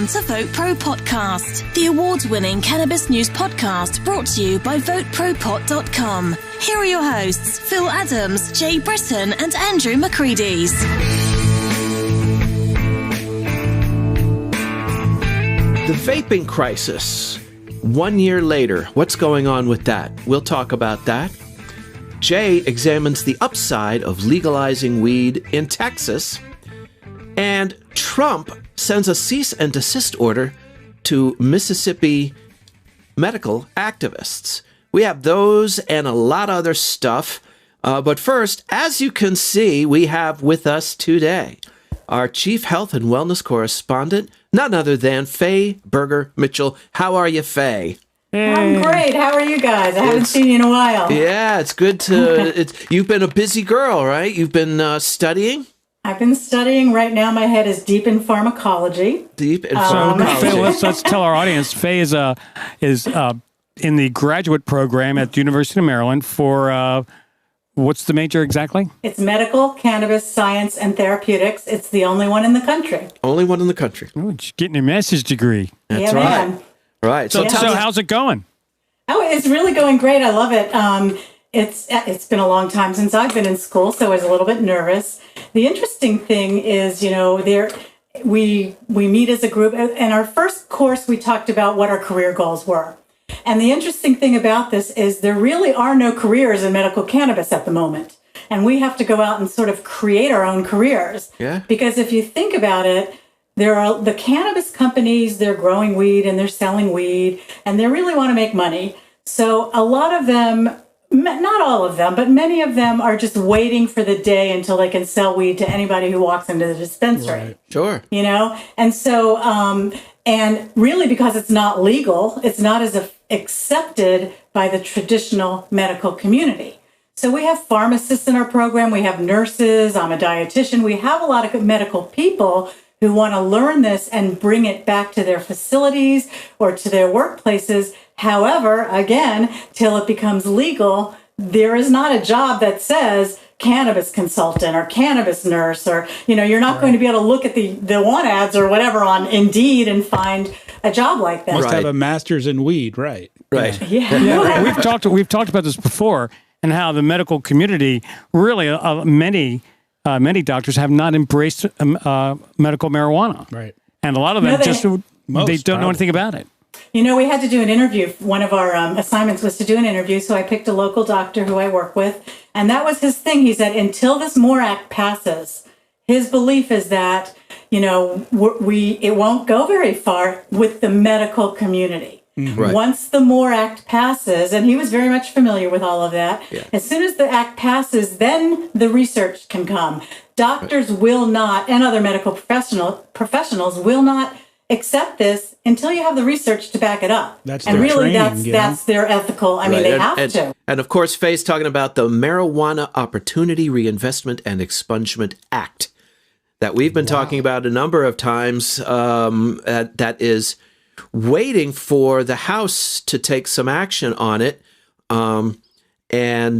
Welcome to Vote Pro Podcast, the award-winning cannabis news podcast brought to you by votepropot.com. Here are your hosts, Phil Adams, Jay Britton, and Andrew McCreadies. The vaping crisis. 1 year later, what's going on with that? We'll talk about that. Jay examines the upside of legalizing weed in Texas. And Trump sends a cease-and-desist order to Mississippi medical activists. We have those and a lot of other stuff. But first, as you can see, we have with us today our Chief Health and Wellness Correspondent, none other than Faye Berger-Mitchell. How are you, Faye? Hey. I'm great. How are you guys? I haven't seen you in a while. Yeah, it's good to... You've been a busy girl, right? You've been studying? I've been studying. Right now, my head is deep in pharmacology. Deep in pharmacology. Faye, let's tell our audience. Faye is in the graduate program at the University of Maryland for... what's the major exactly? It's medical, cannabis, science, and therapeutics. It's the only one in the country. Only one in the country. Oh, she's getting a master's degree. That's right. Man. Right. So how's it going? Oh, it's really going great. I love it. It's been a long time since I've been in school, so I was a little bit nervous. The interesting thing is, we meet as a group. In our first course, we talked about what our career goals were. And the interesting thing about this is there really are no careers in medical cannabis at the moment. And we have to go out and sort of create our own careers. Yeah. Because if you think about it, there are the cannabis companies, they're growing weed and they're selling weed and they really want to make money. So a lot of them, not all of them, but many of them are just waiting for the day until they can sell weed to anybody who walks into the dispensary. Right. Sure. And so, and really because it's not legal, it's not as accepted by the traditional medical community. So we have pharmacists in our program, we have nurses, I'm a dietitian, we have a lot of medical people who want to learn this and bring it back to their facilities or to their workplaces. However, again, till it becomes legal, there is not a job that says cannabis consultant or cannabis nurse, or, you're not going to be able to look at the want ads or whatever on Indeed and find a job like that. Must have a master's in weed, right? Right. Yeah. We've talked about this before, and how the medical community, really, many doctors have not embraced medical marijuana. Right. And a lot of them they don't know anything about it. We had to do an interview. One of our assignments was to do an interview, so I picked a local doctor who I work with, and that was his thing. He said, until this MORE Act passes, his belief is that, it won't go very far with the medical community. Mm-hmm. Right. Once the MORE Act passes, and he was very much familiar with all of that, as soon as the act passes, then the research can come. Doctors will not, and other medical professionals will not accept this until you have the research to back it up. That's their ethical. They have to. And of course, Faye's talking about the Marijuana Opportunity Reinvestment and Expungement Act that we've been talking about a number of times. That is waiting for the House to take some action on it, and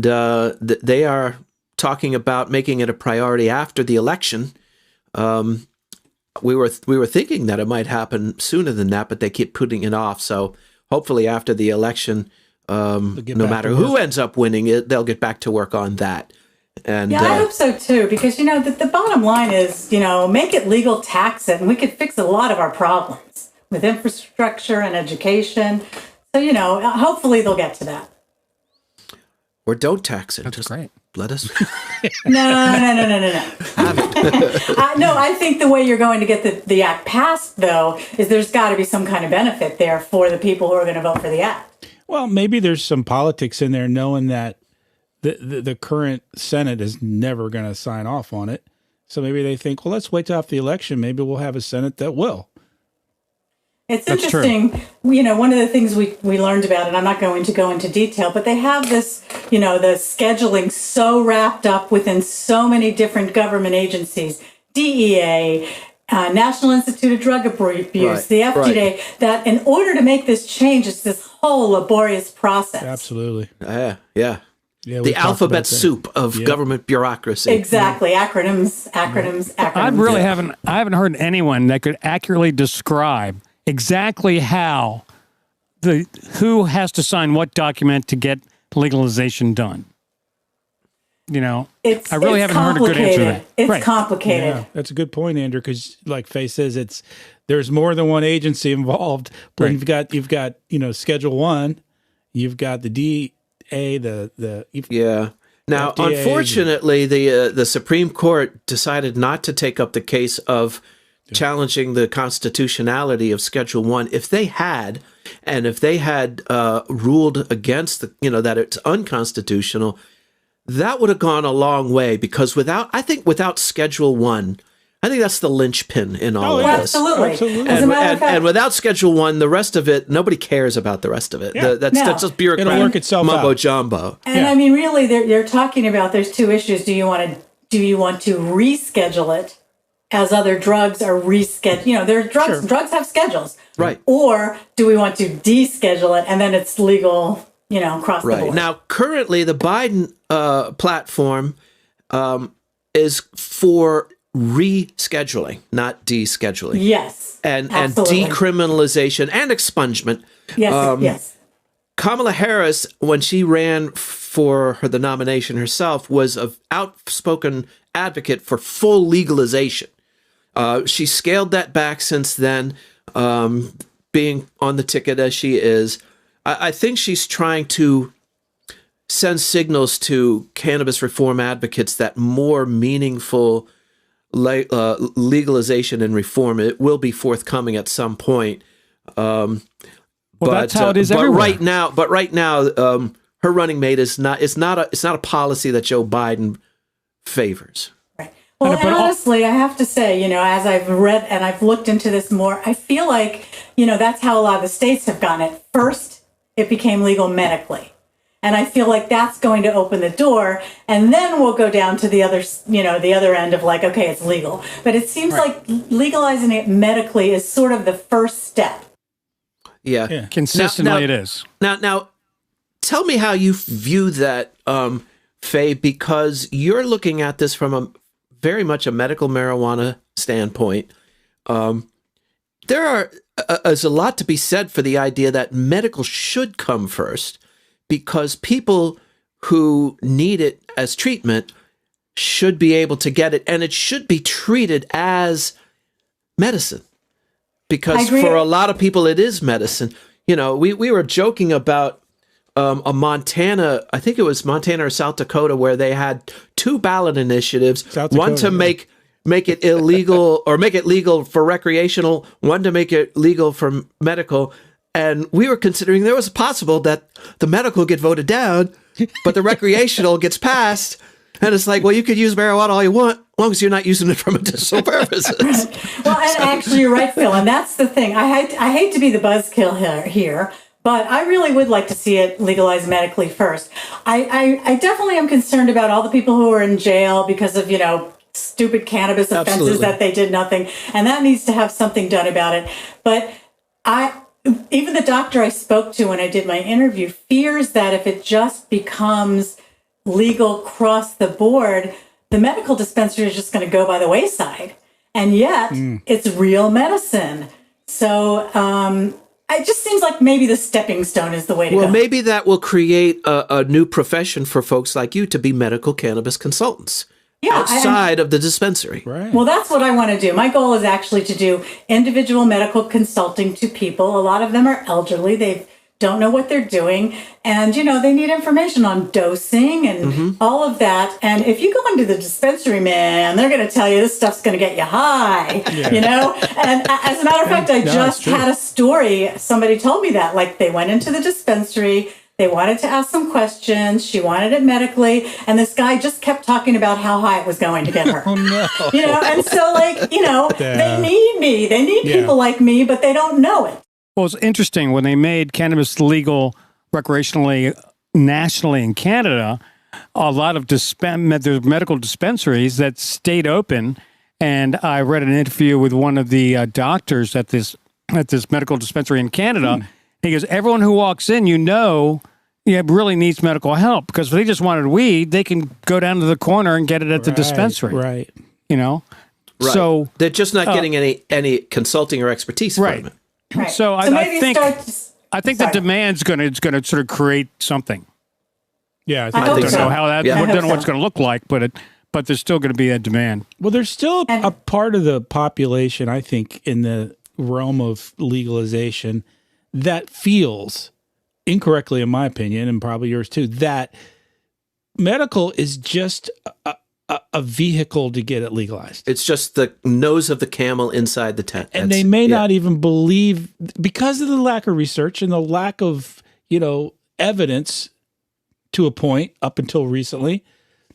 they are talking about making it a priority after the election. We were thinking that it might happen sooner than that, but they keep putting it off. So hopefully after the election, no matter who ends up winning it, they'll get back to work on that. And I hope so too, because the bottom line is, make it legal, tax it, and we could fix a lot of our problems with infrastructure and education. So, hopefully they'll get to that. Or don't tax it. That's just great. Let us. No. Have it. No, I think the way you're going to get the act passed, though, is there's got to be some kind of benefit there for the people who are going to vote for the act. Well, maybe there's some politics in there, knowing that the current Senate is never going to sign off on it. So maybe they think, well, let's wait till after the election. Maybe we'll have a Senate that will. It's interesting. One of the things we learned about, and I'm not going to go into detail, but they have this, the scheduling so wrapped up within so many different government agencies, DEA, National Institute of Drug Abuse, the FDA, that in order to make this change, it's this whole laborious process. Absolutely. Yeah. the alphabet soup of government bureaucracy. Exactly. Acronyms. I haven't heard anyone that could accurately describe exactly how who has to sign what document to get legalization done. You know, I really haven't heard a good answer to that. It's complicated. Yeah, that's a good point, Andrew, because like Faye says, there's more than one agency involved. But you've got Schedule 1, you've got the DA, Now, FDA, unfortunately, the Supreme Court decided not to take up the case of challenging the constitutionality of Schedule 1. If they had ruled against that it's unconstitutional, that would have gone a long way, because without Schedule 1, I think that's the linchpin in all of this. Absolutely. And without Schedule 1, the rest of it, nobody cares about the rest of it. Yeah. That's just bureaucratic It'll work itself mumbo out. jumbo. And I mean, really, they're talking about there's two issues. Do you want to reschedule it as other drugs are rescheduled? There are drugs. Sure. Drugs have schedules, right? Or do we want to deschedule it and then it's legal? Across the board. Now, currently, the Biden platform is for rescheduling, not descheduling. Yes, and decriminalization and expungement. Yes, yes. Kamala Harris, when she ran for the nomination herself, was an outspoken advocate for full legalization. She scaled that back since then, being on the ticket as she is. I think she's trying to send signals to cannabis reform advocates that more meaningful legalization and reform, it will be forthcoming at some point. Well, that's how it is everywhere. Right now, her running mate is not. It's not a policy that Joe Biden favors. Right. Well, and honestly, I have to say, as I've read and I've looked into this more, I feel like that's how a lot of the states have gone. At first, it became legal medically. And I feel like that's going to open the door, and then we'll go down to the other end of like, okay, it's legal. But it seems like legalizing it medically is sort of the first step. Yeah. Consistently it is. Now, tell me how you view that, Faye, because you're looking at this from very much a medical marijuana standpoint. There's a lot to be said for the idea that medical should come first, because people who need it as treatment should be able to get it, and it should be treated as medicine. Because for a lot of people, it is medicine. We were joking about a Montana, I think it was Montana or South Dakota, where they had two ballot initiatives, one to make it illegal or make it legal for recreational, one to make it legal for medical. And we were considering there was possible that the medical get voted down, but the recreational gets passed. And it's like, well, you could use marijuana all you want, as long as you're not using it for medicinal purposes. Well, and actually, you're right, Phil. And that's the thing. I hate to be the buzzkill here, but I really would like to see it legalized medically first. I definitely am concerned about all the people who are in jail because of, stupid cannabis offenses that they did nothing. And that needs to have something done about it. But even the doctor I spoke to when I did my interview fears that if it just becomes legal across the board, the medical dispensary is just going to go by the wayside. And yet, it's real medicine. So it just seems like maybe the stepping stone is the way to go. Well, maybe that will create a new profession for folks like you to be medical cannabis consultants. Outside of the dispensary. Right. Well, that's what I want to do. My goal is actually to do individual medical consulting to people. A lot of them are elderly. They don't know what they're doing. And, they need information on dosing and all of that. And if you go into the dispensary, man, they're going to tell you this stuff's going to get you high, And as a matter of fact, I just had a story. Somebody told me that, like they went into the dispensary. They wanted to ask some questions. She wanted it medically. And this guy just kept talking about how high it was going to get her. Oh, no. And so, they need me. They need people like me, but they don't know it. Well, it's interesting. When they made cannabis legal recreationally nationally in Canada, a lot of there's medical dispensaries that stayed open. And I read an interview with one of the doctors at this medical dispensary in Canada. He goes, everyone who walks in, really needs medical help, because if they just wanted weed, they can go down to the corner and get it at the dispensary. Right. You know? Right. So they're just not getting any consulting or expertise from it. Right. So I think the demand's going to sort of create something. Yeah, I don't so. know how that. Yeah. I don't know what it's going to look like, but there's still going to be a demand. Well, there's still a part of the population, I think, in the realm of legalization that feels, incorrectly in my opinion, and probably yours too, that medical is just a vehicle to get it legalized. It's just the nose of the camel inside the tent. And they may not even believe, because of the lack of research and the lack of, evidence to a point up until recently,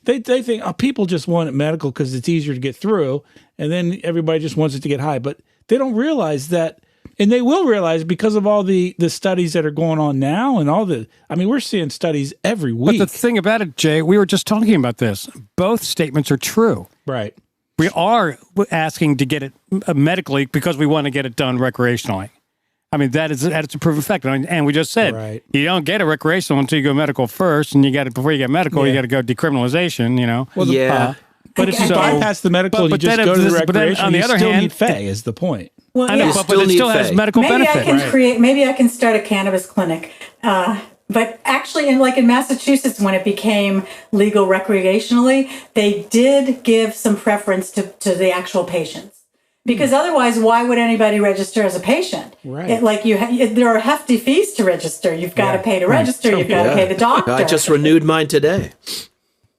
they think people just want it medical because it's easier to get through, and then everybody just wants it to get high. But they don't realize that, and they will realize because of all the studies that are going on now and we're seeing studies every week. But the thing about it, Jay, we were just talking about this. Both statements are true. Right. We are asking to get it medically because we want to get it done recreationally. I mean, that's a proven fact. And we just said, you don't get it recreational until you go medical first, and before you get medical, you got to go decriminalization, Well, but if you bypass the medical, you just go to the recreational, on the other hand, need Faye is the point. Well, I know, but it still has medical benefit. Maybe I can start a cannabis clinic. But actually, in Massachusetts, when it became legal recreationally, they did give some preference to the actual patients. Because otherwise, why would anybody register as a patient? Right. There are hefty fees to register. You've got to pay to register. You've got to pay the doctor. I just renewed mine today.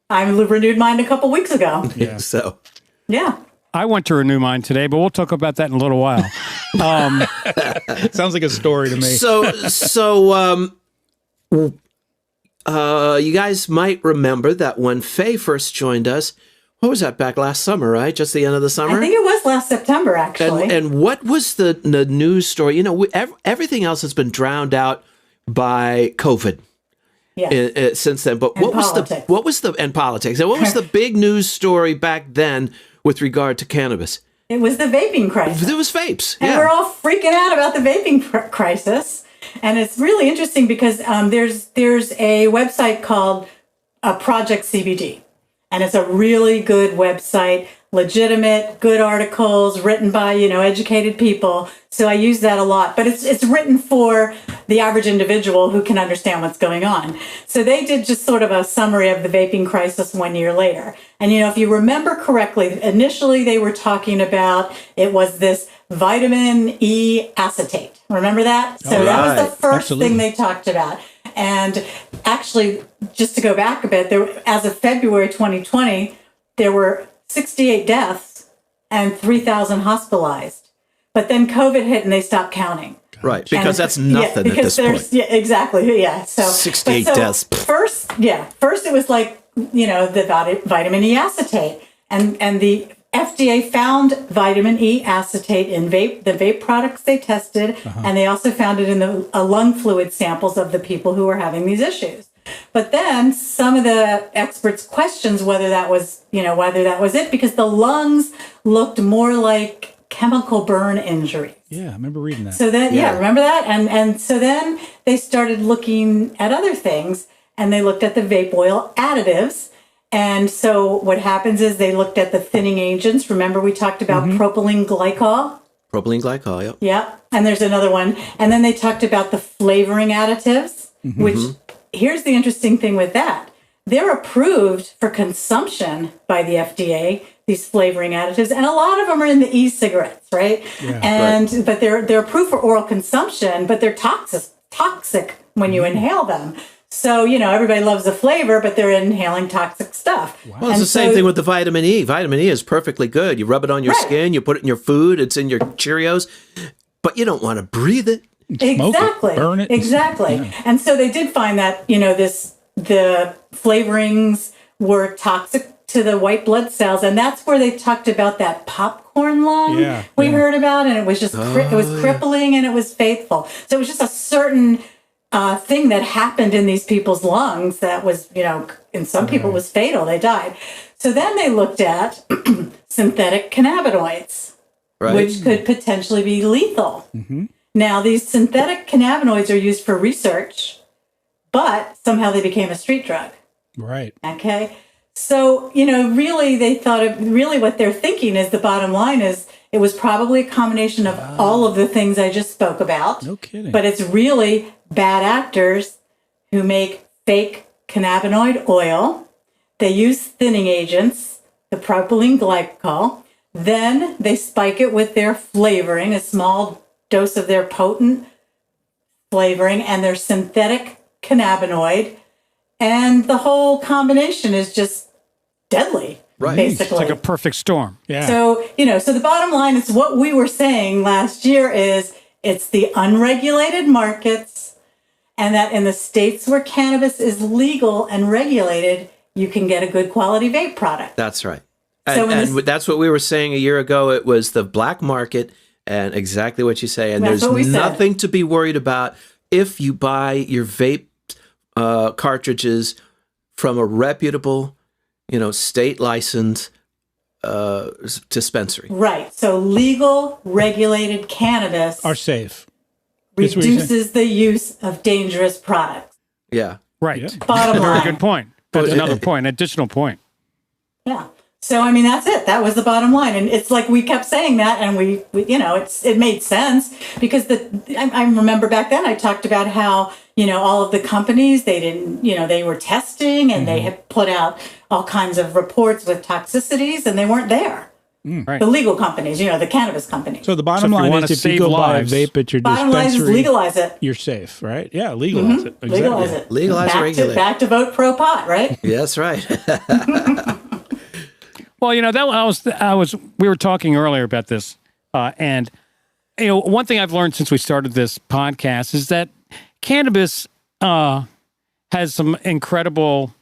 I renewed mine a couple weeks ago. Yeah. So. Yeah. I went to renew mine today, but we'll talk about that in a little while. Sounds like a story to me. So, you guys might remember that when Faye first joined us, what was that, back last summer, right? Just the end of the summer? I think it was last September, actually. And what was the news story? Everything else has been drowned out by COVID. Yes. Since then. But what was politics. And politics. And what was the big news story back then with regard to cannabis? It was the vaping crisis. There was vapes. And we're all freaking out about the vaping crisis. And it's really interesting because there's a website called Project CBD. And it's a really good website, legitimate, good articles written by, educated people. So I use that a lot. But it's written for the average individual who can understand what's going on. So they did just sort of a summary of the vaping crisis 1 year later. And, if you remember correctly, initially they were talking about it was this vitamin E acetate. Remember that? So that was the first thing they talked about. And actually, just to go back a bit, as of February 2020, there were 68 deaths and 3,000 hospitalized. But then COVID hit and they stopped counting. Right, because that's nothing at this point. Yeah, exactly. Yeah, so 68 deaths. First it was the vitamin E acetate, and the FDA found vitamin E acetate in the vape products they tested, and they also found it in the lung fluid samples of the people who were having these issues. But then some of the experts questioned whether that was it, because the lungs looked more like chemical burn injuries. Yeah, I remember reading that. So then, remember that? And so then they started looking at other things, and they looked at the vape oil additives. And so what happens is they looked at the thinning agents. Remember we talked about propylene glycol? Propylene glycol, yep. Yeah, and there's another one. And then they talked about the flavoring additives, which here's the interesting thing with that. They're approved for consumption by the FDA, these flavoring additives, and a lot of them are in the e-cigarettes, right? Yeah, but they're approved for oral consumption, but they're toxic when you inhale them. So, everybody loves the flavor, but they're inhaling toxic stuff. Wow. Well, it's the same thing with the vitamin E. Vitamin E is perfectly good. You rub it on your skin, you put it in your food, it's in your Cheerios, but you don't want to breathe it. Exactly. Burn it. Exactly. Yeah. And so they did find that, the flavorings were toxic to the white blood cells. And that's where they talked about that popcorn lung we heard about. And it was just, it was crippling and it was fatal. So it was just a certain thing that happened in these people's lungs that was, in some people was fatal. They died. So then they looked at synthetic cannabinoids, which could potentially be lethal. Now, these synthetic cannabinoids are used for research, but somehow they became a street drug. Right. Okay. So, really they thought really what they're thinking is the bottom line is it was probably a combination of all of the things I just spoke about. No kidding. But it's really bad actors who make fake cannabinoid oil. They use thinning agents, the propylene glycol. Then they spike it with their flavoring, a small dose of their potent flavoring and their synthetic cannabinoid. And the whole combination is just deadly, basically. It's like a perfect storm. Yeah. So, so the bottom line is what we were saying last year is it's the unregulated markets, and that in the states where cannabis is legal and regulated, you can get a good quality vape product. That's right. And that's what we were saying a year ago. It was the black market, and exactly what you say. And there's nothing to be worried about if you buy your vape cartridges from a reputable, state licensed dispensary. Right. So legal, regulated cannabis Are safe. reduces the use of dangerous products. Yeah. Right. Yeah. Bottom line. Very good point. That's another point, additional point. Yeah. So, that's it. That was the bottom line. And it's like we kept saying that, and we it made sense because I remember back then I talked about how, all of the companies, they didn't, they were testing and they had put out all kinds of reports with toxicities and they weren't there. Right. The legal companies, the cannabis companies. So the bottom line is if you go buy a vape at your Bottom line is dispensary, legalize it. you're safe, right? Yeah, legalize it. Exactly. Legalize it. Legalize and regulate. Back to vote pro pot, right? Yeah, that's right. Well, we were talking earlier about this, and one thing I've learned since we started this podcast is that cannabis has some incredible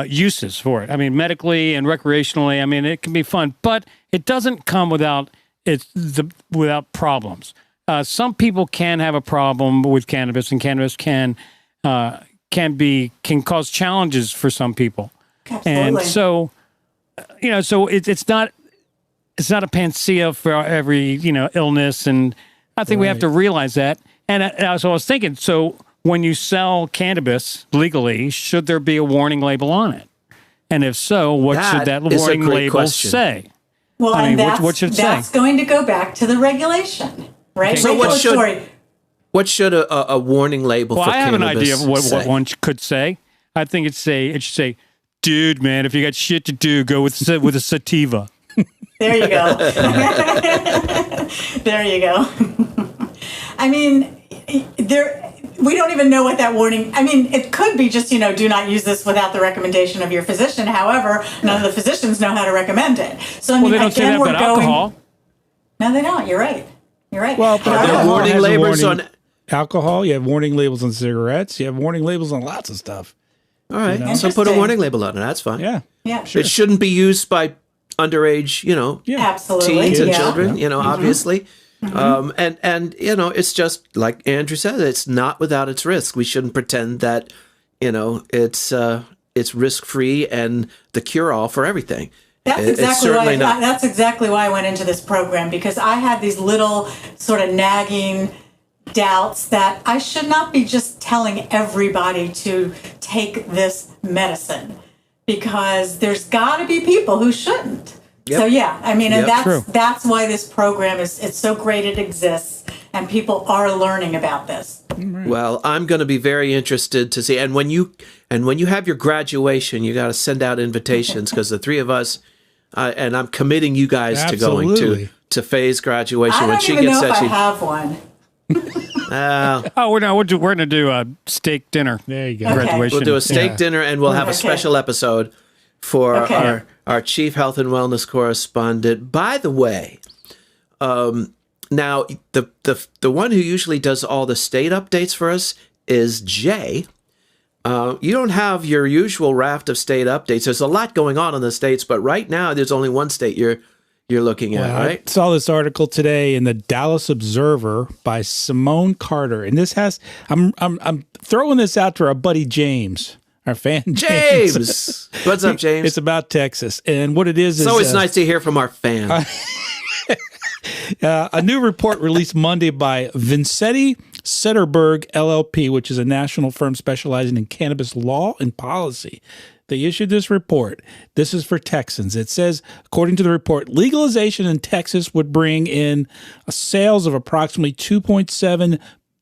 uses for it. I mean, medically and recreationally. I mean, it can be fun, but it doesn't come without without problems. Some people can have a problem with cannabis, and cannabis can cause challenges for some people. Absolutely. And so. So it's not a panacea for every illness, and I think we have to realize that. And so I was thinking, so when you sell cannabis legally, should there be a warning label on it? And if so, what should that warning label say? Well, what should it say? That's going to go back to the regulation, right? So what should a warning label for cannabis say? Well, I have an idea of what one could say. I think it should say, dude, man, if you got shit to do, go with a sativa. There you go. There you go. I mean, we don't even know what that warning. I mean, it could be just do not use this without the recommendation of your physician. However, none of the physicians know how to recommend it. So I mean, they don't say that about alcohol. No, they don't. You're right. Well, but there are warning labels on alcohol. You have warning labels on cigarettes. You have warning labels on lots of stuff. All right, so put a warning label on it. That's fine. Yeah, sure. It shouldn't be used by underage, absolutely, teens and children, obviously. And it's just like Andrew said, it's not without its risk. We shouldn't pretend that, it's risk-free and the cure-all for everything. That's exactly why I went into this program, because I had these little sort of nagging doubts that I should not be just telling everybody to take this medicine, because there's got to be people who shouldn't. Yep. So and that's why this program it's so great it exists, and people are learning about this. Well, I'm going to be very interested to see, and when you have your graduation, you got to send out invitations, because the three of us, and I'm committing you guys to going to Faye's graduation when she gets that. I have one. We're going to do a steak dinner. There you go. Graduation. We'll do a steak dinner, and we'll have a special episode for our chief health and wellness correspondent. By the way, now the one who usually does all the state updates for us is Jay. You don't have your usual raft of state updates. There's a lot going on in the states, but right now there's only one state you're looking at, right? I saw this article today in the Dallas Observer by Simone Carter, and this has I'm throwing this out to our buddy James, our fan James. What's up, James? It's about Texas, and what it is it's always nice to hear from our fan. A new report released Monday by Vincetti Sacirbey LLP, which is a national firm specializing in cannabis law and policy. They issued this report. This is for Texans. It says, according to the report, legalization in Texas would bring in sales of approximately $2.7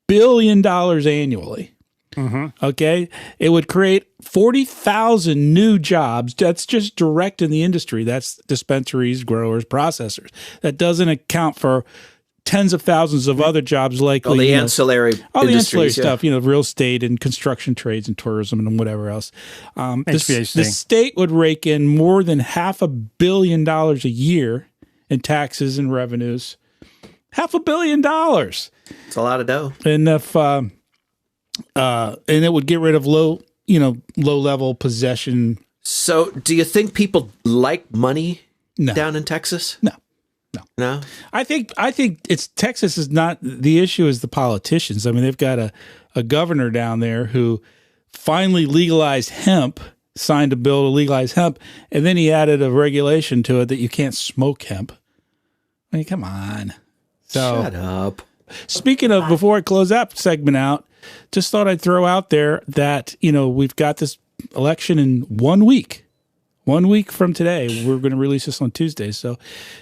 billion annually. Okay. It would create 40,000 new jobs. That's just direct in the industry. That's dispensaries, growers, processors. That doesn't account for tens of thousands of other jobs, likely. All the ancillary stuff, real estate and construction trades and tourism and whatever else. HVAC. The state would rake in more than $500 million a year in taxes and revenues. $500 million. It's a lot of dough. And if and it would get rid of low level possession. So, do you think people like money No. down in Texas? No. I think it's Texas is not the issue. Is the politicians. I mean, they've got a governor down there who finally legalized hemp, signed a bill to legalize hemp, and then he added a regulation to it that you can't smoke hemp. I mean, come on. So, shut up. Speaking of, before I close that segment out, just thought I'd throw out there that, we've got this election in 1 week. 1 week from today. We're going to release this on Tuesday. So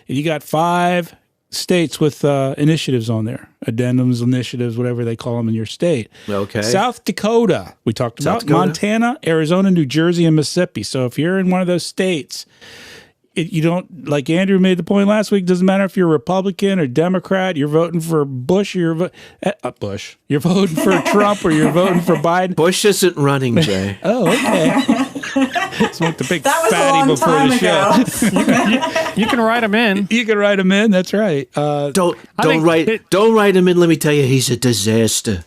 you got 5 states with initiatives on there, addendums, initiatives, whatever they call them in your state. Okay. South Dakota, we talked about. Dakota. Montana, Arizona, New Jersey, and Mississippi. So if you're in one of those states, you don't, like Andrew made the point last week, doesn't matter if you're Republican or Democrat, you're voting for Bush or you're voting for Trump or you're voting for Biden. Bush isn't running, Jay. Oh, okay. Smoke the big That was a fatty long before time the show. You can write him in. You can write him in. That's right. Don't write him in. Let me tell you, he's a disaster.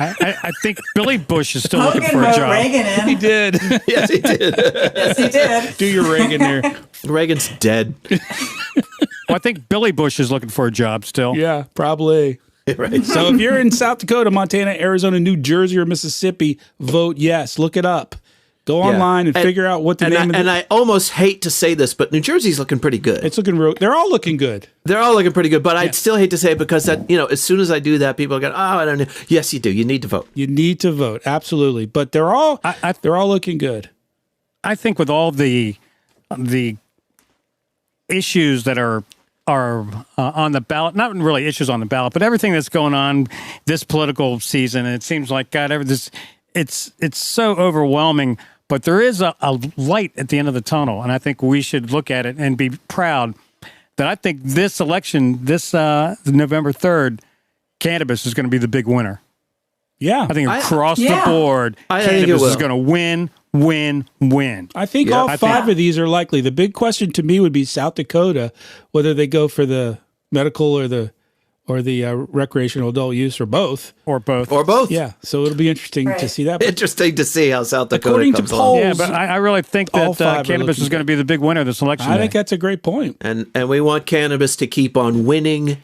I think Billy Bush is still Hogan looking for a wrote job. Reagan in. He did. Yes, he did. Yes, he did. Do your Reagan there. Reagan's dead. Well, I think Billy Bush is looking for a job still. Yeah, probably. Right. So if you're in South Dakota, Montana, Arizona, New Jersey, or Mississippi, vote yes. Look it up. Go online and figure out what the name of the... And I almost hate to say this, but New Jersey's looking pretty good. It's looking real... They're all looking good. They're all looking pretty good, but I'd still hate to say it because that, as soon as I do that, people go, oh, I don't know. Yes, you do. You need to vote. You need to vote. Absolutely. But they're all they're all looking good. I think with all the issues that are on the ballot, not really issues on the ballot, but everything that's going on this political season, and it seems like, God, it's so overwhelming. But there is a light at the end of the tunnel, and I think we should look at it and be proud that I think this election, this November 3rd, cannabis is going to be the big winner. Yeah. I think across the board, I think cannabis it will. is going to win. I think all 5 of these are likely. The big question to me would be South Dakota, whether they go for the medical or the recreational adult use or both. Or both. Yeah. So it'll be interesting to see that. Interesting to see how South Dakota According to comes along. polls, Yeah, but I really think all that 5 are cannabis is looking going to be the big winner of this election. I think that's a great point. And we want cannabis to keep on winning.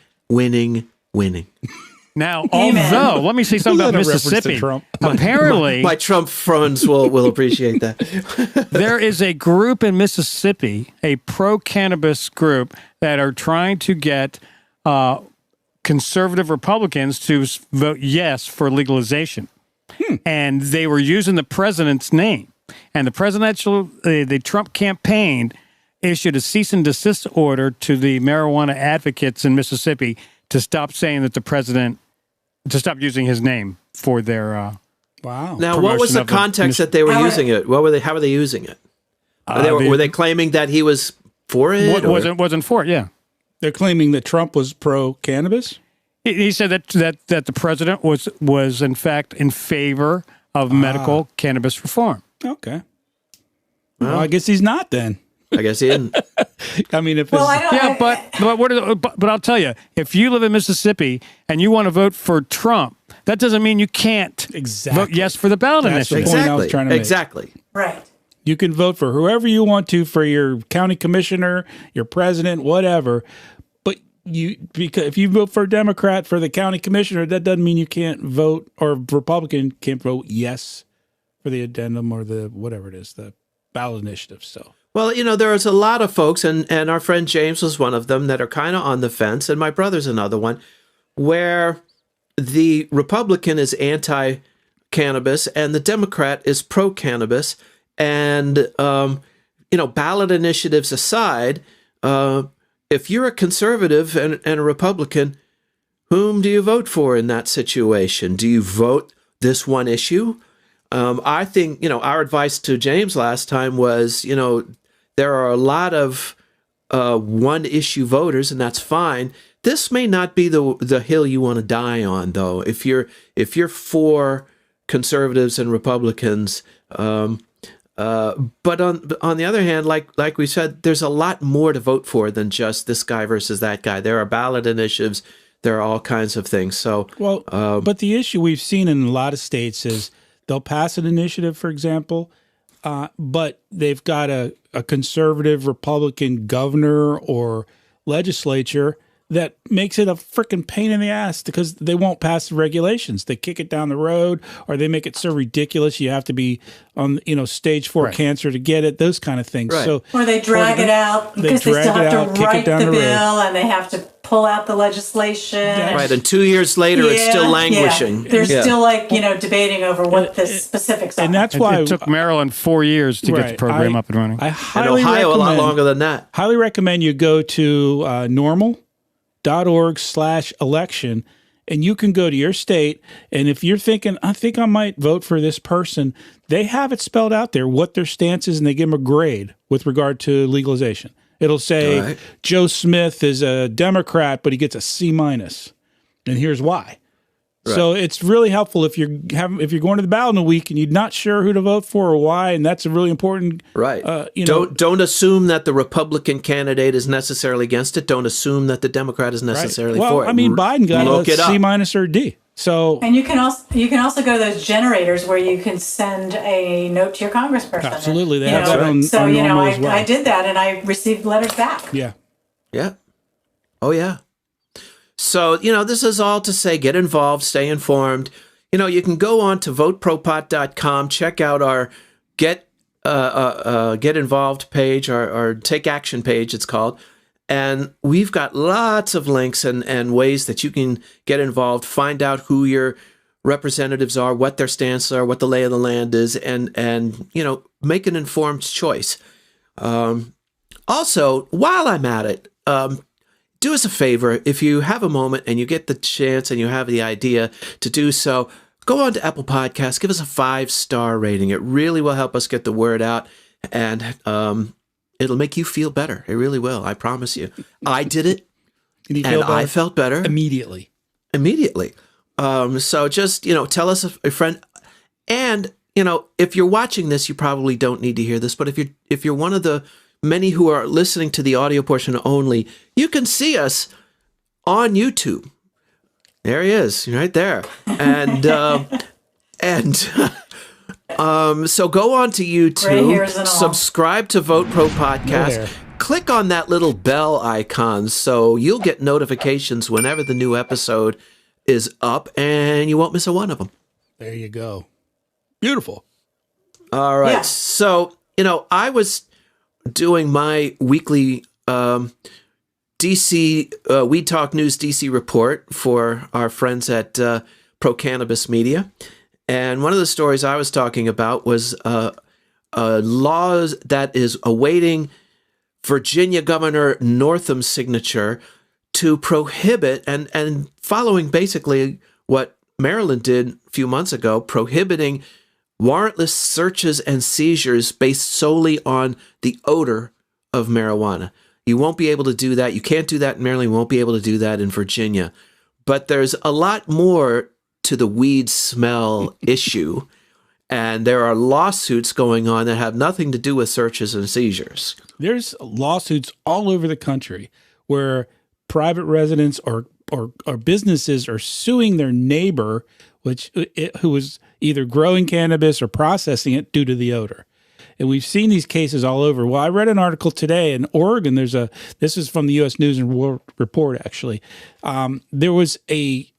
Now, Amen. although, let me say something about Is that a reference to Mississippi. Trump? Apparently, My Trump friends will appreciate that. there is a group in Mississippi, a pro-cannabis group, that are trying to get conservative Republicans to vote yes for legalization. And they were using the president's name. And the Trump campaign issued a cease and desist order to the marijuana advocates in Mississippi to stop saying that the president, to stop using his name for their Wow. Now, what was promotion the of the context that they were using it? How were they using it? Were they claiming that he was for it? wasn't for it, yeah. They're claiming that Trump was pro-cannabis? He said that the president was in fact in favor of medical cannabis reform. Okay. Well, I guess he's not then. I guess he didn't. I mean, if Well, I it's, don't. But I'll tell you, if you live in Mississippi and you want to vote for Trump, that doesn't mean you can't vote yes for the ballot That's the initiative. point I was trying to make. Exactly. Right. You can vote for whoever you want to for your county commissioner, your president, whatever. But because if you vote for a Democrat for the county commissioner, that doesn't mean you can't vote, or Republican can't vote yes for the addendum or the whatever it is, the ballot initiative. So. Well, there's a lot of folks, and our friend James was one of them, that are kind of on the fence, and my brother's another one, where the Republican is anti-cannabis and the Democrat is pro-cannabis. And, ballot initiatives aside, if you're a conservative and a Republican, whom do you vote for in that situation? Do you vote this one issue? I think, our advice to James last time was, there are a lot of one-issue voters, and that's fine. This may not be the hill you want to die on, though. If you're for conservatives and Republicans, but on the other hand, like we said, there's a lot more to vote for than just this guy versus that guy. There are ballot initiatives. There are all kinds of things. So, but the issue we've seen in a lot of states is they'll pass an initiative, for example, but they've got a conservative Republican governor or legislature that makes it a freaking pain in the ass because they won't pass the regulations. They kick it down the road, or they make it so ridiculous you have to be on stage 4 cancer to get it. Those kind of things. Right. So or they drag it out because they still have to write the bill and they have to pull out the legislation. Right, and 2 years later, it's still languishing. Yeah. They're still debating over what the specifics are. And that's why it took Maryland 4 years to get the program up and running. I and highly Ohio recommend, a lot longer than that. Highly recommend you go to normal.org/election, and you can go to your state. And if you're thinking, I think I might vote for this person, they have it spelled out there what their stance is, and they give them a grade with regard to legalization. It'll say Joe Smith is a Democrat, but he gets a C-, and here's why. Right. So it's really helpful if you're going to the ballot in a week and you're not sure who to vote for or why, and that's a really important. Right. Don't assume that the Republican candidate is necessarily against it. Don't assume that the Democrat is necessarily for it. Well, I mean, Biden got a C- or D. So, and you can also go to those generators where you can send a note to your congressperson. Absolutely, they have that on normal as well. I did that and I received letters back. Yeah. Yeah. Oh yeah. So, this is all to say, get involved, stay informed. You can go on to votepropot.com, check out our get involved page, our take action page, it's called. And we've got lots of links and ways that you can get involved, find out who your representatives are, what their stances are, what the lay of the land is, and make an informed choice. Also, while I'm at it, do us a favor, if you have a moment and you get the chance and you have the idea to do so, go on to Apple Podcasts, give us a 5-star rating. It really will help us get the word out, and it'll make you feel better. It really will, I promise you. I did it, and I felt better. Immediately. So just, tell us a friend. And, if you're watching this, you probably don't need to hear this, but if you're one of the many who are listening to the audio portion only, you can see us on YouTube. There he is, right there. And so go on to YouTube, subscribe to Vote Pro Podcast, click on that little bell icon so you'll get notifications whenever the new episode is up, and you won't miss a one of them. There you go. Beautiful. All right. Yeah. So, I was doing my weekly DC Weed Talk News DC report for our friends at Pro Cannabis Media, and one of the stories I was talking about was a law that is awaiting Virginia Governor Northam's signature to prohibit and following basically what Maryland did a few months ago, prohibiting warrantless searches and seizures based solely on the odor of marijuana. You won't be able to do that. You can't do that in Maryland. You won't be able to do that in Virginia. But there's a lot more to the weed smell issue, and there are lawsuits going on that have nothing to do with searches and seizures. There's lawsuits all over the country where private residents or businesses are suing their neighbor, who was either growing cannabis or processing it due to the odor. And we've seen these cases all over. Well, I read an article today in Oregon. This is from the U.S. News and World Report, actually. There was a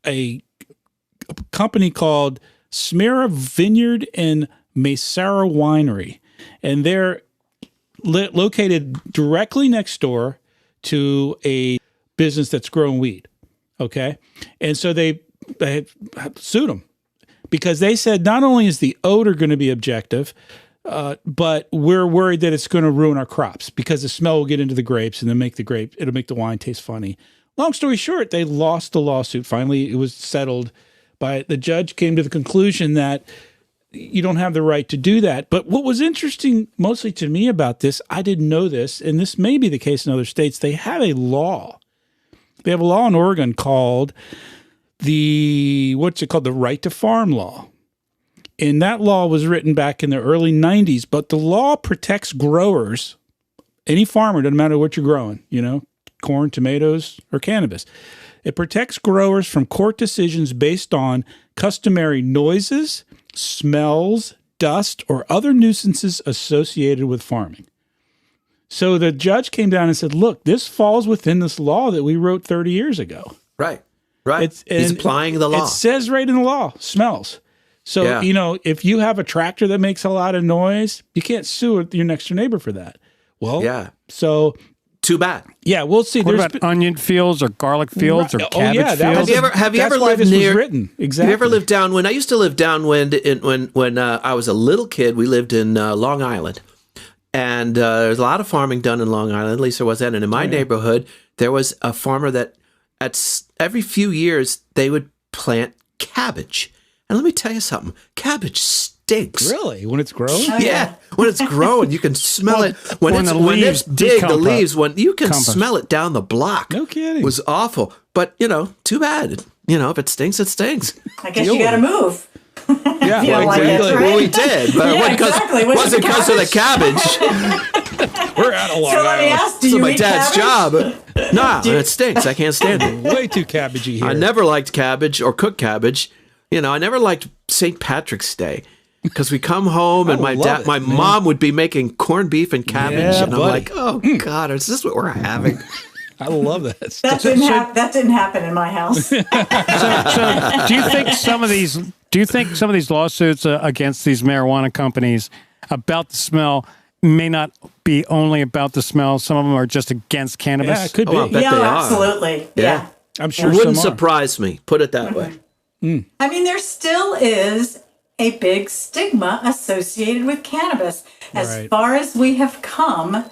company called Smira Vineyard and Mejia Winery, and they're located directly next door to a business that's growing weed. Okay. And so they sued them because they said not only is the odor going to be objective, but we're worried that it's going to ruin our crops because the smell will get into the grapes and then it'll make the wine taste funny. Long story short, they lost the lawsuit. Finally, it was settled. The judge came to the conclusion that you don't have the right to do that. But what was interesting mostly to me about this, I didn't know this, and this may be the case in other states, they have a law. They have a law in Oregon called the right to farm law. And that law was written back in the early 90s, but the law protects growers, any farmer, doesn't matter what you're growing, corn, tomatoes, or cannabis. It protects growers from court decisions based on customary noises, smells, dust, or other nuisances associated with farming. So the judge came down and said, look, this falls within this law that we wrote 30 years ago. Right. He's applying the law. It says right in the law, smells. So, if you have a tractor that makes a lot of noise, you can't sue your next door neighbor for that. Well, so... Too bad. Yeah, we'll see. What about onion fields or garlic fields or cabbage fields? Have you ever lived near? Exactly. Have you ever lived downwind? I used to live downwind when I was a little kid. We lived in Long Island, and there's a lot of farming done in Long Island. At least there was then. And in my neighborhood, there was a farmer that every few years they would plant cabbage. And let me tell you something: cabbage stinks. Really? When it's growing? Yeah, when it's growing, you can smell it. When it's big, the leaves, when you can smell it down the block. No kidding. It was awful. But, too bad. If it stinks, it stinks. I guess you got to move. Yeah, exactly. Well, we did. But it wasn't because of the cabbage. We're out of Long So let me Island. ask, do you my eat dad's cabbage? job. Nah, it stinks. I can't stand it. Way too cabbagey here. I never liked cabbage or cooked cabbage. I never liked St. Patrick's Day. Because we come home and my mom would be making corned beef and cabbage, and I'm like, oh God, is this what we're having? I love that. That didn't happen in my house. So, do you think some of these lawsuits against these marijuana companies about the smell may not be only about the smell? Some of them are just against cannabis. Yeah, it could be. I bet they are. Absolutely. Yeah. I'm sure. It wouldn't surprise me. Put it that way. I mean, there still is a big stigma associated with cannabis. As far as we have come,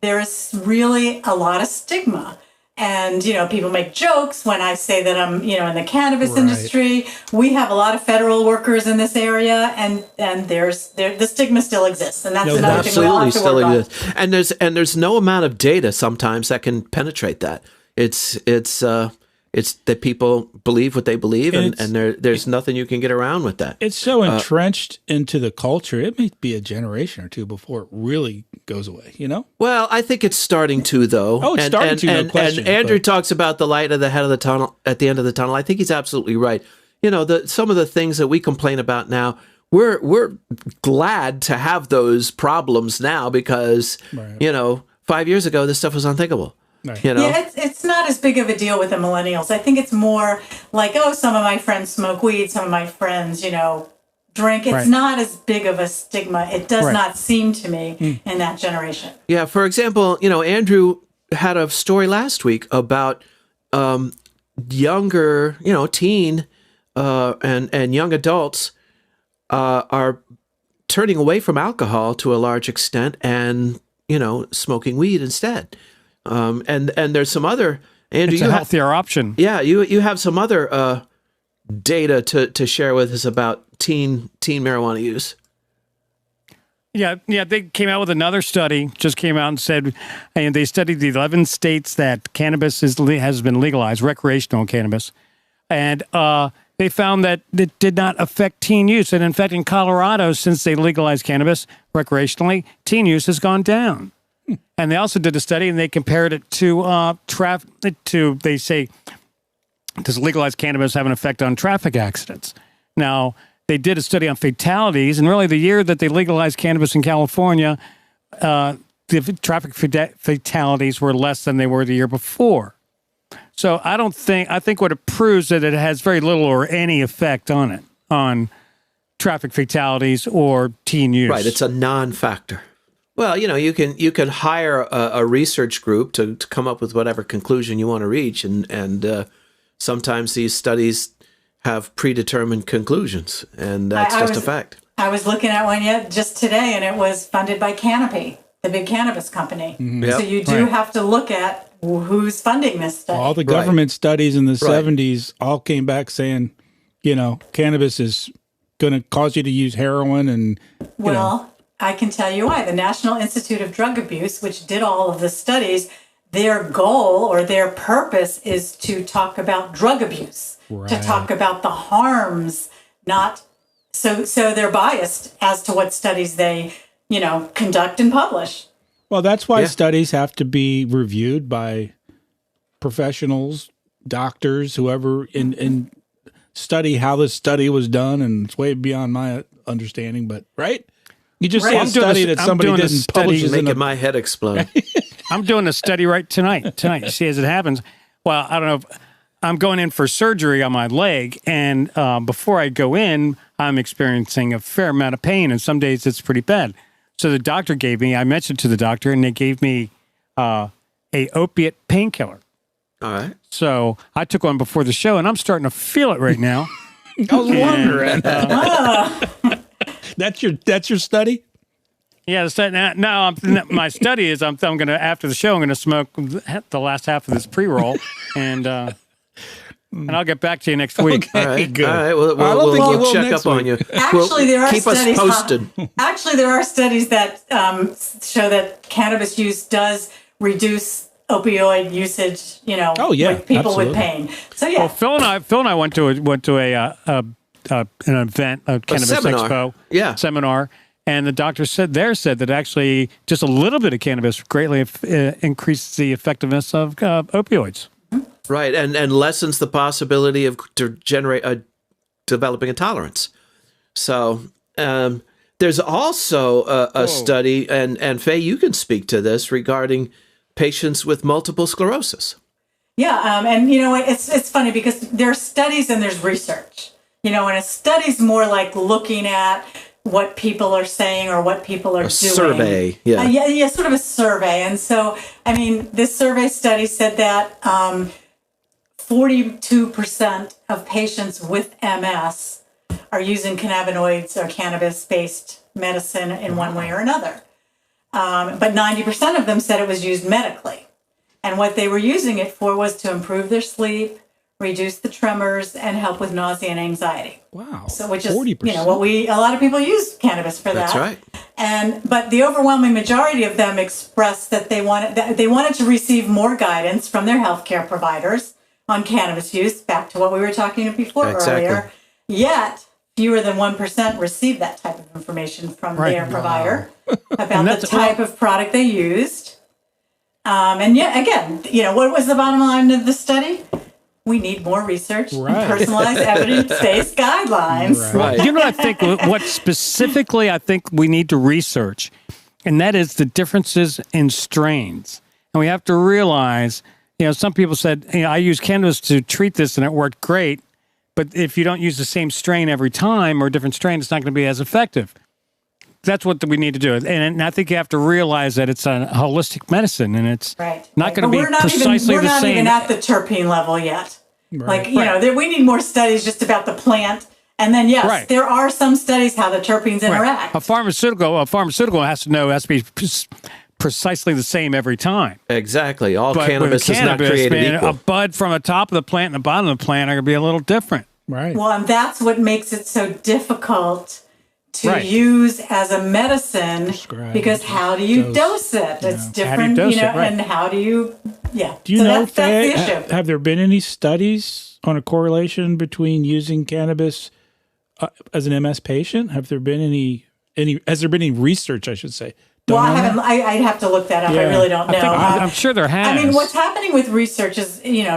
there is really a lot of stigma. And, people make jokes when I say that I'm, in the cannabis industry. We have a lot of federal workers in this area, and the stigma still exists. And that's another thing we all have to work on. And there's no amount of data sometimes that can penetrate that. It's that people believe what they believe, and there's nothing you can get around with that. It's so entrenched into the culture. It may be a generation or two before it really goes away, Well, I think it's starting to, though. Oh, it's starting to, no question. And Andrew talks about the light at the head of the tunnel, at the end of the tunnel. I think he's absolutely right. Some of the things that we complain about now, we're glad to have those problems now because, 5 years ago, this stuff was unthinkable. Right. Yeah, it's not as big of a deal with the millennials. I think it's more like, some of my friends smoke weed, some of my friends, drink. It's not as big of a stigma. It does not seem to me in that generation. Yeah, for example, Andrew had a story last week about younger, teen and young adults are turning away from alcohol to a large extent and, smoking weed instead. And there's some other, Andrew, it's a healthier option. Yeah, you have some other data to share with us about teen marijuana use. Yeah, they came out with another study. Just came out and said, and they studied the 11 states that cannabis has been legalized, recreational cannabis, and they found that it did not affect teen use. And in fact, in Colorado, since they legalized cannabis recreationally, teen use has gone down. And they also did a study, and they compared it to they say, does legalized cannabis have an effect on traffic accidents? Now, they did a study on fatalities, and really the year that they legalized cannabis in California, the traffic fatalities were less than they were the year before. So I think what it proves that it has very little or any effect on traffic fatalities or teen use. Right, it's a non-factor. Well, you can hire a research group to come up with whatever conclusion you want to reach, and sometimes these studies have predetermined conclusions, and that's just a fact. I was looking at one just today, and it was funded by Canopy, the big cannabis company. Yep. So you do have to look at who's funding this study. All the government studies in the 70s all came back saying, cannabis is going to cause you to use heroin and, I can tell you why. The National Institute of Drug Abuse, which did all of the studies, their goal or their purpose is to talk about drug abuse, to talk about the harms, not so they're biased as to what studies they, conduct and publish. Well, that's why studies have to be reviewed by professionals, doctors, whoever, and study how this study was done, and it's way beyond my understanding, but right? You just say a study that somebody didn't publish. Making my head explode. I'm doing a study tonight. You see, as it happens. Well, I don't know. I'm going in for surgery on my leg, and before I go in, I'm experiencing a fair amount of pain, and some days it's pretty bad. So the doctor I mentioned to the doctor, and they gave me a opiate painkiller. All right. So I took one before the show, and I'm starting to feel it right now. I was wondering. That's your study? Yeah, my study is I'm going to, after the show, I'm going to smoke the last half of this pre-roll, and I'll get back to you next week. Okay, all right, good. All right, we'll check up on you. Actually, there are keep studies. Us posted. Actually, there are studies that show that cannabis use does reduce opioid usage. With people with pain. So yeah. Well, Phil and I went to an event, a cannabis expo, seminar. And the doctor said that actually just a little bit of cannabis greatly increases the effectiveness of opioids. Right, and lessens the possibility of developing a tolerance. So there's also a study, and Faye, you can speak to this, regarding patients with multiple sclerosis. Yeah, and it's funny because there's studies and there's research. And a study's more like looking at what people are saying or what people are doing. Survey, yeah, sort of a survey. And so, this survey study said that 42% of patients with MS are using cannabinoids or cannabis-based medicine in one way or another. But 90% of them said it was used medically. And what they were using it for was to improve their sleep, reduce the tremors, and help with nausea and anxiety. Wow. So, which is 40%. what a lot of people use cannabis for that. That's right. But the overwhelming majority of them expressed that they wanted to receive more guidance from their healthcare providers on cannabis use. Back to what we were talking before earlier. Yet fewer than 1% receive that type of information from their provider about the type of product they used. And yet again, what was the bottom line of the study? We need more research and personalized evidence-based guidelines. Right. You know what I think? What specifically I think we need to research, and that is the differences in strains. And we have to realize, some people said, I use cannabis to treat this and it worked great, but if you don't use the same strain every time or a different strain, it's not going to be as effective. That's what we need to do. And I think you have to realize that it's a holistic medicine, and it's not going to be precisely the same. We're not even at the terpene level yet. Right. We need more studies just about the plant. And then, there are some studies how the terpenes interact. A pharmaceutical has to be precisely the same every time. Exactly. All cannabis is not created equal. A bud from the top of the plant and the bottom of the plant are going to be a little different. Right. Well, and that's what makes it so difficult to use as a medicine, because how do you dose it? It's different, and how do you, Do you know, that's the issue. Have there been any studies on a correlation between using cannabis as an MS patient? Has there been any research, I should say? I'd have to look that up. I really don't know. I'm sure there has. What's happening with research is, you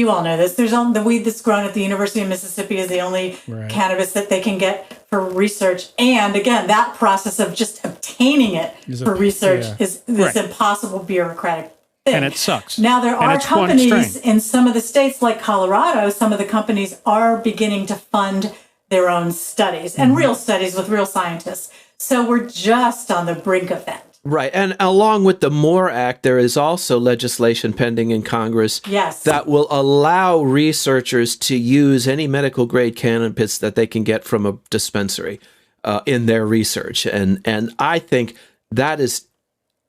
all know this. There's the weed that's grown at the University of Mississippi is the only cannabis that they can get for research. And again, that process of just obtaining it for research is this impossible bureaucratic thing. And it sucks. Now, there are companies in some of the states like Colorado, some of the companies are beginning to fund their own studies and real studies with real scientists. So we're just on the brink of that. Right. And along with the MORE Act, there is also legislation pending in Congress that will allow researchers to use any medical grade cannabis that they can get from a dispensary in their research. And I think that is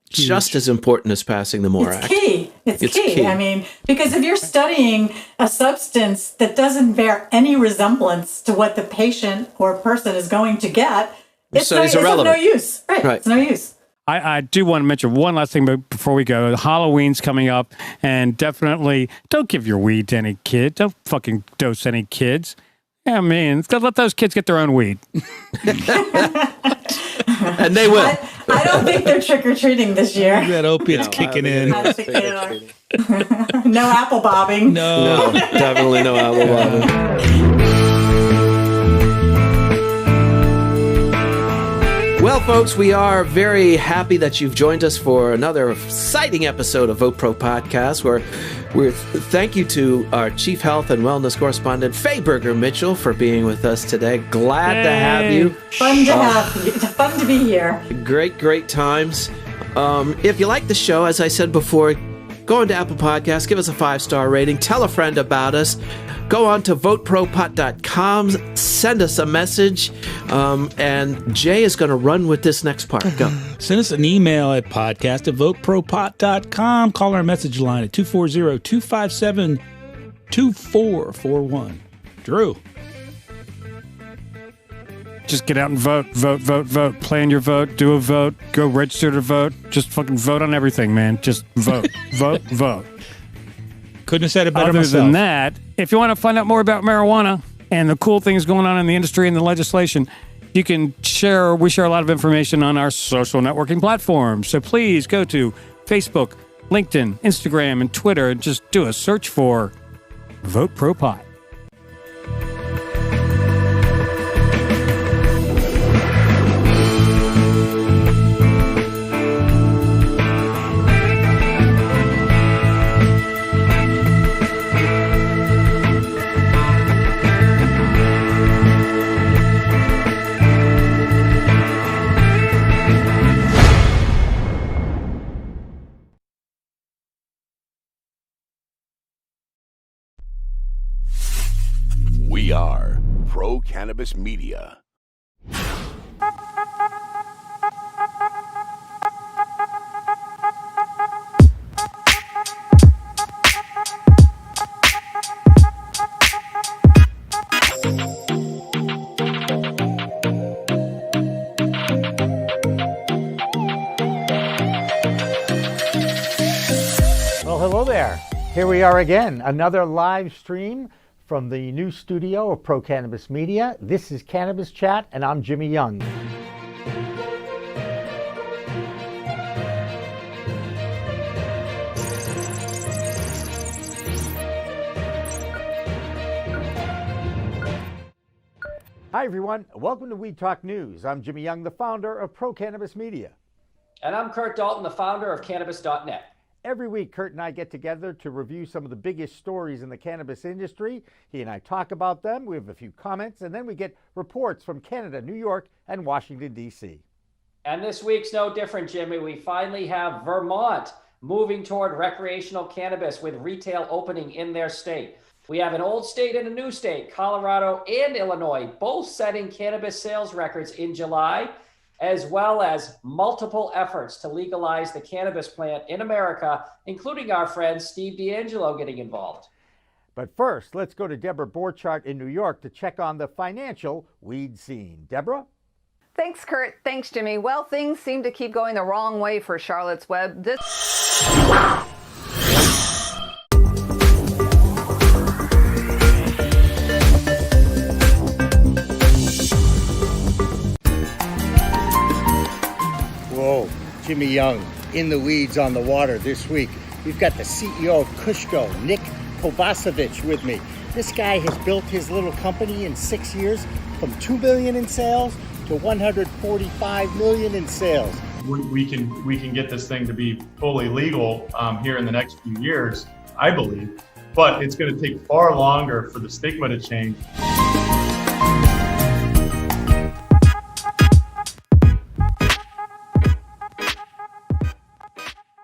just as important as passing the MORE Act. It's key. I mean, because if you're studying a substance that doesn't bear any resemblance to what the patient or person is going to get, it's of no use. Right. It's no use. I do want to mention one last thing before we go. Halloween's coming up, and definitely don't give your weed to any kid. Don't fucking dose any kids. Yeah, I mean, let those kids get their own weed. And they will. I don't think they're trick-or-treating this year. That opiate's kicking in. I don't think they are. No apple bobbing. No, definitely no apple bobbing. Well, folks, we are very happy that you've joined us for another exciting episode of Vote Pro Podcast, where we're thank you to our Chief Health and Wellness Correspondent, Faye Mitchell, for being with us today. Glad to have you. Fun to have you. Fun to be here. Great times. If you like the show, as I said before, go into Apple Podcasts, give us a 5-star rating, tell a friend about us. Go on to votepropot.com, send us a message, and Jay is going to run with this next part. Go. Send us an email at podcast@votepropot.com. Call our message line at 240-257-2441. Drew. Just get out and vote. Plan your vote. Do a vote. Go register to vote. Just fucking vote on everything, man. Just vote. Vote. Couldn't have said it better myself. Other than that, if you want to find out more about marijuana and the cool things going on in the industry and the legislation, we share a lot of information on our social networking platforms. So please go to Facebook, LinkedIn, Instagram, and Twitter and just do a search for Vote Pro Pot. We are Pro Cannabis Media. Well, hello there. Here we are again, another live stream from the new studio of Pro Cannabis Media. This is Cannabis Chat, and I'm Jimmy Young. Hi, everyone. Welcome to Weed Talk News. I'm Jimmy Young, the founder of Pro Cannabis Media. And I'm Kurt Dalton, the founder of Cannabis.net. Every week, Kurt and I get together to review some of the biggest stories in the cannabis industry. He and I talk about them. We have a few comments, and then we get reports from Canada, New York, and Washington, D.C. And this week's no different, Jimmy. We finally have Vermont moving toward recreational cannabis with retail opening in their state. We have an old state and a new state, Colorado and Illinois, both setting cannabis sales records in July, as well as multiple efforts to legalize the cannabis plant in America, including our friend Steve D'Angelo getting involved. But first, let's go to Debra Borchardt in New York to check on the financial weed scene. Deborah? Thanks, Kurt. Thanks, Jimmy. Well, things seem to keep going the wrong way for Charlotte's Web. Whoa, Jimmy Young, in the weeds on the water this week. We've got the CEO of Kushko, Nick Kovacevic, with me. This guy has built his little company in 6 years from $2 billion in sales to $145 million in sales. We can get this thing to be fully legal here in the next few years, I believe, but it's going to take far longer for the stigma to change.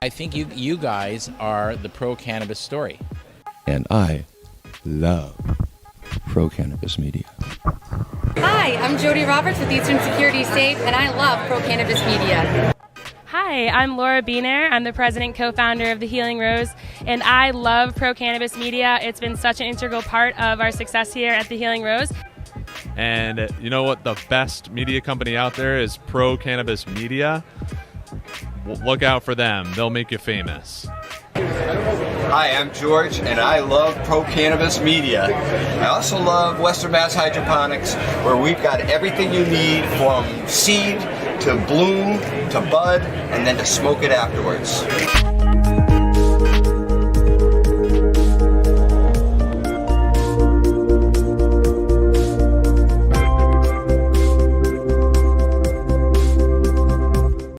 I think you guys are the pro-cannabis story. And I love pro-cannabis media. Hi, I'm Jody Roberts with Eastern Security Safe, and I love pro-cannabis media. Hi, I'm Laura Beener. I'm the president and co-founder of The Healing Rose, and I love pro-cannabis media. It's been such an integral part of our success here at The Healing Rose. And you know what? The best media company out there is Pro-Cannabis Media. Look out for them. They'll make you famous. Hi, I'm George, and I love pro-cannabis media. I also love Western Mass Hydroponics, where we've got everything you need from seed to bloom to bud, and then to smoke it afterwards.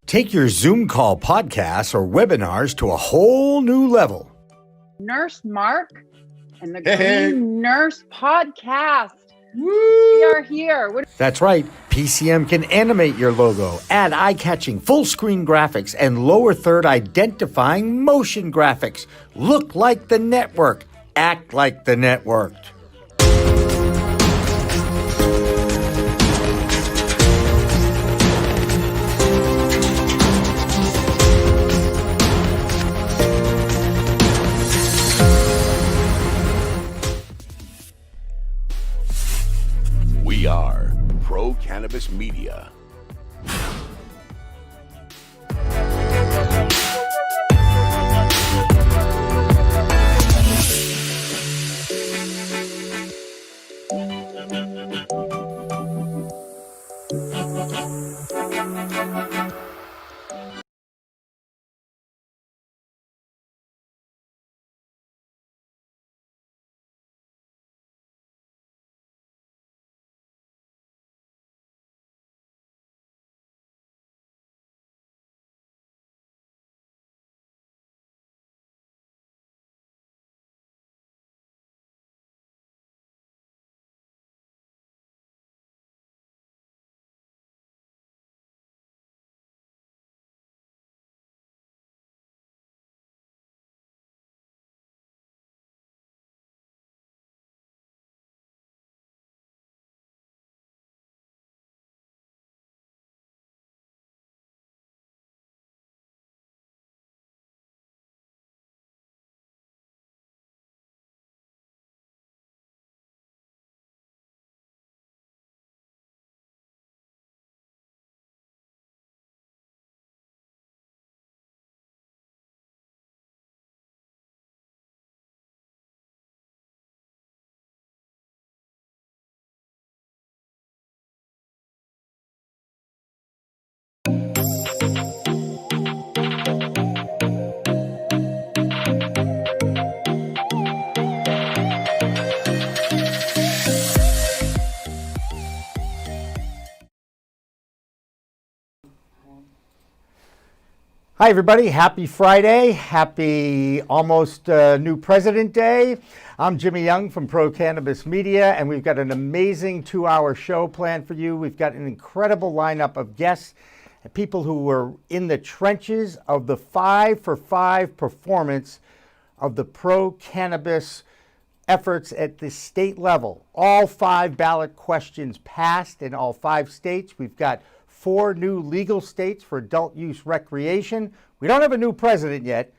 Take your Zoom call podcasts or webinars to a whole new level. Nurse Mark and the Green Nurse Podcast. We are here. That's right. PCM can animate your logo, add eye-catching full-screen graphics, and lower third identifying motion graphics. Look like the network. Act like the network. We are Pro-Cannabis Media. Hi, everybody. Happy Friday. Happy almost new President Day. I'm Jimmy Young from Pro Cannabis Media, and we've got an amazing 2-hour show planned for you. We've got an incredible lineup of guests, people who were in the trenches of the 5 for 5 performance of the pro cannabis efforts at the state level. All 5 ballot questions passed in all 5 states. We've got 4 new legal states for adult use recreation. We don't have a new president yet.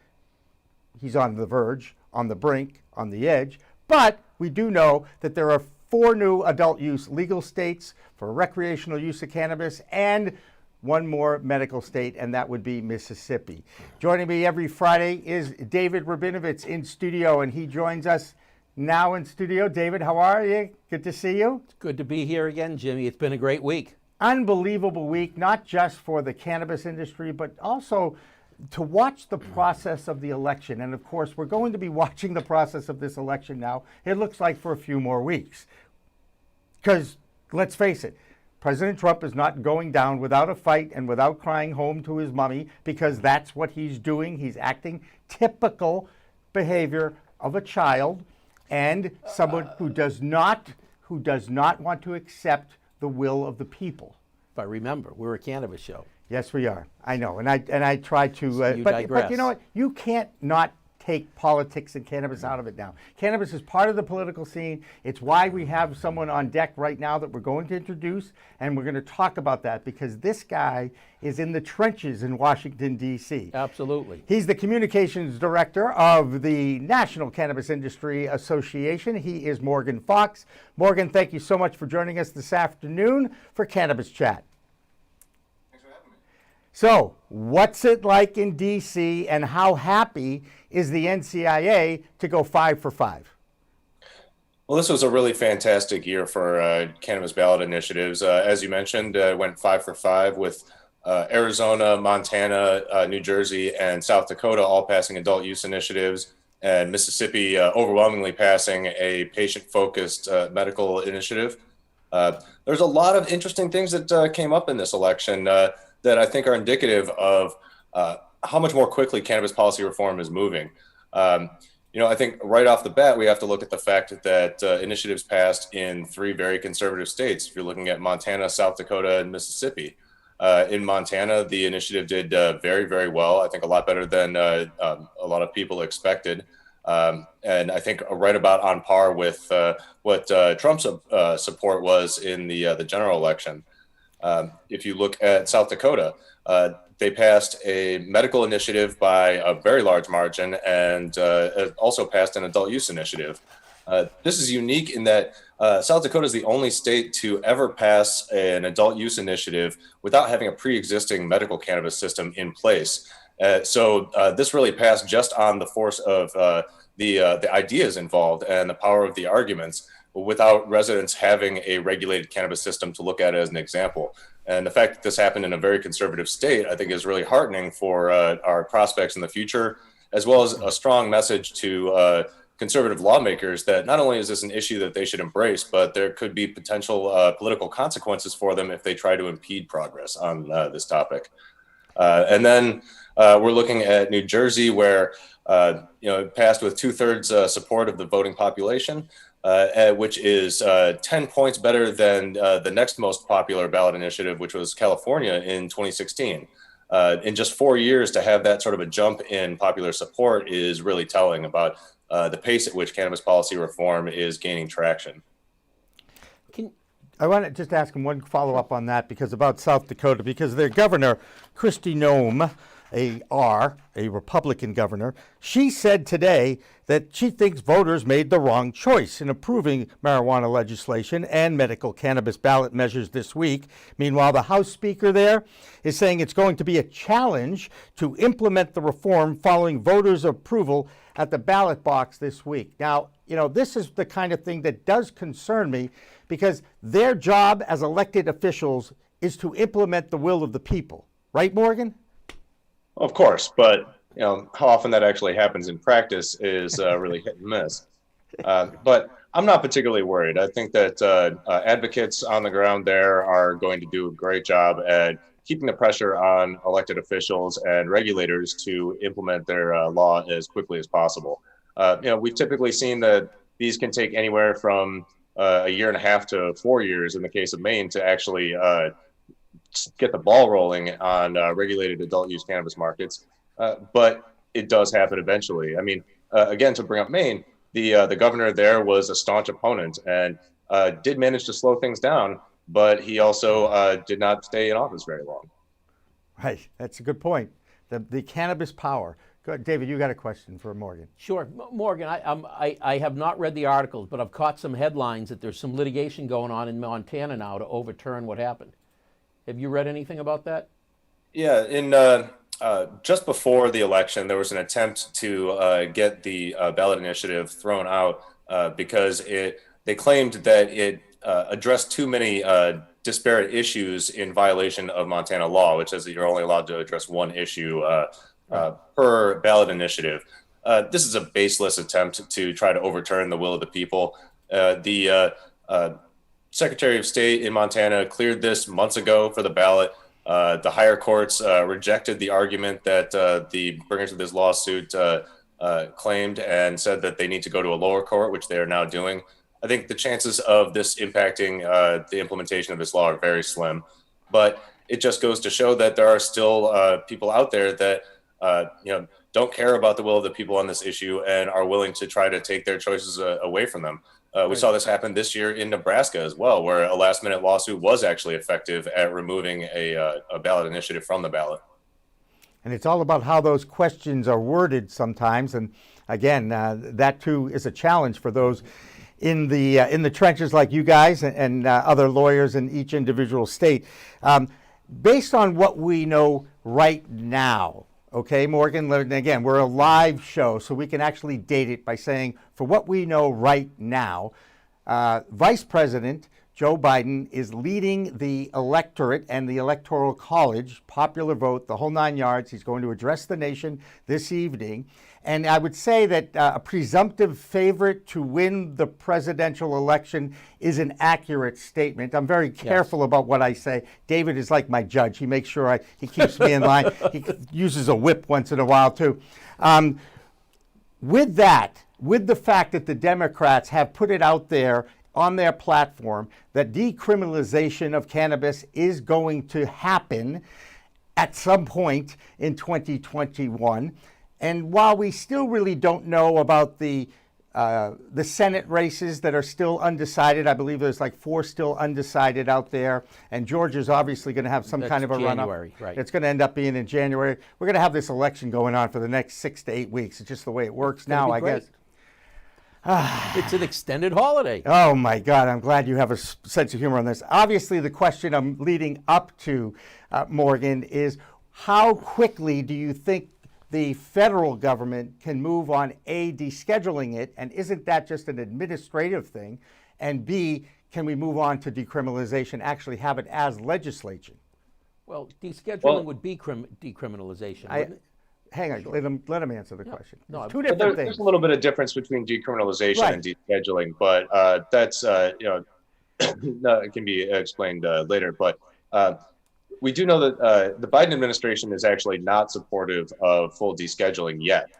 He's on the verge, on the brink, on the edge. But we do know that there are 4 new adult use legal states for recreational use of cannabis and 1 more medical state, and that would be Mississippi. Joining me every Friday is David Rabinovitz in studio, and he joins us now in studio. David, how are you? Good to see you. It's good to be here again, Jimmy. It's been a great week. Unbelievable week, not just for the cannabis industry, but also to watch the process of the election. And of course, we're going to be watching the process of this election now, it looks like, for a few more weeks. Because, let's face it, President Trump is not going down without a fight and without crying home to his mommy, because that's what he's doing. He's acting typical behavior of a child and someone who does not want to accept the will of the people. But remember, we're a cannabis show. Yes, we are. I know, and I try to. But you know what? You can't not take politics and cannabis out of it now. Cannabis is part of the political scene. It's why we have someone on deck right now that we're going to introduce, and we're going to talk about that because this guy is in the trenches in Washington, D.C. Absolutely. He's the communications director of the National Cannabis Industry Association. He is Morgan Fox. Morgan, thank you so much for joining us this afternoon for Cannabis Chat. So, what's it like in D.C. and how happy is the NCIA to go 5 for 5? Well, this was a really fantastic year for cannabis ballot initiatives. As you mentioned, went 5 for 5 with Arizona, Montana, New Jersey, and South Dakota all passing adult use initiatives, and Mississippi overwhelmingly passing a patient-focused medical initiative. There's a lot of interesting things that came up in this election that I think are indicative of how much more quickly cannabis policy reform is moving. I think right off the bat, we have to look at the fact that initiatives passed in 3 very conservative states. If you're looking at Montana, South Dakota, and Mississippi. In Montana, the initiative did very, very well. I think a lot better than a lot of people expected. And I think right about on par with what Trump's support was in the general election. If you look at South Dakota, they passed a medical initiative by a very large margin and also passed an adult use initiative. This is unique in that South Dakota is the only state to ever pass an adult use initiative without having a pre-existing medical cannabis system in place. So this really passed just on the force of the ideas involved and the power of the arguments, without residents having a regulated cannabis system to look at as an example. And the fact that this happened in a very conservative state, I think, is really heartening for our prospects in the future, as well as a strong message to conservative lawmakers that not only is this an issue that they should embrace, but there could be potential political consequences for them if they try to impede progress on this topic. And then we're looking at New Jersey, where it passed with 2/3 support of the voting population. Which is 10 points better than the next most popular ballot initiative, which was California in 2016. In just 4 years, to have that sort of a jump in popular support is really telling about the pace at which cannabis policy reform is gaining traction. I want to just ask him one follow-up on that, because about South Dakota, because their governor, Kristi Noem, a Republican governor, she said today that she thinks voters made the wrong choice in approving marijuana legislation and medical cannabis ballot measures this week. Meanwhile, the House Speaker there is saying it's going to be a challenge to implement the reform following voters' approval at the ballot box this week. Now, this is the kind of thing that does concern me, because their job as elected officials is to implement the will of the people. Right, Morgan? Of course, but how often that actually happens in practice is really hit and miss. But I'm not particularly worried. I think that advocates on the ground there are going to do a great job at keeping the pressure on elected officials and regulators to implement their law as quickly as possible. We've typically seen that these can take anywhere from a year and a half to 4 years in the case of Maine to actually get the ball rolling on regulated adult use cannabis markets. But it does happen eventually. I mean, again, to bring up Maine, the governor there was a staunch opponent and did manage to slow things down, but he also did not stay in office very long. Right. That's a good point. The cannabis power. Go ahead, David, you got a question for Morgan. Sure. Morgan, I have not read the articles, but I've caught some headlines that there's some litigation going on in Montana now to overturn what happened. Have you read anything about that? Yeah, in just before the election, there was an attempt to get the ballot initiative thrown out because they claimed that it addressed too many disparate issues in violation of Montana law, which says that you're only allowed to address one issue per ballot initiative. This is a baseless attempt to try to overturn the will of the people. The Secretary of State in Montana cleared this months ago for the ballot. The higher courts rejected the argument that the bringers of this lawsuit claimed and said that they need to go to a lower court, which they are now doing. I think the chances of this impacting the implementation of this law are very slim. But it just goes to show that there are still people out there that don't care about the will of the people on this issue and are willing to try to take their choices away from them. We saw this happen this year in Nebraska as well, where a last-minute lawsuit was actually effective at removing a ballot initiative from the ballot. And it's all about how those questions are worded sometimes. And again, that too is a challenge for those in the trenches like you guys and other lawyers in each individual state. Based on what we know right now, okay, Morgan, again, we're a live show, so we can actually date it by saying, for what we know right now, Vice President Joe Biden is leading the electorate and the Electoral College, popular vote, the whole 9 yards. He's going to address the nation this evening. And I would say that a presumptive favorite to win the presidential election is an accurate statement. I'm very careful about what I say. David is like my judge. He makes sure he keeps me in line. He uses a whip once in a while, too. With the fact that the Democrats have put it out there on their platform that decriminalization of cannabis is going to happen at some point in 2021. And while we still really don't know about the Senate races that are still undecided, I believe there's like 4 still undecided out there, and Georgia's obviously going to have some kind of a run-up. Right. It's going to end up being in January. We're going to have this election going on for the next 6 to 8 weeks. It's just the way it works now, I guess. It's an extended holiday. Oh my God, I'm glad you have a sense of humor on this. Obviously, the question I'm leading up to, Morgan, is how quickly do you think the federal government can move on, A, descheduling it, and isn't that just an administrative thing, and B, can we move on to decriminalization, actually have it as legislation? Well, descheduling would be decriminalization, wouldn't it? Hang on, Sure. let him answer the question. No, Two different things. There's a little bit of difference between decriminalization and descheduling, but that's it can be explained later. But we do know that the Biden administration is actually not supportive of full descheduling yet.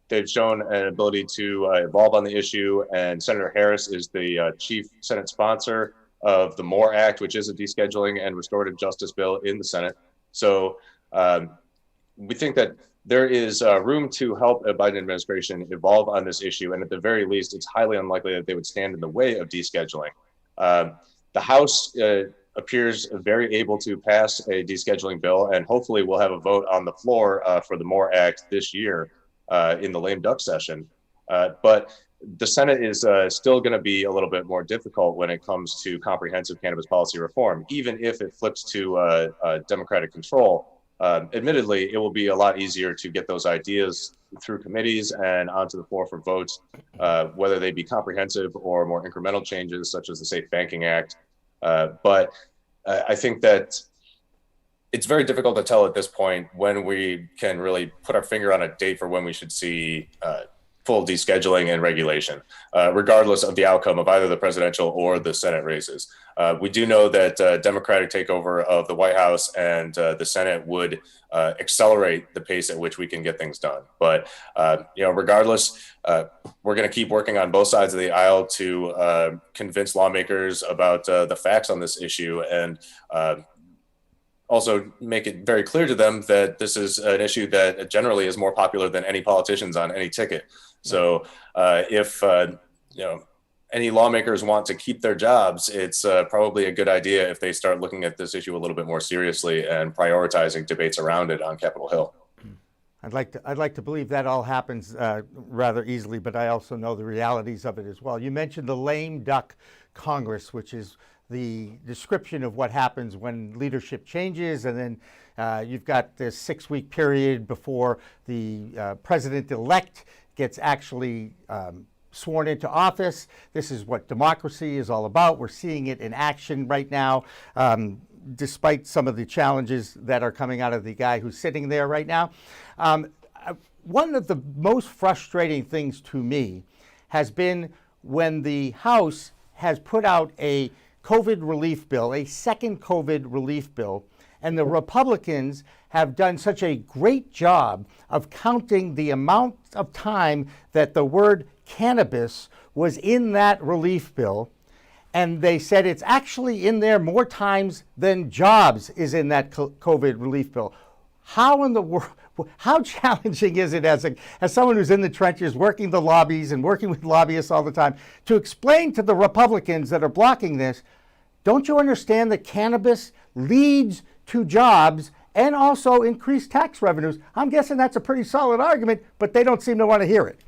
They've shown an ability to evolve on the issue, and Senator Harris is the chief Senate sponsor of the MORE Act, which is a descheduling and restorative justice bill in the Senate. So we think that there is room to help a Biden administration evolve on this issue, and at the very least, it's highly unlikely that they would stand in the way of descheduling. The House appears very able to pass a descheduling bill, and hopefully we'll have a vote on the floor for the MORE Act this year in the lame duck session. But the Senate is still going to be a little bit more difficult when it comes to comprehensive cannabis policy reform, even if it flips to Democratic control. Admittedly, it will be a lot easier to get those ideas through committees and onto the floor for votes, whether they be comprehensive or more incremental changes, such as the Safe Banking Act. But I think that it's very difficult to tell at this point when we can really put our finger on a date for when we should see full descheduling and regulation, regardless of the outcome of either the presidential or the Senate races. We do know that Democratic takeover of the White House and the Senate would accelerate the pace at which we can get things done. But regardless, we're going to keep working on both sides of the aisle to convince lawmakers about the facts on this issue, and also make it very clear to them that this is an issue that generally is more popular than any politicians on any ticket. So if any lawmakers want to keep their jobs, it's probably a good idea if they start looking at this issue a little bit more seriously and prioritizing debates around it on Capitol Hill. I'd like to believe that all happens rather easily, but I also know the realities of it as well. You mentioned the lame duck Congress, which is the description of what happens when leadership changes, and then you've got this 6-week period before the president-elect gets actually sworn into office. This is what democracy is all about. We're seeing it in action right now, despite some of the challenges that are coming out of the guy who's sitting there right now. One of the most frustrating things to me has been when the House has put out a COVID relief bill, a second COVID relief bill, and the Republicans have done such a great job of counting the amount of time that the word cannabis was in that relief bill. And they said it's actually in there more times than jobs is in that COVID relief bill. How in the world, how challenging is it as someone who's in the trenches, working the lobbies and working with lobbyists all the time, to explain to the Republicans that are blocking this, don't you understand that cannabis leads to jobs and also increased tax revenues? I'm guessing that's a pretty solid argument, but they don't seem to want to hear it.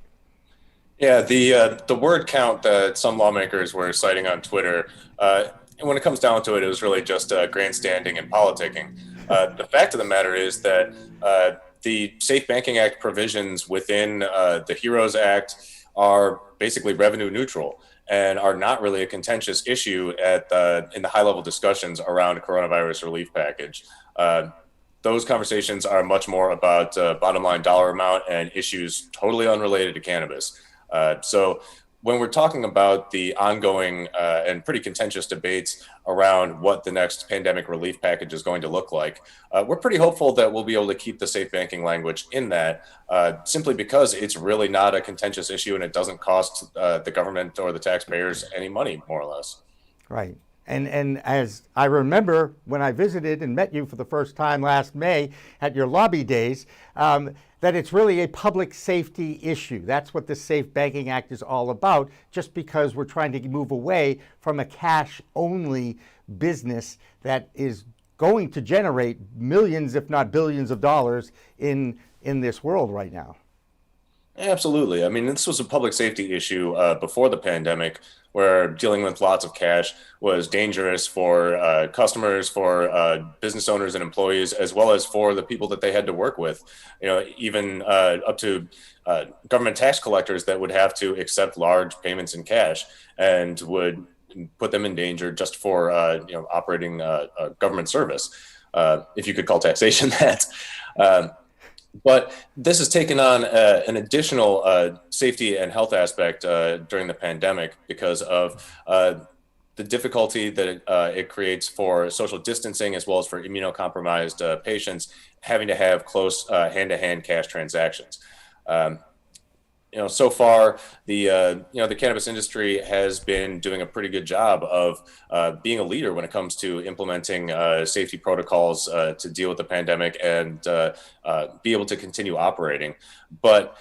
Yeah, the word count that some lawmakers were citing on Twitter, when it comes down to it, it was really just grandstanding and politicking. The fact of the matter is that the Safe Banking Act provisions within the HEROES Act are basically revenue neutral and are not really a contentious issue in the high-level discussions around a coronavirus relief package. Those conversations are much more about bottom line dollar amount and issues totally unrelated to cannabis. So when we're talking about the ongoing and pretty contentious debates around what the next pandemic relief package is going to look like, we're pretty hopeful that we'll be able to keep the safe banking language in that, simply because it's really not a contentious issue and it doesn't cost the government or the taxpayers any money, more or less. Right. And as I remember when I visited and met you for the first time last May at your lobby days, that it's really a public safety issue. That's what the Safe Banking Act is all about, just because we're trying to move away from a cash-only business that is going to generate millions, if not billions of dollars in this world right now. Absolutely. I mean, this was a public safety issue before the pandemic, where dealing with lots of cash was dangerous for customers, for business owners and employees, as well as for the people that they had to work with. You know, even up to government tax collectors that would have to accept large payments in cash and would put them in danger just for operating a government service, if you could call taxation that. But this has taken on an additional safety and health aspect during the pandemic because of the difficulty that it creates for social distancing, as well as for immunocompromised patients having to have close hand-to-hand cash transactions. So far, the cannabis industry has been doing a pretty good job of being a leader when it comes to implementing safety protocols to deal with the pandemic and be able to continue operating. But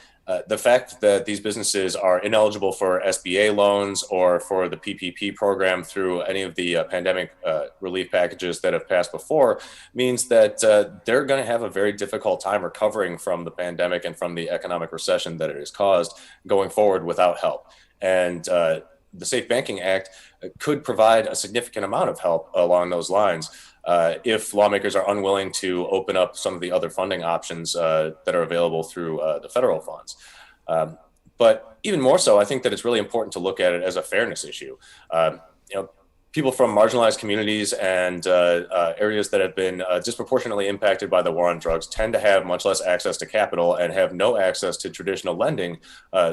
the fact that these businesses are ineligible for SBA loans or for the PPP program through any of the pandemic relief packages that have passed before means that they're going to have a very difficult time recovering from the pandemic and from the economic recession that it has caused going forward without help. And the Safe Banking Act could provide a significant amount of help along those lines if lawmakers are unwilling to open up some of the other funding options that are available through the federal funds. But even more so, I think that it's really important to look at it as a fairness issue. People from marginalized communities and areas that have been disproportionately impacted by the war on drugs tend to have much less access to capital and have no access to traditional lending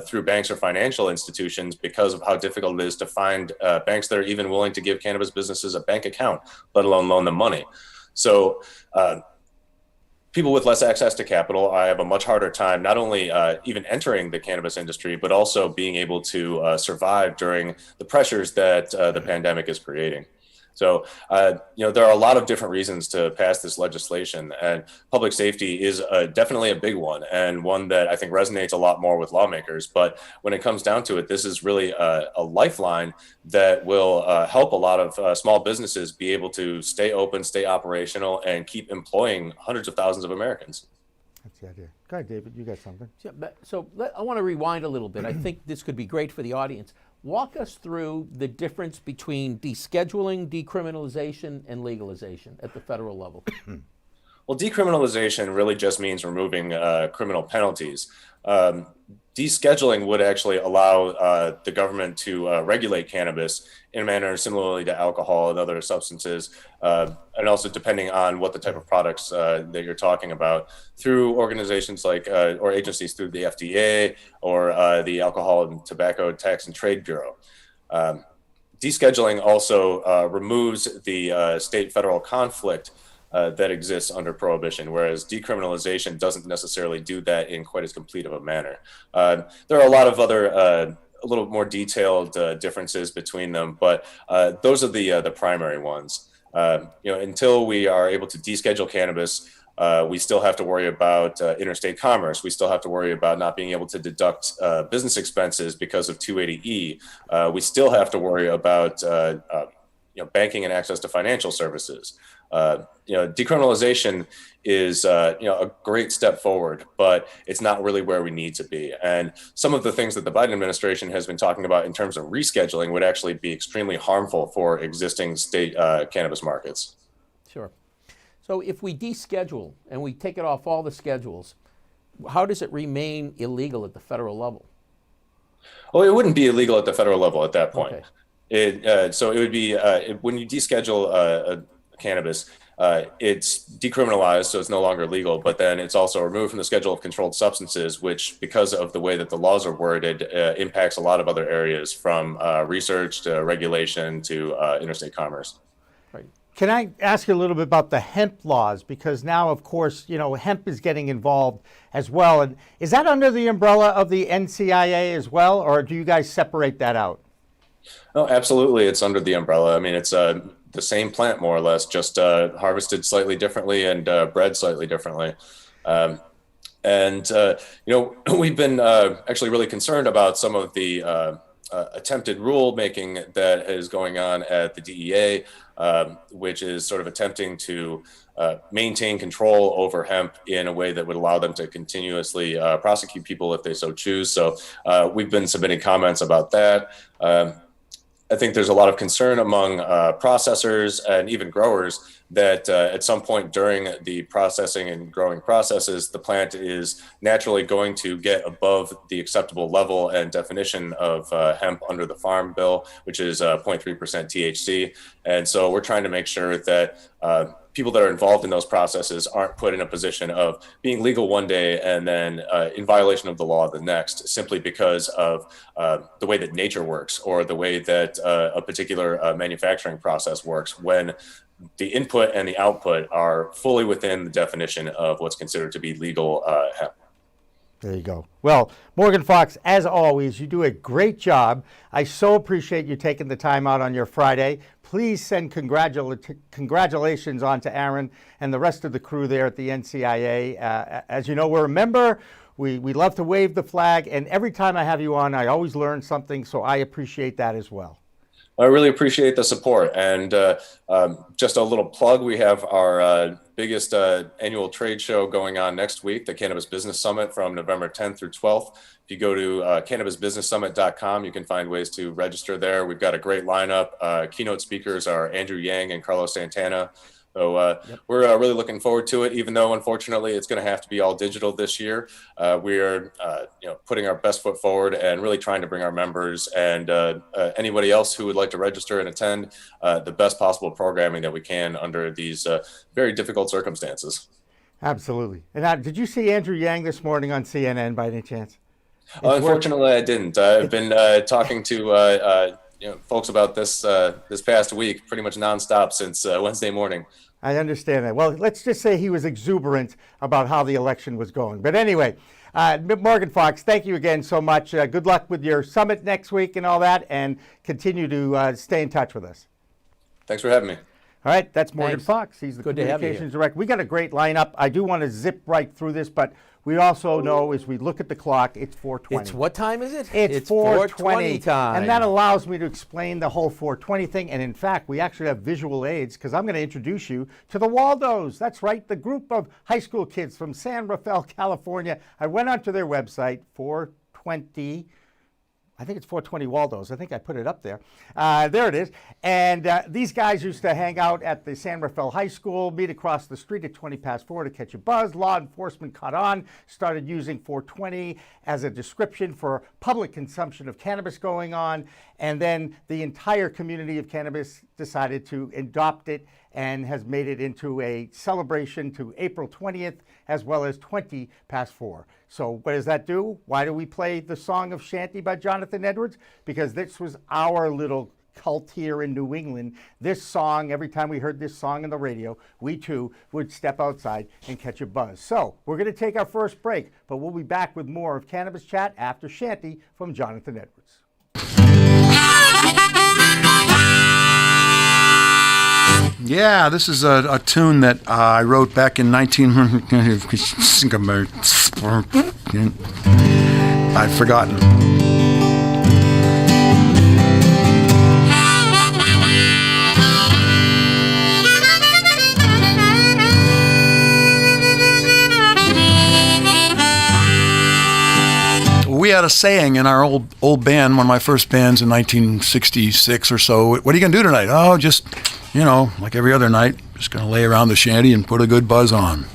through banks or financial institutions because of how difficult it is to find banks that are even willing to give cannabis businesses a bank account, let alone loan them money. So people with less access to capital, I have a much harder time not only even entering the cannabis industry, but also being able to survive during the pressures that the pandemic is creating. So, there are a lot of different reasons to pass this legislation, and public safety is definitely a big one, and one that I think resonates a lot more with lawmakers. But when it comes down to it, this is really a lifeline that will help a lot of small businesses be able to stay open, stay operational, and keep employing hundreds of thousands of Americans. That's the idea. Go ahead, David. You got something. I want to rewind a little bit. I think this could be great for the audience. Walk us through the difference between descheduling, decriminalization, and legalization at the federal level. Well, decriminalization really just means removing criminal penalties. Descheduling would actually allow the government to regulate cannabis in a manner similarly to alcohol and other substances, and also depending on what the type of products that you're talking about, through organizations like, or agencies through the FDA or the Alcohol and Tobacco Tax and Trade Bureau. Descheduling also removes the state-federal conflict that exists under prohibition, whereas decriminalization doesn't necessarily do that in quite as complete of a manner. There are a lot of other a little more detailed differences between them, but those are the primary ones. Until we are able to deschedule cannabis, we still have to worry about interstate commerce. We still have to worry about not being able to deduct business expenses because of 280E. We still have to worry about banking and access to financial services. Decriminalization is a great step forward, but it's not really where we need to be. And some of the things that the Biden administration has been talking about in terms of rescheduling would actually be extremely harmful for existing state cannabis markets. Sure. So if we deschedule and we take it off all the schedules, how does it remain illegal at the federal level? Well, it wouldn't be illegal at the federal level at that point. Okay. So it would be when you deschedule cannabis, it's decriminalized, so it's no longer legal, but then it's also removed from the schedule of controlled substances, which, because of the way that the laws are worded, impacts a lot of other areas, from research to regulation to interstate commerce. Right. Can I ask you a little bit about the hemp laws? Because now, of course, hemp is getting involved as well. And is that under the umbrella of the NCIA as well, or do you guys separate that out? No, absolutely. It's under the umbrella. I mean, it's the same plant, more or less, just harvested slightly differently and bred slightly differently. We've been actually really concerned about some of the attempted rulemaking that is going on at the DEA, which is sort of attempting to maintain control over hemp in a way that would allow them to continuously prosecute people if they so choose. So we've been submitting comments about that. I think there's a lot of concern among processors and even growers that at some point during the processing and growing processes, the plant is naturally going to get above the acceptable level and definition of hemp under the Farm Bill, which is 0.3% THC. And so we're trying to make sure that people that are involved in those processes aren't put in a position of being legal one day and then in violation of the law the next, simply because of the way that nature works or the way that a particular manufacturing process works, when the input and the output are fully within the definition of what's considered to be legal hemp. There you go. Well, Morgan Fox, as always, you do a great job. I so appreciate you taking the time out on your Friday. Please send congratulations on to Aaron and the rest of the crew there at the NCIA. As you know, we're a member. We love to wave the flag, and every time I have you on, I always learn something, so I appreciate that as well. I really appreciate the support. And just a little plug, we have our biggest annual trade show going on next week, the Cannabis Business Summit, from November 10th through 12th. If you go to cannabisbusinesssummit.com, you can find ways to register there. We've got a great lineup. Keynote speakers are Andrew Yang and Carlos Santana. So we're really looking forward to it, even though, unfortunately, it's going to have to be all digital this year. We are putting our best foot forward and really trying to bring our members and anybody else who would like to register and attend the best possible programming that we can under these very difficult circumstances. Absolutely. And did you see Andrew Yang this morning on CNN by any chance? Unfortunately, I didn't. I've been talking to folks about this past week pretty much nonstop since Wednesday morning. I understand that. Well, let's just say he was exuberant about how the election was going. But anyway, Morgan Fox, thank you again so much. Good luck with your summit next week and all that, and continue to stay in touch with us. Thanks for having me. All right, that's Morgan Fox. He's the Good to have you communications director. We got a great lineup. I do want to zip right through this, but we also know as we look at the clock, it's 4:20. It's what time is it? It's 4:20 time. And that allows me to explain the whole 4:20 thing. And in fact, we actually have visual aids because I'm going to introduce you to the Waldos. That's right, the group of high school kids from San Rafael, California. I went onto their website, 420. I think it's 420 Waldos. I think I put it up there. There it is. And these guys used to hang out at the San Rafael High School, meet across the street at 20 past 4 to catch a buzz. Law enforcement caught on, started using 420 as a description for public consumption of cannabis going on. And then the entire community of cannabis decided to adopt it and has made it into a celebration to April 20th as well as 20 past 4. So what does that do? Why do we play the Song of Shanty by Jonathan Edwards? Because this was our little cult here in New England. This song, every time we heard this song on the radio, we too would step outside and catch a buzz. So we're going to take our first break, but we'll be back with more of Cannabis Chat after Shanty from Jonathan Edwards. Yeah, this is a tune that I wrote back in 1900. I've forgotten. We had a saying in our old band, one of my first bands in 1966 or so. What are you going to do tonight? Oh, just, like every other night, just going to lay around the shanty and put a good buzz on.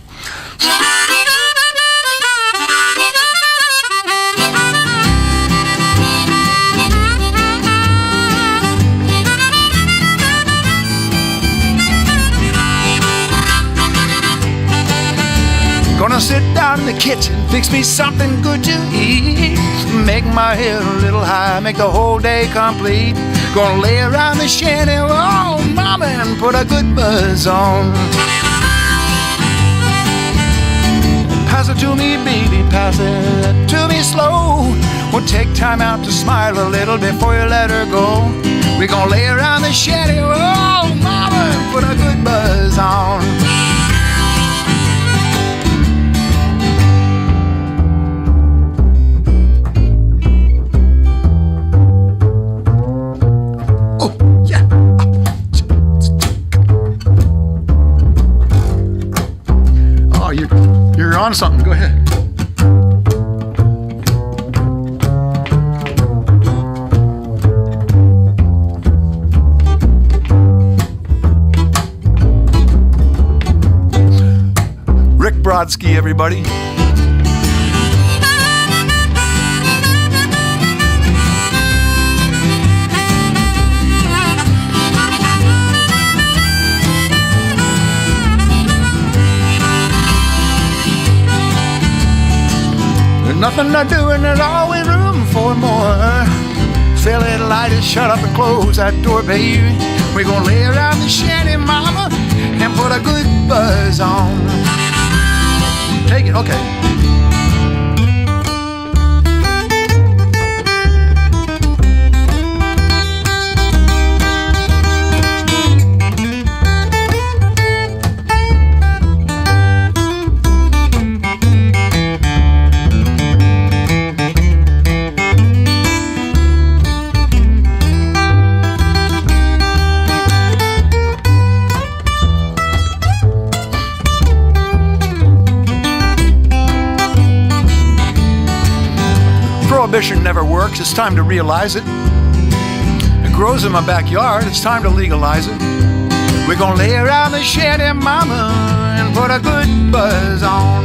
Gonna sit down in the kitchen, fix me something good to eat. Make my head a little high, make the whole day complete. Gonna lay around the shanty, oh mama, and put a good buzz on. Pass it to me, baby, pass it to me slow. We'll take time out to smile a little before you let her go. We're gonna lay around the shanty, oh mama, and put a good buzz on. You're on something. Go ahead. Rick Brodsky, everybody. Nothing to do and there's always room for more. Fill it, light it, shut up and close that door, baby. We're gonna lay around the shanty, mama, and put a good buzz on. Take it, okay. Prohibition never works, it's time to realize it. It grows in my backyard, it's time to legalize it. We're gonna lay around the shanty, mama, and put a good buzz on.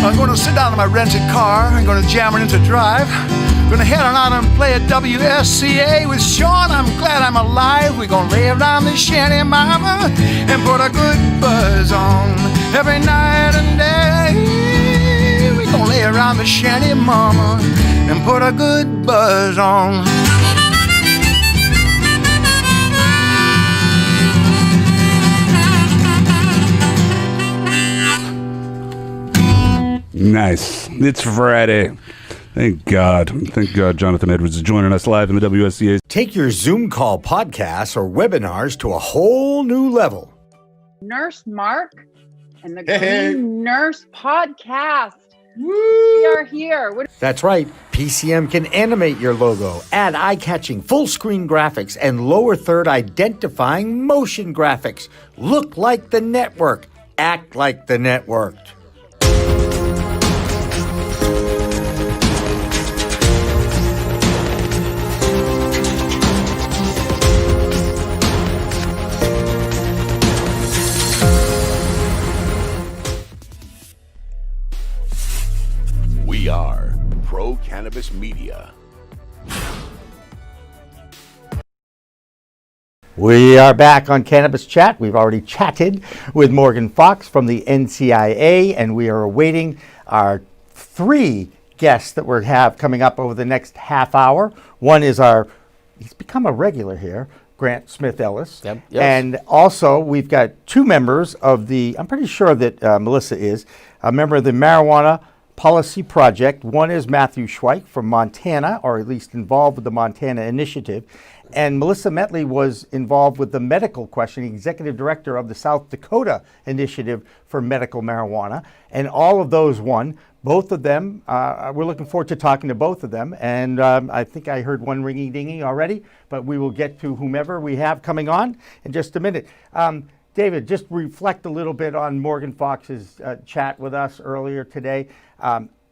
I'm gonna sit down in my rented car, I'm gonna jam it into drive. Gonna head on out and play at WSCA with Sean. I'm glad I'm alive. We're gonna lay around the shanty, mama, and put a good buzz on. Every night and day, we're gonna lay around the shanty, mama, and put a good buzz on. Nice. It's Friday. Thank God. Thank God Jonathan Edwards is joining us live in the WSCA. Take your Zoom call podcasts or webinars to a whole new level. Nurse Mark and the Green Nurse Podcast. We are here. That's right. PCM can animate your logo, add eye-catching full-screen graphics, and lower third identifying motion graphics. Look like the network. Act like the network. We are Pro Cannabis Media. We are back on Cannabis Chat. We've already chatted with Morgan Fox from the NCIA, and we are awaiting our 3 guests that we have coming up over the next half hour. One is he's become a regular here, Grant Smith Ellis. Yep. Yes. And also, we've got 2 members of I'm pretty sure that Melissa is, a member of the Marijuana Policy Project. One is Matthew Schweich from Montana, or at least involved with the Montana Initiative. And Melissa Mentele was involved with the medical question, executive director of the South Dakota Initiative for Medical Marijuana. And all of those won. Both of them, we're looking forward to talking to both of them. And I think I heard one ringy-dingy already, but we will get to whomever we have coming on in just a minute. David, just reflect a little bit on Morgan Fox's chat with us earlier today.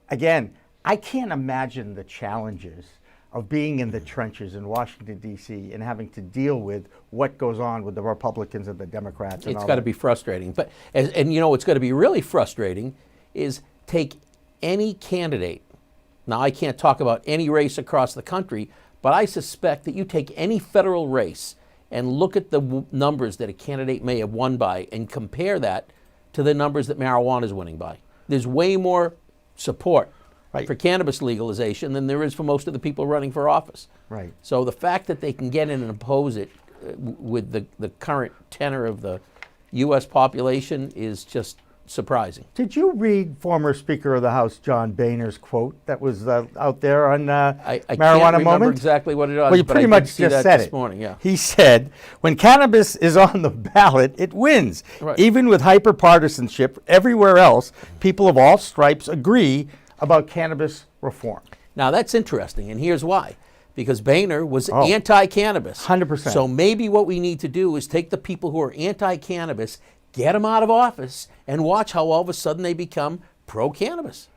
Again, I can't imagine the challenges of being in the trenches in Washington, D.C. and having to deal with what goes on with the Republicans and the Democrats. It's got to be frustrating. But and you know what's going to be really frustrating is take any candidate. Now, I can't talk about any race across the country, but I suspect that you take any federal race and look at the numbers that a candidate may have won by and compare that to the numbers that marijuana is winning by. There's way more support for cannabis legalization than there is for most of the people running for office. Right. So the fact that they can get in and oppose it with the current tenor of the U.S. population is just surprising. Did you read former Speaker of the House John Boehner's quote that was out there on I Marijuana can't remember Moment? exactly what it was. Well, you but pretty I much did see just that said this it. morning. Yeah. He said, when cannabis is on the ballot, it wins. Right. Even with hyper-partisanship everywhere else, people of all stripes agree about cannabis reform. Now that's interesting, and here's why. Because Boehner was anti-cannabis. 100%. So maybe what we need to do is take the people who are anti-cannabis, get them out of office, and watch how all of a sudden they become pro-cannabis.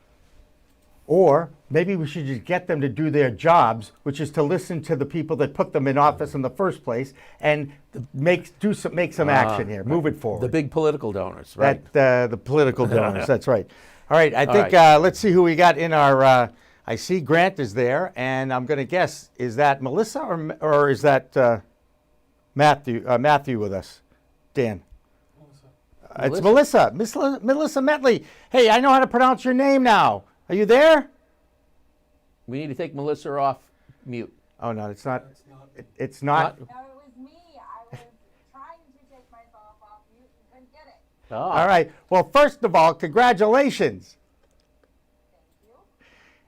Or maybe we should just get them to do their jobs, which is to listen to the people that put them in office in the first place and make some action here, move it forward. The big political donors, right? The political donors, that's right. All right, I think let's see who we got in our, I see Grant is there, and I'm going to guess, is that Melissa or is that Matthew with us? Dan? It's Melissa Mentele. Hey, I know how to pronounce your name now. Are you there? We need to take Melissa off mute. Oh, no, it's not. It's not. No, it was me. I was trying to take myself off mute and couldn't get it. Oh. All right. Well, first of all, congratulations.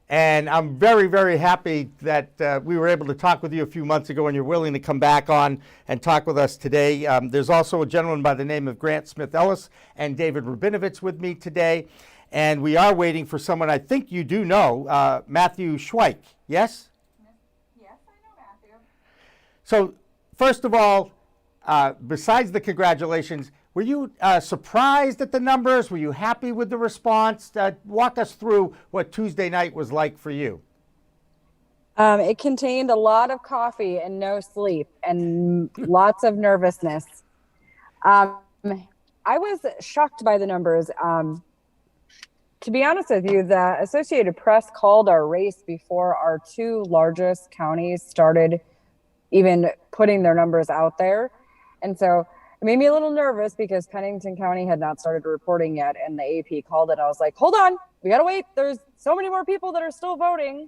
And I'm very, very happy that we were able to talk with you a few months ago and you're willing to come back on and talk with us today. There's also a gentleman by the name of Grant Smith Ellis and David Rabinovitz with me today. And we are waiting for someone I think you do know, Matthew Schweich. Yes? Yes, I know Matthew. So, first of all, besides the congratulations, were you surprised at the numbers? Were you happy with the response? Walk us through what Tuesday night was like for you. It contained a lot of coffee and no sleep and lots of nervousness. I was shocked by the numbers. To be honest with you, the Associated Press called our race before our 2 largest counties started even putting their numbers out there. And so it made me a little nervous because Pennington County had not started reporting yet, and the AP called it. I was like, hold on, we got to wait. There's so many more people that are still voting.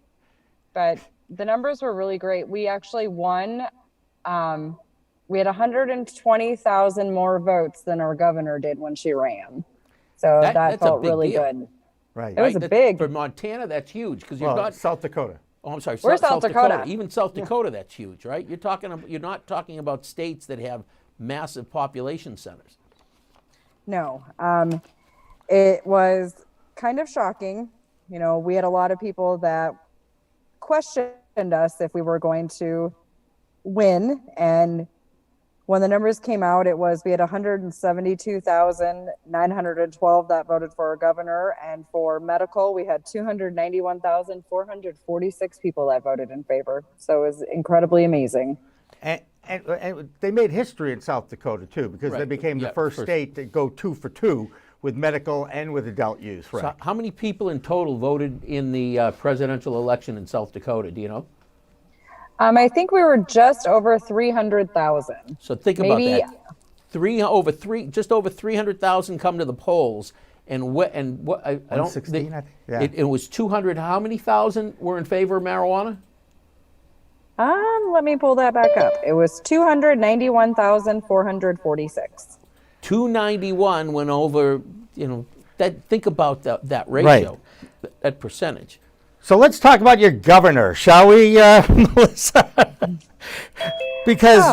But the numbers were really great. We actually won. We had 120,000 more votes than our governor did when she ran. So that felt really good. Right. It was a big. For Montana, that's huge because you're not South Dakota. Oh, I'm sorry. We're South Dakota. Even South Dakota, that's huge, right? You're not talking about states that have massive population centers. No, it was kind of shocking. You know, we had a lot of people that questioned us if we were going to win, and when the numbers came out, we had 172,912 that voted for our governor, and for medical, we had 291,446 people that voted in favor. So it was incredibly amazing. And they made history in South Dakota, too, because they became the first state to go 2 for 2 with medical and with adult use. Right. So how many people in total voted in the presidential election in South Dakota? Do you know? I think we were just over 300,000. So think about that. Just over 300,000 come to the polls, and what I don't. 116, I think. Yeah. It was 200. How many thousand were in favor of marijuana? Let me pull that back up. It was 291,446. 291 went over. Think about that ratio, that percentage. So let's talk about your governor, shall we, Melissa? Because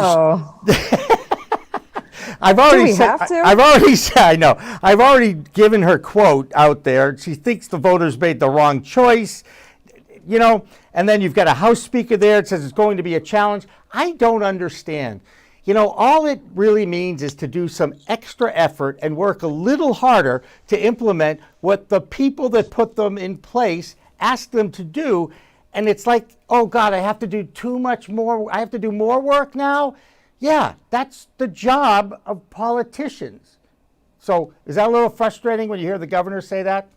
I've already given her quote out there. She thinks the voters made the wrong choice, and then you've got a House Speaker there that says it's going to be a challenge. I don't understand. All it really means is to do some extra effort and work a little harder to implement what the people that put them in place ask them to do. And it's like, oh God, I have to do too much more. I have to do more work now. Yeah, that's the job of politicians. So is that a little frustrating when you hear the governor say that?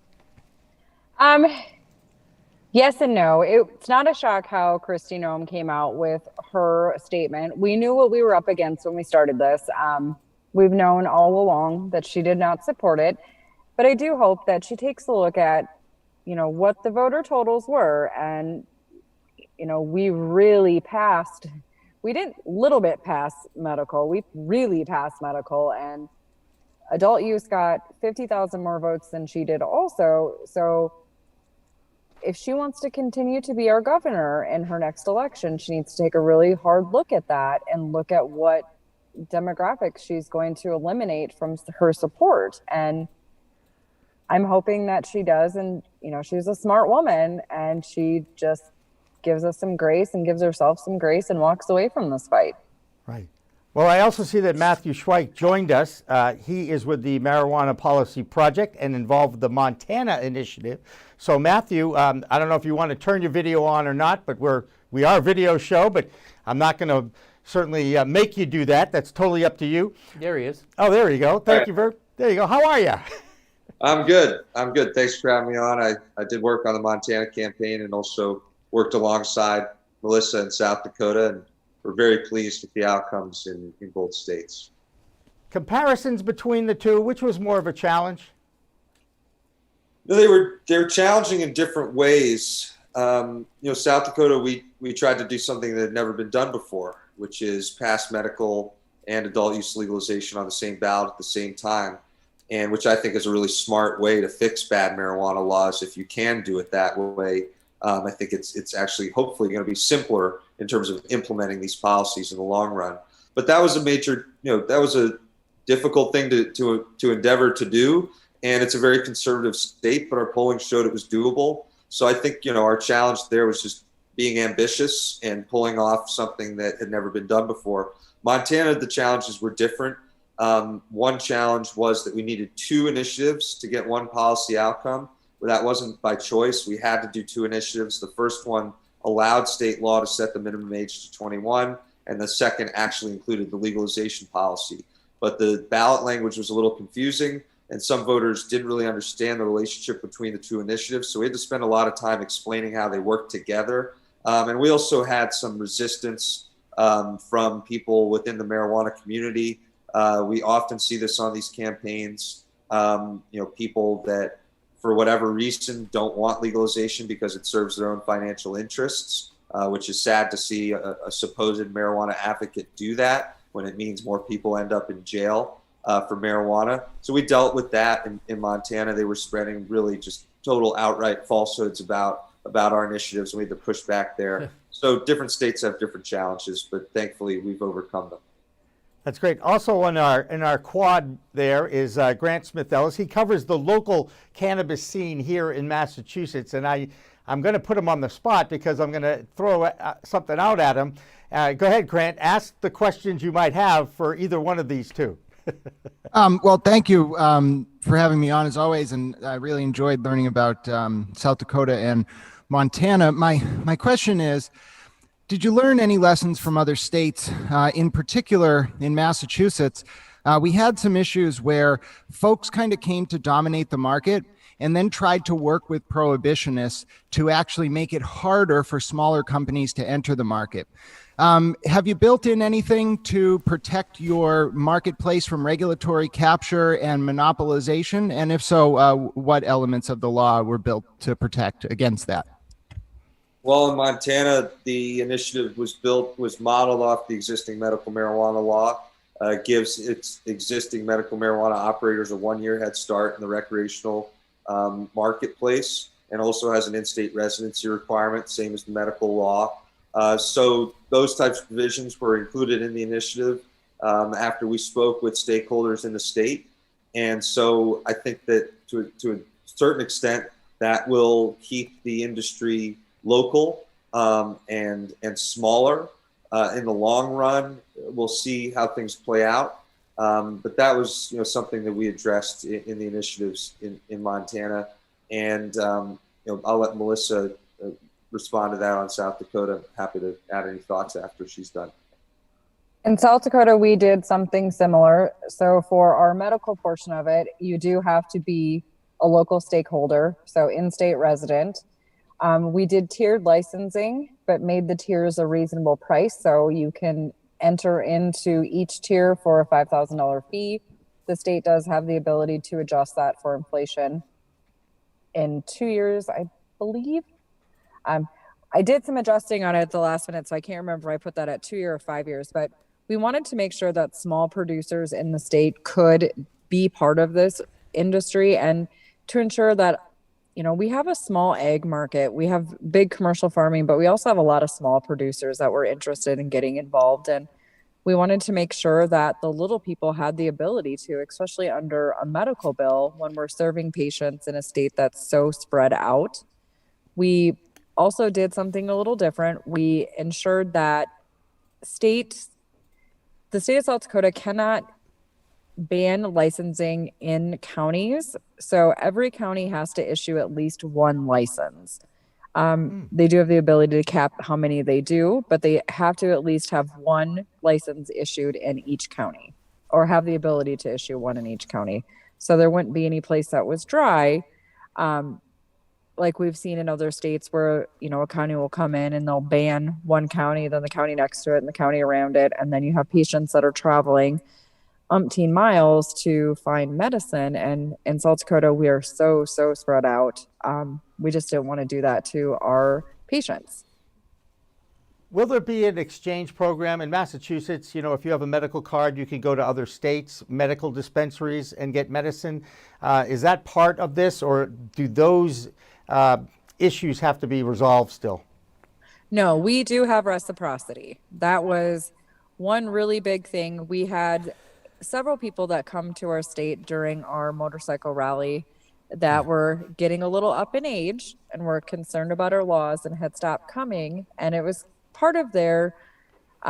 Yes and no. It's not a shock how Kristi Noem came out with her statement. We knew what we were up against when we started this. We've known all along that she did not support it. But I do hope that she takes a look at, what the voter totals were. And, we really passed. We didn't little bit pass medical. We really passed medical. And adult use got 50,000 more votes than she did also. So if she wants to continue to be our governor in her next election, she needs to take a really hard look at that and look at what demographics she's going to eliminate from her support. And I'm hoping that she does. And, she's a smart woman and she just gives us some grace and gives herself some grace and walks away from this fight. Right. Well, I also see that Matthew Schweich joined us. He is with the Marijuana Policy Project and involved with the Montana Initiative. So Matthew, I don't know if you want to turn your video on or not, but we are a video show, but I'm not going to certainly make you do that. That's totally up to you. There he is. Oh, there you go. Thank you there you go. How are you? I'm good. Thanks for having me on. I did work on the Montana campaign and also worked alongside Melissa in South Dakota, and we're very pleased with the outcomes in both states. Comparisons between the two, which was more of a challenge? No, they were challenging in different ways. South Dakota, we tried to do something that had never been done before, which is pass medical and adult use legalization on the same ballot at the same time, and which I think is a really smart way to fix bad marijuana laws if you can do it that way. I think it's actually hopefully going to be simpler in terms of implementing these policies in the long run. But that was a major, that was a difficult thing to endeavor to do. And it's a very conservative state, but our polling showed it was doable. So I think, our challenge there was just being ambitious and pulling off something that had never been done before. Montana, the challenges were different. One challenge was that we needed 2 initiatives to get one policy outcome. Well, that wasn't by choice. We had to do 2 initiatives. The first one allowed state law to set the minimum age to 21, and the second actually included the legalization policy. But the ballot language was a little confusing, and some voters didn't really understand the relationship between the 2 initiatives. So we had to spend a lot of time explaining how they work together. And we also had some resistance from people within the marijuana community. We often see this on these campaigns, people that for whatever reason don't want legalization because it serves their own financial interests, which is sad to see a supposed marijuana advocate do that when it means more people end up in jail for marijuana. So we dealt with that in Montana. They were spreading really just total outright falsehoods about our initiatives, and we had to push back there. So different states have different challenges, but thankfully we've overcome them. That's great. Also in our quad there is Grant Smith Ellis. He covers the local cannabis scene here in Massachusetts, and I'm going to put him on the spot because I'm going to throw something out at him. Go ahead, Grant. Ask the questions you might have for either one of these two. Well, thank you for having me on as always, and I really enjoyed learning about South Dakota and Montana. My question is, did you learn any lessons from other states? In particular, in Massachusetts, we had some issues where folks kind of came to dominate the market and then tried to work with prohibitionists to actually make it harder for smaller companies to enter the market. Have you built in anything to protect your marketplace from regulatory capture and monopolization? And if so, what elements of the law were built to protect against that? Well, in Montana, the initiative was modeled off the existing medical marijuana law. Gives its existing medical marijuana operators a 1-year head start in the recreational marketplace, and also has an in-state residency requirement, same as the medical law. So those types of provisions were included in the initiative after we spoke with stakeholders in the state. And so I think that to a certain extent, that will keep the industry local and smaller. In the long run, we'll see how things play out. But that was something that we addressed in the initiatives in Montana. And I'll let Melissa respond to that on South Dakota. Happy to add any thoughts after she's done. In South Dakota, we did something similar. So for our medical portion of it, you do have to be a local stakeholder, so in-state resident. We did tiered licensing, but made the tiers a reasonable price. So you can enter into each tier for a $5,000 fee. The state does have the ability to adjust that for inflation in 2 years, I believe. I did some adjusting on it at the last minute, so I can't remember if I put that at 2 years or 5 years, but we wanted to make sure that small producers in the state could be part of this industry, and to ensure that, we have a small ag market, we have big commercial farming, but we also have a lot of small producers that were interested in getting involved. And we wanted to make sure that the little people had the ability to, especially under a medical bill, when we're serving patients in a state that's so spread out. We also did something a little different. We ensured that the state of South Dakota cannot ban licensing in counties. So every county has to issue at least one license. They do have the ability to cap how many they do, but they have to at least have one license issued in each county, or have the ability to issue one in each county. So there wouldn't be any place that was dry. Like we've seen in other states where, a county will come in and they'll ban one county, then the county next to it and the county around it. And then you have patients that are traveling umpteen miles to find medicine. And in South Dakota, we are so spread out. We just didn't want to do that to our patients. Will there be an exchange program in Massachusetts? If you have a medical card, you can go to other states, medical dispensaries, and get medicine. Is that part of this, or do those issues have to be resolved still? No, we do have reciprocity. That was one really big thing. We had several people that come to our state during our motorcycle rally that were getting a little up in age and were concerned about our laws and had stopped coming. And it was part of their, we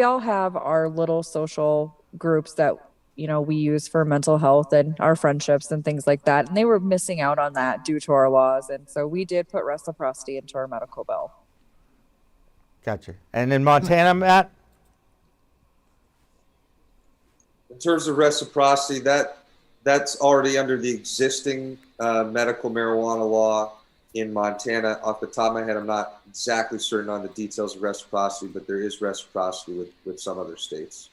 all have our little social groups that, we use for mental health and our friendships and things like that. And they were missing out on that due to our laws. And so we did put reciprocity into our medical bill. Gotcha. And in Montana, Matt? In terms of reciprocity, that's already under the existing medical marijuana law in Montana. Off the top of my head, I'm not exactly certain on the details of reciprocity, but there is reciprocity with some other states.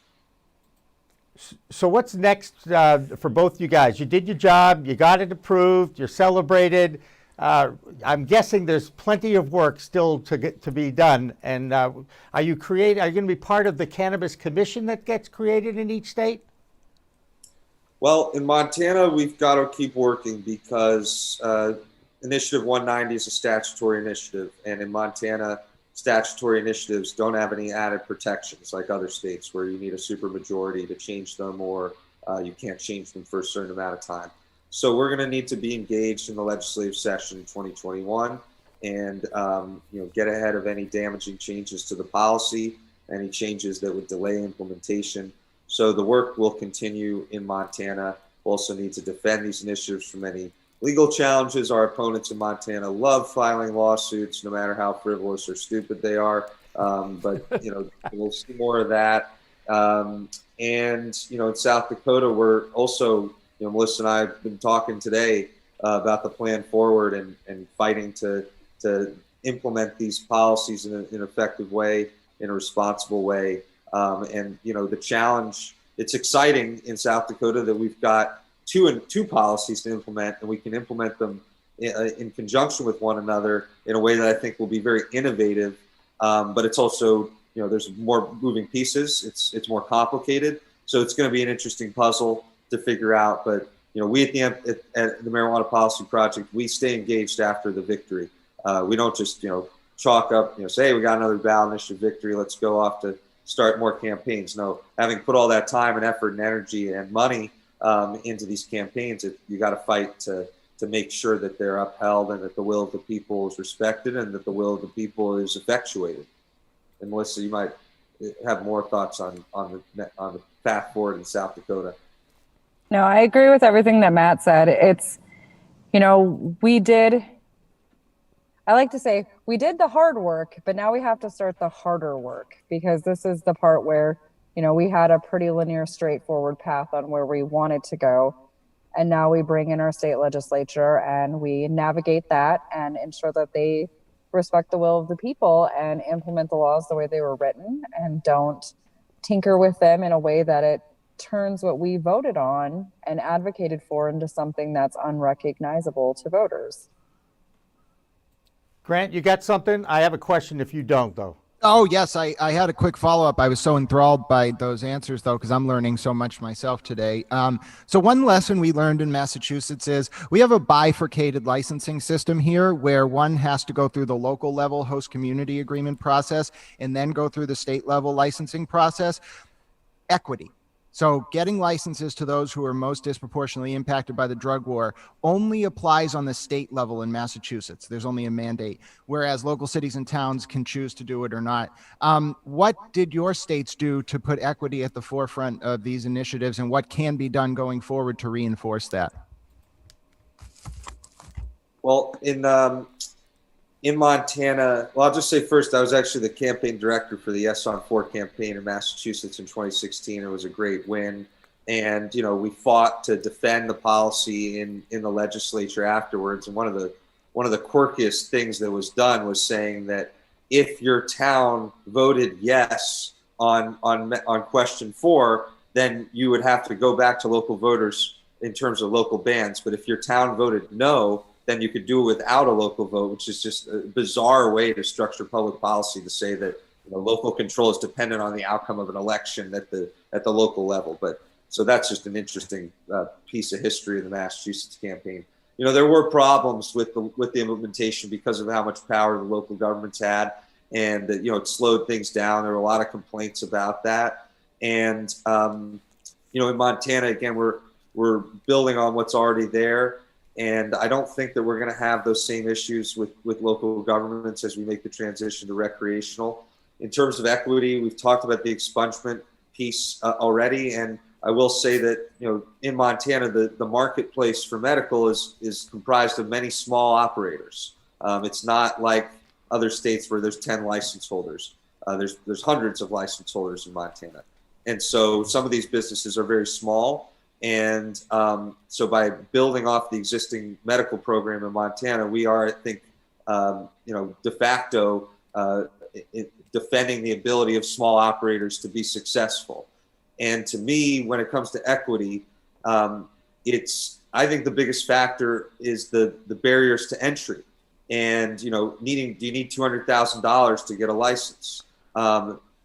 So what's next for both you guys? You did your job, you got it approved, you're celebrated. I'm guessing there's plenty of work still to be done. And are you going to be part of the Cannabis Commission that gets created in each state? Well, in Montana, we've got to keep working because Initiative 190 is a statutory initiative. And in Montana, statutory initiatives don't have any added protections like other states where you need a supermajority to change them, or you can't change them for a certain amount of time. So we're going to need to be engaged in the legislative session in 2021 and get ahead of any damaging changes to the policy, any changes that would delay implementation. So the work will continue in Montana. We'll also need to defend these initiatives from any legal challenges. Our opponents in Montana love filing lawsuits, no matter how frivolous or stupid they are. But we'll see more of that. And in South Dakota, we're also Melissa and I have been talking today about the plan forward and fighting to implement these policies in an effective way, in a responsible way. And the challenge, it's exciting in South Dakota that we've got two policies to implement, and we can implement them in conjunction with one another in a way that I think will be very innovative. But it's also, there's more moving pieces. It's more complicated. So it's going to be an interesting puzzle to figure out. But, we at the Marijuana Policy Project, we stay engaged after the victory. We don't just, chalk up, say, hey, we got another ballot initiative victory, let's go off to start more campaigns. No, having put all that time and effort and energy and money into these campaigns, you got to fight to make sure that they're upheld and that the will of the people is respected and that the will of the people is effectuated. And Melissa, you might have more thoughts on the path forward in South Dakota. No, I agree with everything that Matt said. It's, I like to say we did the hard work, but now we have to start the harder work, because this is the part where, we had a pretty linear, straightforward path on where we wanted to go. And now we bring in our state legislature and we navigate that and ensure that they respect the will of the people and implement the laws the way they were written, and don't tinker with them in a way that it turns what we voted on and advocated for into something that's unrecognizable to voters. Grant, you got something? I have a question if you don't, though. Oh, yes. I had a quick follow-up. I was so enthralled by those answers, though, because I'm learning so much myself today. So one lesson we learned in Massachusetts is we have a bifurcated licensing system here, where one has to go through the local level host community agreement process and then go through the state level licensing process. Equity. So getting licenses to those who are most disproportionately impacted by the drug war only applies on the state level in Massachusetts. There's only a mandate, whereas local cities and towns can choose to do it or not. What did your states do to put equity at the forefront of these initiatives, and what can be done going forward to reinforce that? Well, in Montana, well, I'll just say first, I was actually the campaign director for the Yes on 4 campaign in Massachusetts in 2016. It was a great win. And, we fought to defend the policy in the legislature afterwards. And one of the quirkiest things that was done was saying that if your town voted yes on question 4, then you would have to go back to local voters in terms of local bans. But if your town voted no, then you could do it without a local vote, which is just a bizarre way to structure public policy, to say that local control is dependent on the outcome of an election at the local level. But so that's just an interesting piece of history of the Massachusetts campaign. There were problems with the implementation because of how much power the local governments had, and that it slowed things down. There were a lot of complaints about that, and in Montana, again, we're building on what's already there. And I don't think that we're going to have those same issues with local governments as we make the transition to recreational. In terms of equity, we've talked about the expungement piece already. And I will say that, in Montana, the marketplace for medical is comprised of many small operators. It's not like other states where there's 10 license holders. There's hundreds of license holders in Montana. And so some of these businesses are very small. And so by building off the existing medical program in Montana, we are, I think, de facto defending the ability of small operators to be successful. And to me, when it comes to equity, I think the biggest factor is the barriers to entry. And, do you need $200,000 to get a license?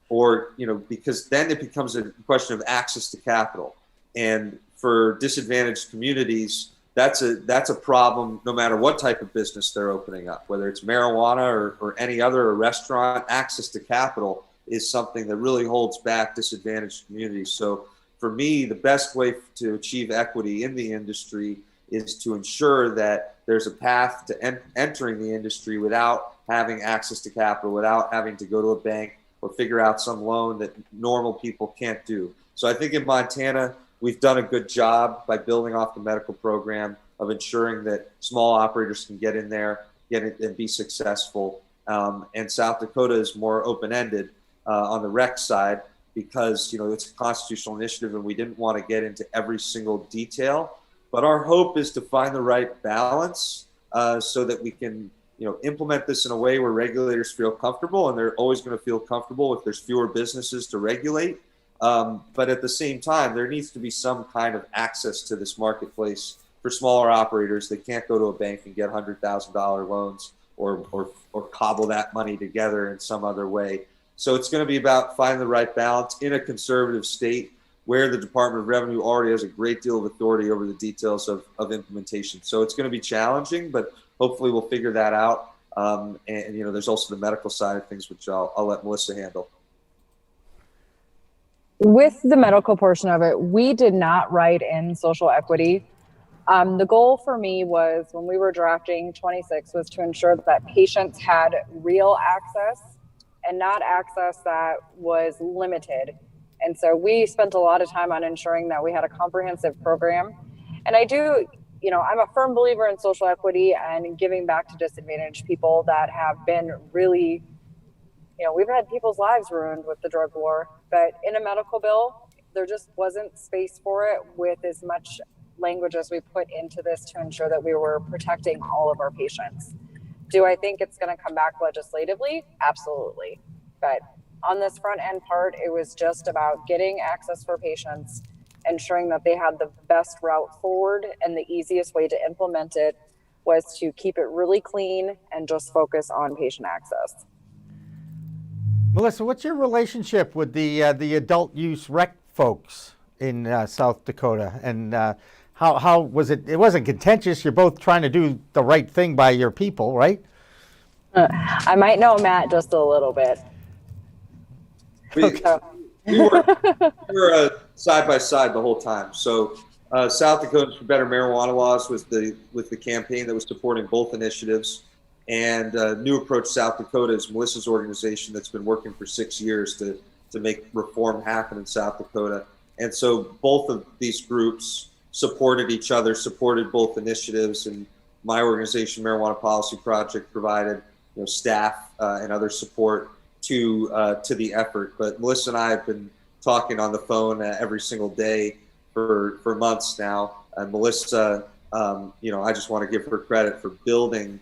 Because then it becomes a question of access to capital. And for disadvantaged communities, that's a problem no matter what type of business they're opening up, whether it's marijuana or any other restaurant. Access to capital is something that really holds back disadvantaged communities. So for me, the best way to achieve equity in the industry is to ensure that there's a path to entering the industry without having access to capital, without having to go to a bank or figure out some loan that normal people can't do. So I think in Montana, we've done a good job by building off the medical program of ensuring that small operators can get in there, get it, and be successful. And South Dakota is more open-ended on the rec side, because it's a constitutional initiative and we didn't want to get into every single detail. But our hope is to find the right balance so that we can, implement this in a way where regulators feel comfortable, and they're always going to feel comfortable if there's fewer businesses to regulate. But at the same time, there needs to be some kind of access to this marketplace for smaller operators that can't go to a bank and get $100,000 loans or cobble that money together in some other way. So it's going to be about finding the right balance in a conservative state where the Department of Revenue already has a great deal of authority over the details of implementation. So it's going to be challenging, but hopefully we'll figure that out. And there's also the medical side of things, which I'll let Melissa handle. With the medical portion of it, we did not write in social equity. The goal for me was, when we were drafting 26, was to ensure that patients had real access and not access that was limited. And so we spent a lot of time on ensuring that we had a comprehensive program. And I do, I'm a firm believer in social equity and giving back to disadvantaged people that have been really, we've had people's lives ruined with the drug war. But in a medical bill, there just wasn't space for it with as much language as we put into this to ensure that we were protecting all of our patients. Do I think it's going to come back legislatively? Absolutely. But on this front end part, it was just about getting access for patients, ensuring that they had the best route forward, and the easiest way to implement it was to keep it really clean and just focus on patient access. Melissa, what's your relationship with the adult use rec folks in South Dakota? And how was it? It wasn't contentious. You're both trying to do the right thing by your people, right? I might know Matt just a little bit. We were side by side the whole time. So South Dakotans for Better Marijuana Laws was the campaign that was supporting both initiatives. And New Approach South Dakota is Melissa's organization that's been working for 6 years to make reform happen in South Dakota. And so both of these groups supported each other, supported both initiatives, and my organization, Marijuana Policy Project, provided staff and other support to the effort. But Melissa and I have been talking on the phone every single day for months now. And Melissa, I just want to give her credit for building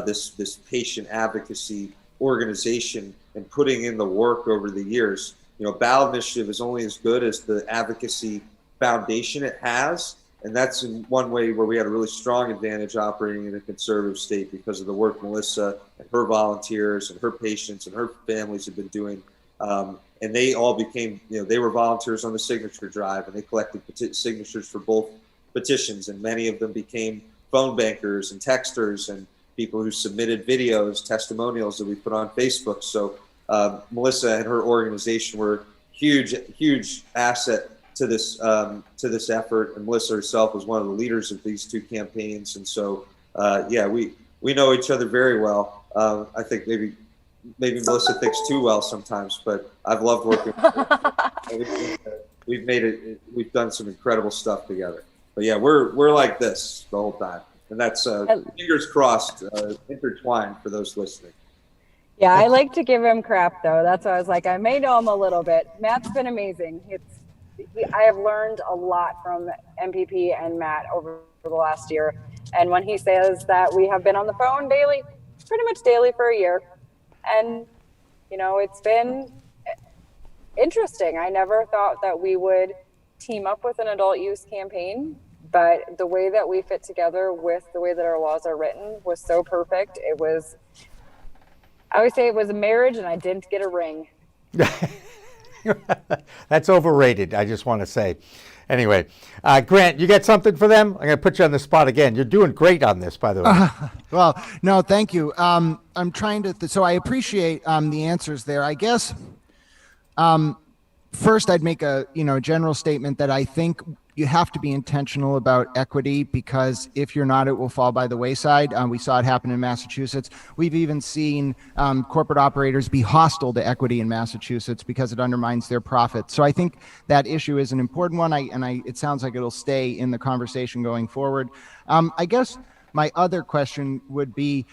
this patient advocacy organization and putting in the work over the years. Ballot Initiative is only as good as the advocacy foundation it has. And that's in one way where we had a really strong advantage operating in a conservative state because of the work Melissa and her volunteers and her patients and her families have been doing. And they all became, they were volunteers on the signature drive, and they collected signatures for both petitions. And many of them became phone bankers and texters and people who submitted videos, testimonials that we put on Facebook. So Melissa and her organization were huge asset to this effort, and Melissa herself was one of the leaders of these two campaigns. And so we know each other very well. I think maybe Melissa thinks too well sometimes, but I've loved working with her. We've done some incredible stuff together. But yeah, we're like this the whole time, and that's fingers crossed, intertwined for those listening. Yeah, I like to give him crap though. That's why I was like, I may know him a little bit. Matt's been amazing. I have learned a lot from MPP and Matt over the last year. And when he says that we have been on the phone daily, pretty much daily for a year. And, it's been interesting. I never thought that we would team up with an adult use campaign, but the way that we fit together with the way that our laws are written was so perfect. I always say it was a marriage and I didn't get a ring. That's overrated, I just want to say. Anyway, Grant, you got something for them? I'm going to put you on the spot again. You're doing great on this, by the way. Well, no, thank you. I'm trying to, so I appreciate the answers there. I guess first I'd make a general statement that I think you have to be intentional about equity, because if you're not, it will fall by the wayside. We saw it happen in Massachusetts. We've even seen corporate operators be hostile to equity in Massachusetts because it undermines their profits. So I think that issue is an important one. It sounds like it'll stay in the conversation going forward. I guess my other question would be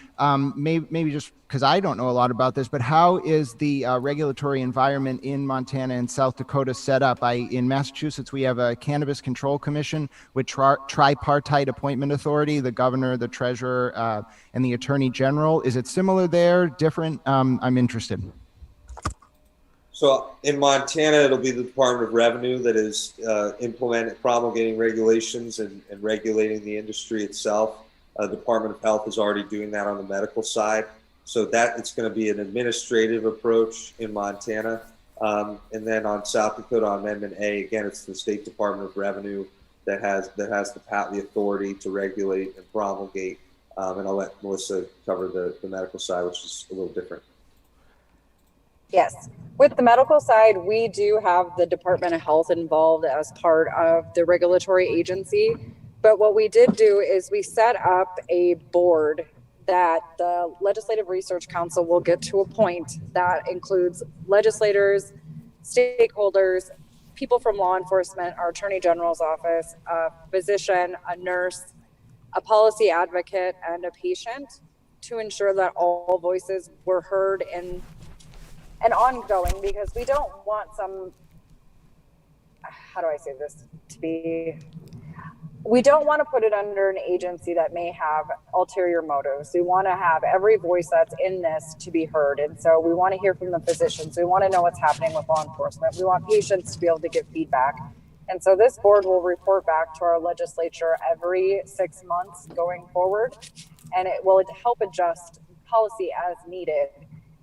maybe just because I don't know a lot about this, but how is the regulatory environment in Montana and South Dakota set up? In Massachusetts, we have a Cannabis Control Commission with tripartite appointment authority, the governor, the treasurer, and the attorney general. Is it similar there, different? I'm interested. So in Montana, it'll be the Department of Revenue that is promulgating regulations and regulating the industry itself. Department of Health is already doing that on the medical side. So that it's going to be an administrative approach in Montana. And then on South Dakota, on Amendment A, again, it's the State Department of Revenue that has the authority to regulate and promulgate. And I'll let Melissa cover the medical side, which is a little different. Yes. With the medical side, we do have the Department of Health involved as part of the regulatory agency. But what we did do is we set up a board that the Legislative Research Council will get to appoint that includes legislators, stakeholders, people from law enforcement, our Attorney General's office, a physician, a nurse, a policy advocate, and a patient to ensure that all voices were heard and ongoing, because we don't want we don't want to put it under an agency that may have ulterior motives. We want to have every voice that's in this to be heard. And so we want to hear from the physicians. We want to know what's happening with law enforcement. We want patients to be able to give feedback. And so this board will report back to our legislature every 6 months going forward, and it will help adjust policy as needed.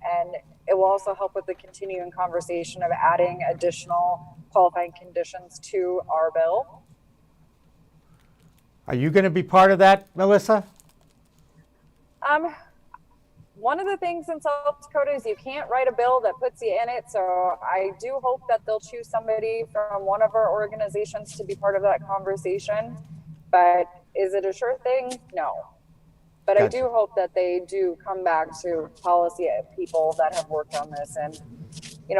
And it will also help with the continuing conversation of adding additional qualifying conditions to our bill. Are you going to be part of that, Melissa? One of the things in South Dakota is you can't write a bill that puts you in it. So I do hope that they'll choose somebody from one of our organizations to be part of that conversation. But is it a sure thing? No. But gotcha. I do hope that they do come back to policy people that have worked on this and,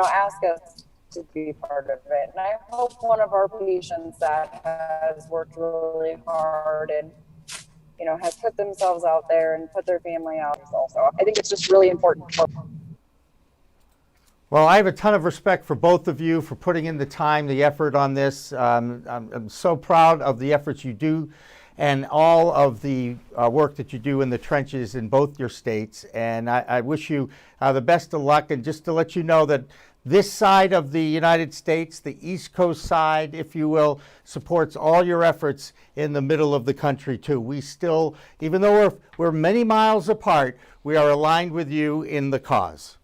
ask us to be part of it. And I hope one of our patients that has worked really hard and, has put themselves out there and put their family out also. I think it's just really important. Well, I have a ton of respect for both of you for putting in the time, the effort on this. I'm so proud of the efforts you do and all of the work that you do in the trenches in both your states. And I wish you the best of luck. And just to let you know that this side of the United States, the East Coast side, if you will, supports all your efforts in the middle of the country too. We still, even though we're many miles apart, we are aligned with you in the cause.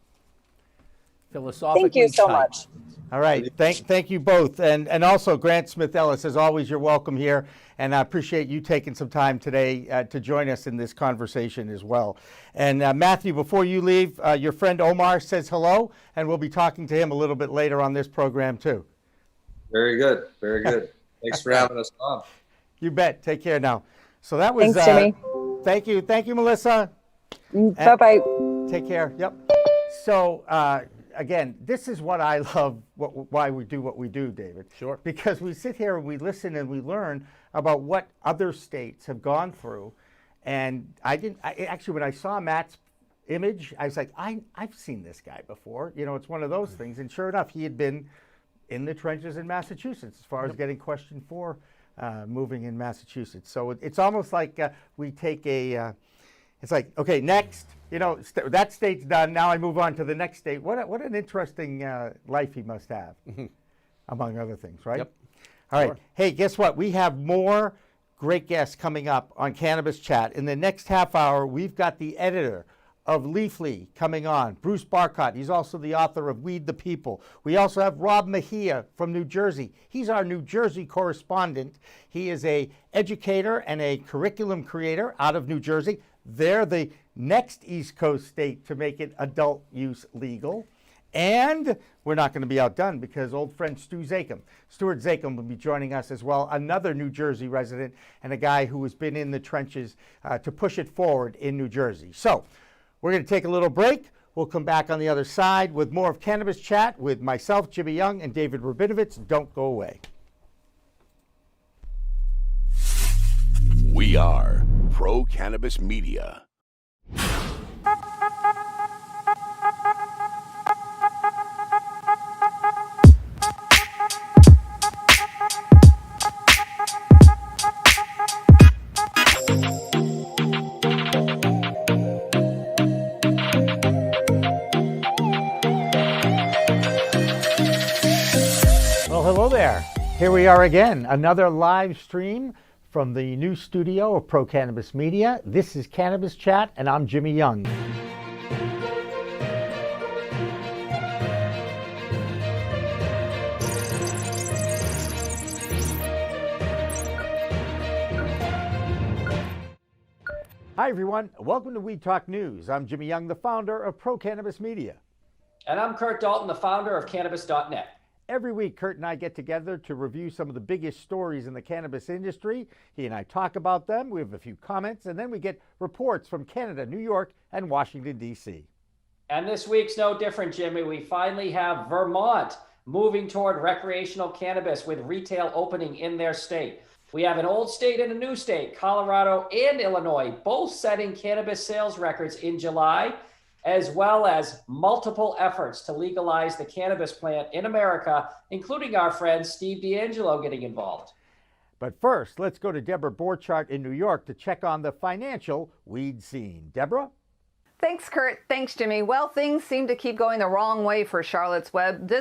Philosophically Thank you so much. All right. Thank you both. And also, Grant Smith Ellis, as always, you're welcome here. And I appreciate you taking some time today to join us in this conversation as well. And Matthew, before you leave, your friend Omar says hello, and we'll be talking to him a little bit later on this program too. Very good. Very good. Thanks for having us on. You bet. Take care now. So that was, thanks, Jimmy. Thank you. Thank you, Melissa. Bye-bye. Take care. Yep. So, again, this is what I love, why we do what we do, David. Sure. Because we sit here and we listen and we learn about what other states have gone through. And actually, when I saw Matt's image, I was like, I've seen this guy before. It's one of those things. And sure enough, he had been in the trenches in Massachusetts as far as getting question 4 moving in Massachusetts. So it's almost like we take it's like, okay, next, that state's done. Now I move on to the next state. What an interesting life he must have, among other things, right? Yep. All right. Sure. Hey, guess what? We have more great guests coming up on Cannabis Chat. In the next half hour, we've got the editor of Leafly coming on, Bruce Barcott. He's also the author of Weed the People. We also have Rob Mejia from New Jersey. He's our New Jersey correspondent. He is an educator and a curriculum creator out of New Jersey. They're the next East Coast state to make it adult use legal. And we're not going to be outdone because old friend Stuart Zakim will be joining us as well, another New Jersey resident and a guy who has been in the trenches to push it forward in New Jersey. So we're going to take a little break. We'll come back on the other side with more of Cannabis Chat with myself, Jimmy Young, and David Rabinovitz. Don't go away. We are Pro Cannabis Media. Well, hello there. Here we are again, another live stream from the new studio of Pro Cannabis Media. This is Cannabis Chat, and I'm Jimmy Young. Hi, everyone. Welcome to We Talk News. I'm Jimmy Young, the founder of Pro Cannabis Media. And I'm Kurt Dalton, the founder of Cannabis.net. Every week, Kurt and I get together to review some of the biggest stories in the cannabis industry. He and I talk about them. We have a few comments, and then we get reports from Canada, New York, and Washington, D.C. And this week's no different, Jimmy. We finally have Vermont moving toward recreational cannabis with retail opening in their state. We have an old state and a new state, Colorado and Illinois, both setting cannabis sales records in July, as well as multiple efforts to legalize the cannabis plant in America, including our friend Steve D'Angelo getting involved. But first, let's go to Debra Borchardt in New York to check on the financial weed scene. Deborah? Thanks, Kurt. Thanks, Jimmy. Well, things seem to keep going the wrong way for Charlotte's Web.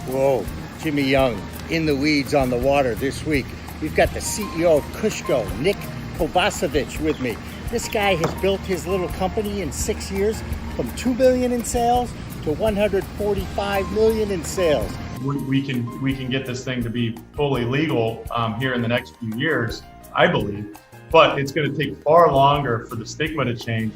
Whoa, Jimmy Young in the weeds on the water this week. We've got the CEO of Kushko, Nick Kovacevic, with me. This guy has built his little company in 6 years from $2 billion in sales to $145 million in sales. We can get this thing to be fully legal here in the next few years, I believe, but it's going to take far longer for the stigma to change.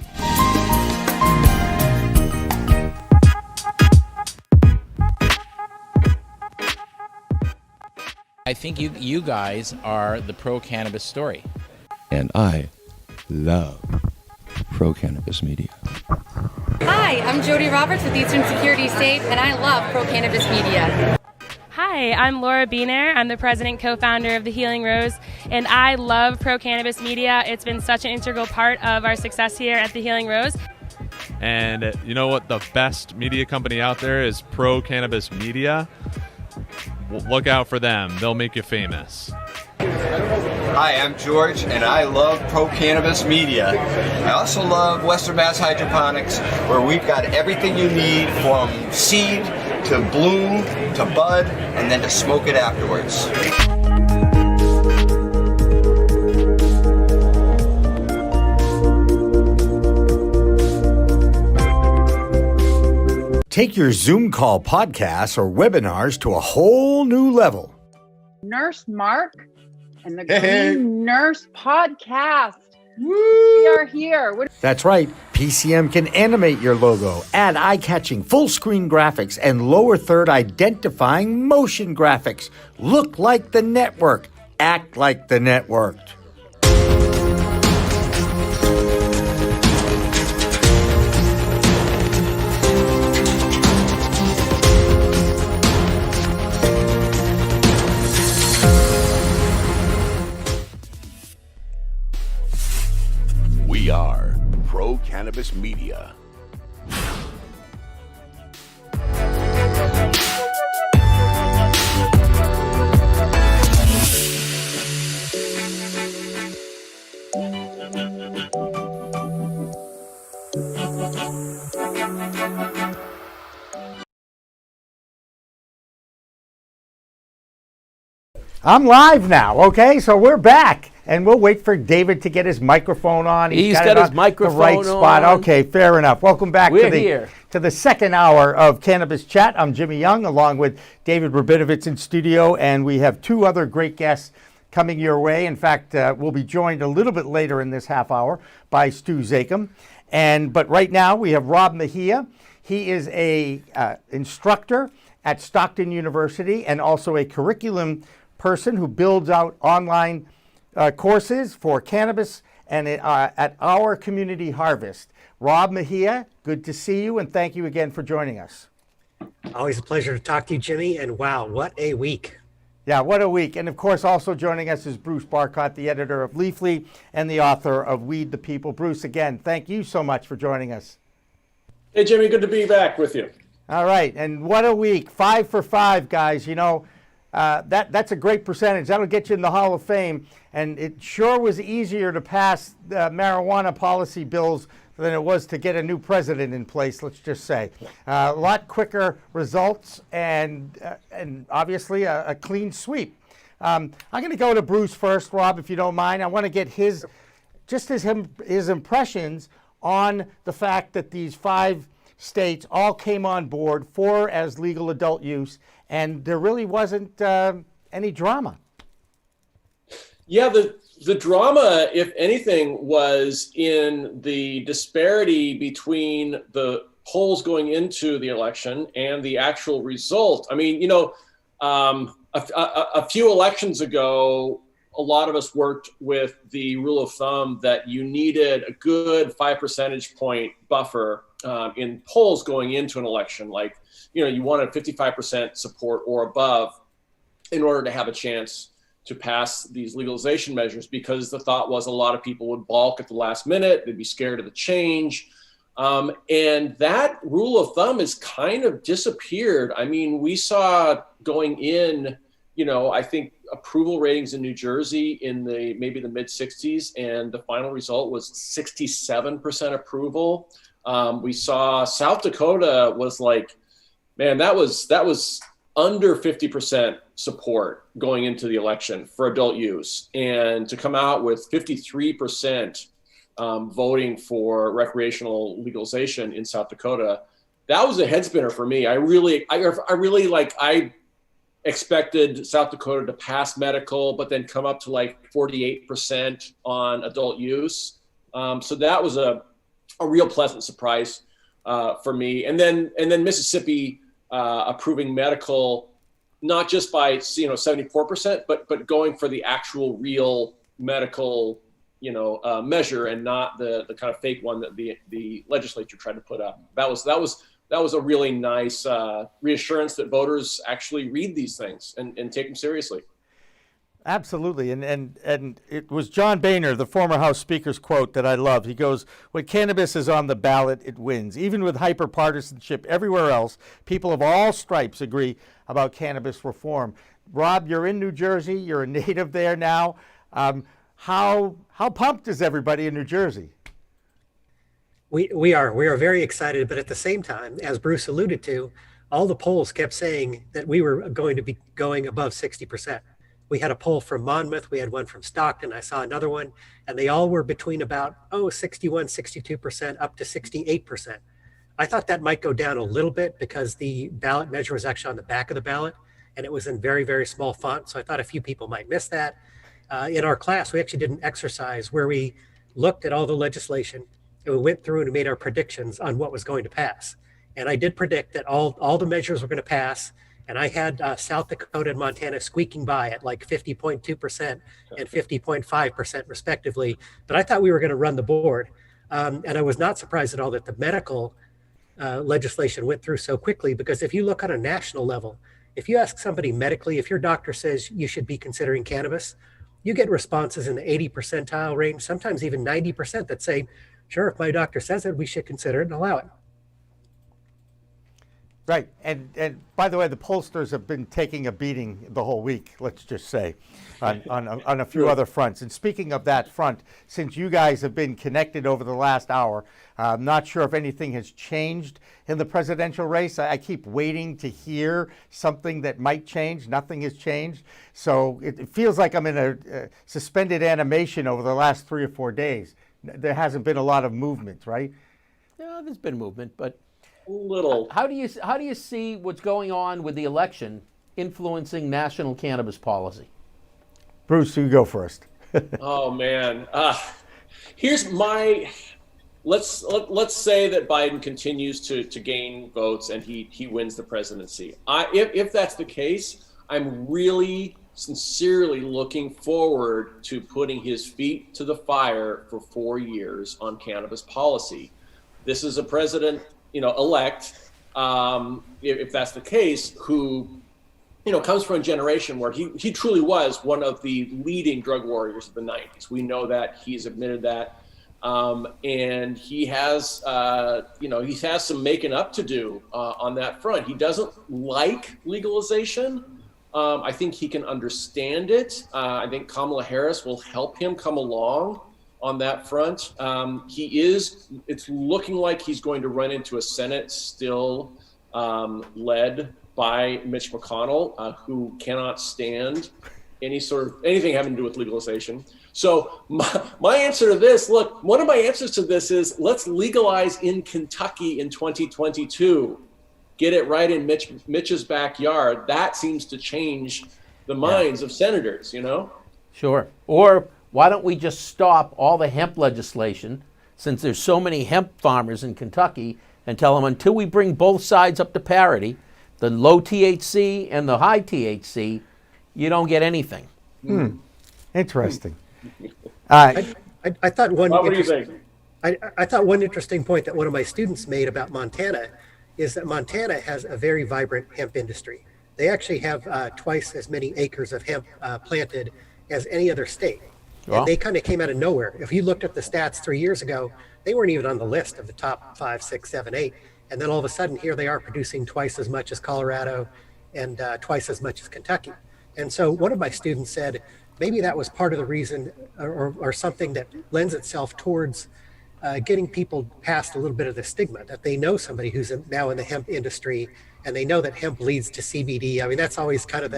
I think you guys are the pro cannabis story. And I love Pro Cannabis Media. Hi, I'm Jody Roberts with Eastern Security State, and I love Pro Cannabis Media. Hi, I'm Laura Beener. I'm the president co-founder of The Healing Rose, and I love Pro Cannabis Media. It's been such an integral part of our success here at The Healing Rose. And you know what? The best media company out there is Pro Cannabis Media. Look out for them. They'll make you famous. Hi, I'm George, and I love Pro Cannabis Media. I also love Western Mass Hydroponics, where we've got everything you need from seed to bloom to bud, and then to smoke it afterwards. Take your Zoom call podcasts or webinars to a whole new level. Nurse Mark and the Green Nurse Podcast. We are here. That's right. PCM can animate your logo, add eye-catching full-screen graphics, and lower third identifying motion graphics. Look like the network. Act like the network. We are Pro Cannabis Media. I'm live now, okay? So we're back, and we'll wait for David to get his microphone on. He's got his microphone the right spot. on. Okay, fair enough. Welcome back We're to the second hour of Cannabis Chat. I'm Jimmy Young, along with David Rabinovitz in studio, and we have two other great guests coming your way. In fact, we'll be joined a little bit later in this half hour by Stu Zakim. But right now we have Rob Mejia. He is a instructor at Stockton University and also a curriculum person who builds out online courses for cannabis and at Our Community Harvest, Rob Mejia, good to see you, and thank you again for joining us. Always a pleasure to talk to you, Jimmy, and wow, what a week. Yeah, what a week. And of course, also joining us is Bruce Barcott, the editor of Leafly and the author of Weed the People. Bruce, again, thank you so much for joining us. Hey, Jimmy, good to be back with you. All right, and what a week. 5 for 5, guys. You know, that's a great percentage. That'll get you in the Hall of Fame. And it sure was easier to pass marijuana policy bills than it was to get a new president in place, let's just say. A lot quicker results and obviously a clean sweep. I'm going to go to Bruce first, Rob, if you don't mind. I want to get his impressions on the fact that these 5 states all came on board, 4 as legal adult use, and there really wasn't any drama. Yeah, the drama, if anything, was in the disparity between the polls going into the election and the actual result. I mean, you know, a few elections ago, a lot of us worked with the rule of thumb that you needed a good 5 percentage point buffer in polls going into an election. Like, you know, you wanted 55% support or above in order to have a chance to pass these legalization measures, because the thought was a lot of people would balk at the last minute. They'd be scared of the change. And that rule of thumb has kind of disappeared. I mean, we saw going in, you know, I think approval ratings in New Jersey in maybe the mid 60s, and the final result was 67% approval. We saw South Dakota was like, man, that was under 50% support going into the election for adult use, and to come out with 53% voting for recreational legalization in South Dakota, that was a head spinner for me. I really expected South Dakota to pass medical, but then come up to like 48% on adult use. So that was a real pleasant surprise for me. And then Mississippi approving medical, not just by 74%, but going for the actual real medical measure, and not the kind of fake one that the legislature tried to put up. That was a really nice reassurance that voters actually read these things and take them seriously. Absolutely, and it was John Boehner, the former House Speaker's quote that I love. He goes, "When cannabis is on the ballot, it wins. Even with hyper-partisanship everywhere else, people of all stripes agree about cannabis reform." Rob, you're in New Jersey. You're a native there now. How pumped is everybody in New Jersey? We are very excited, but at the same time, as Bruce alluded to, all the polls kept saying that we were going to be going above 60%. We had a poll from Monmouth, we had one from Stockton, I saw another one, and they all were between about 61, 62% up to 68%. I thought that might go down a little bit because the ballot measure was actually on the back of the ballot, and it was in very, very small font, so I thought a few people might miss that. In our class, we actually did an exercise where we looked at all the legislation, and we went through and made our predictions on what was going to pass. And I did predict that all the measures were going to pass. And I had South Dakota and Montana squeaking by at like 50.2% and 50.5% respectively. But I thought we were going to run the board. And I was not surprised at all that the medical legislation went through so quickly, because if you look on a national level, if you ask somebody medically, if your doctor says you should be considering cannabis, you get responses in the 80 percentile range, sometimes even 90% that say, sure, if my doctor says it, we should consider it and allow it. Right, and by the way, the pollsters have been taking a beating the whole week, let's just say, on a few other fronts. And speaking of that front, since you guys have been connected over the last hour, I'm not sure if anything has changed in the presidential race. I keep waiting to hear something that might change. Nothing has changed. So it feels like I'm in a suspended animation over the last 3 or 4 days. There hasn't been a lot of movement, right? Yeah, there's been movement, but little. How do you see what's going on with the election influencing national cannabis policy? Bruce, you go first. Oh man, here's my. Let's say that Biden continues to gain votes and he wins the presidency. If that's the case, I'm really sincerely looking forward to putting his feet to the fire for 4 years on cannabis policy. this is a president, elect, if that's the case, who, comes from a generation where he truly was one of the leading drug warriors of the 90s. We know that. He's admitted that. And he has, he has some making up to do on that front. He doesn't like legalization. I think he can understand it. I think Kamala Harris will help him come along on that front. It's looking like he's going to run into a Senate still led by Mitch McConnell, who cannot stand anything having to do with legalization. So my answer to this, look, one of my answers to this is let's legalize in Kentucky in 2022. Get it right in Mitch's backyard. That seems to change the minds of senators, Sure. Or why don't we just stop all the hemp legislation, since there's so many hemp farmers in Kentucky, and tell them until we bring both sides up to parity, the low THC and the high THC, you don't get anything. Interesting. I thought I thought one interesting point that one of my students made about Montana is that Montana has a very vibrant hemp industry. They actually have twice as many acres of hemp planted as any other state. Well, and they kind of came out of nowhere. If you looked at the stats 3 years ago, they weren't even on the list of the top 5, 6, 7, 8. And then all of a sudden, here they are producing twice as much as Colorado and twice as much as Kentucky. And so one of my students said, maybe that was part of the reason or something that lends itself towards getting people past a little bit of the stigma, that they know somebody who's now in the hemp industry and they know that hemp leads to CBD. I mean, that's always kind of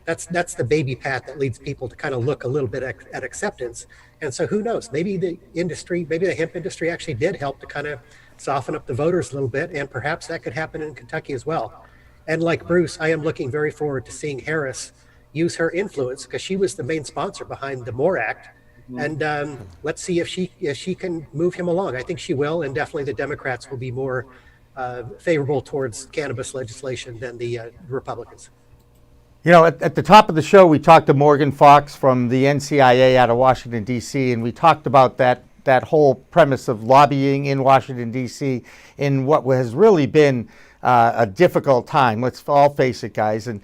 that's the baby path that leads people to kind of look a little bit at acceptance. And so who knows, maybe the hemp industry actually did help to kind of soften up the voters a little bit, and perhaps that could happen in Kentucky as well. And like Bruce, I am looking very forward to seeing Harris use her influence, because she was the main sponsor behind the MORE Act. And let's see if she can move him along. I think she will, and definitely the Democrats will be more favorable towards cannabis legislation than the Republicans. At the top of the show, we talked to Morgan Fox from the NCIA out of Washington, D.C., and we talked about that whole premise of lobbying in Washington, D.C. in what has really been a difficult time. Let's all face it, guys. And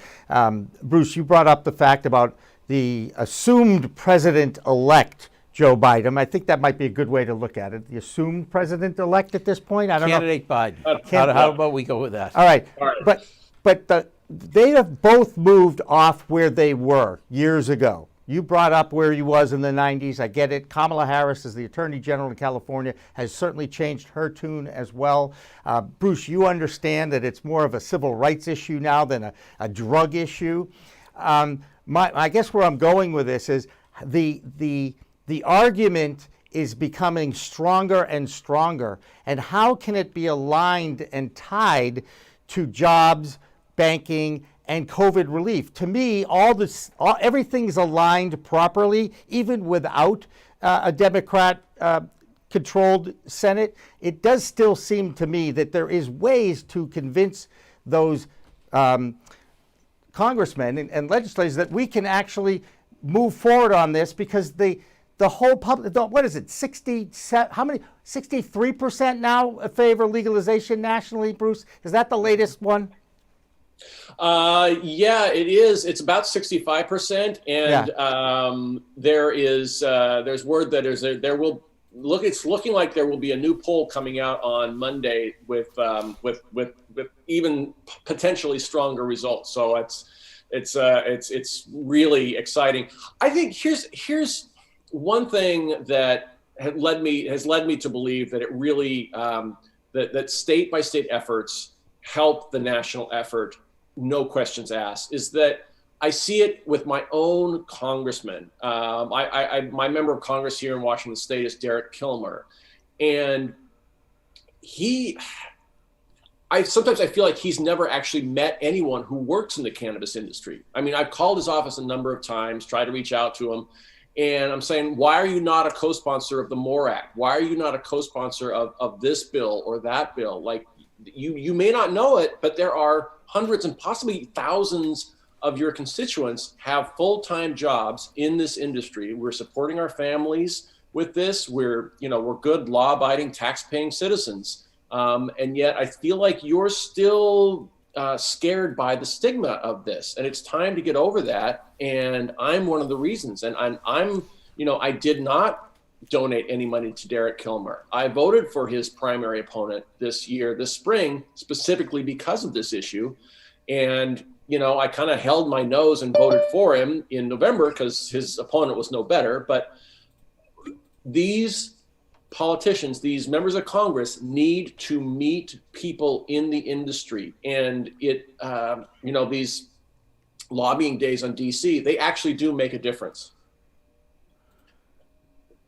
Bruce, you brought up the fact about the assumed president-elect Joe Biden. I think that might be a good way to look at it. The assumed president-elect at this point. I don't know. Candidate Biden. How about we go with that? All right. But they have both moved off where they were years ago. You brought up where he was in the 90s. I get it. Kamala Harris, as the Attorney General in California, has certainly changed her tune as well. Bruce, you understand that it's more of a civil rights issue now than a drug issue. I guess where I'm going with this is the argument is becoming stronger and stronger. And how can it be aligned and tied to jobs, banking, and COVID relief? To me, everything's aligned properly, even without a Democrat-controlled Senate. It does still seem to me that there is ways to convince those congressmen and legislators that we can actually move forward on this, because the whole public, what is it, 63% now favor legalization nationally, Bruce? Is that the latest one? Yeah, it is. It's about 65%, and there's word that it's looking like there will be a new poll coming out on Monday with even potentially stronger results. So it's really exciting. I think here's one thing that has led me to believe that it really that state by state efforts help the national effort. No questions asked, is that I see it with my own congressman. My member of Congress here in Washington State is Derek Kilmer. And sometimes I feel like he's never actually met anyone who works in the cannabis industry. I mean, I've called his office a number of times, tried to reach out to him. And I'm saying, why are you not a co-sponsor of the MORE Act? Why are you not a co-sponsor of this bill or that bill? Like, you may not know it, but there are hundreds and possibly thousands of your constituents have full-time jobs in this industry. We're supporting our families with this. We're good law-abiding, tax-paying citizens. And yet I feel like you're still scared by the stigma of this, and it's time to get over that. And I'm one of the reasons. And I'm I did not donate any money to Derek Kilmer. I voted for his primary opponent this spring, specifically because of this issue. And, I kind of held my nose and voted for him in November because his opponent was no better. But these politicians, these members of Congress, need to meet people in the industry. And these lobbying days on DC, they actually do make a difference.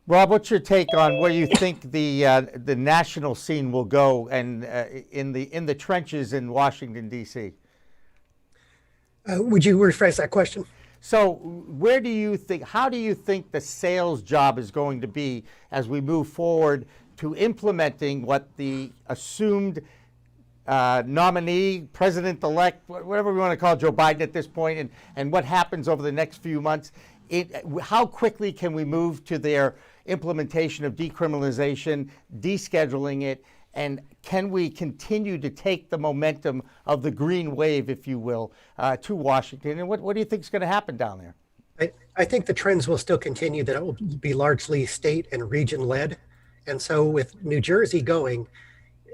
Rob, what's your take on where you think the national scene will go, and in the trenches in Washington D.C.? Would you rephrase that question? So, how do you think the sales job is going to be as we move forward to implementing what the assumed nominee, president-elect, whatever we want to call Joe Biden at this point, and what happens over the next few months? How quickly can we move to their implementation of decriminalization, descheduling it, and can we continue to take the momentum of the green wave, if you will, to Washington? And what do you think is going to happen down there? I think the trends will still continue, that it will be largely state and region led. And so with New Jersey going,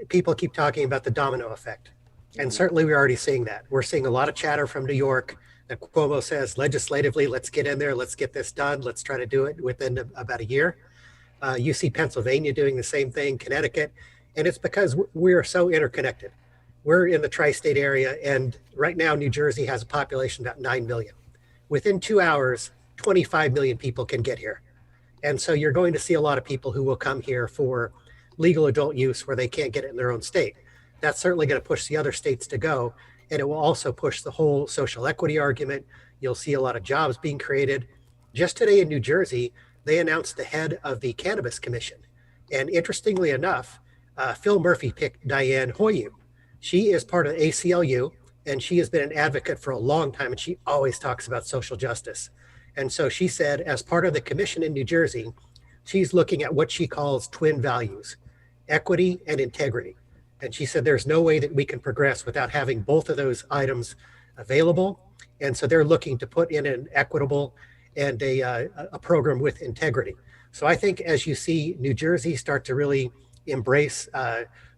people keep talking about the domino effect. And certainly we're already seeing that. We're seeing a lot of chatter from New York that Cuomo says legislatively, let's get in there, let's get this done, let's try to do it within about a year. You see Pennsylvania doing the same thing, Connecticut, and it's because we're so interconnected. We're in the tri-state area, and right now New Jersey has a population of about 9 million. Within 2 hours, 25 million people can get here. And so you're going to see a lot of people who will come here for legal adult use where they can't get it in their own state. That's certainly going to push the other states to go. And it will also push the whole social equity argument. You'll see a lot of jobs being created. Just today in New Jersey, they announced the head of the Cannabis Commission. And interestingly enough, Phil Murphy picked Diane Hoyu. She is part of ACLU, and she has been an advocate for a long time, and she always talks about social justice. And so she said, as part of the commission in New Jersey, she's looking at what she calls twin values, equity and integrity. And she said, there's no way that we can progress without having both of those items available. And so they're looking to put in an equitable and a program with integrity. So I think as you see New Jersey start to really embrace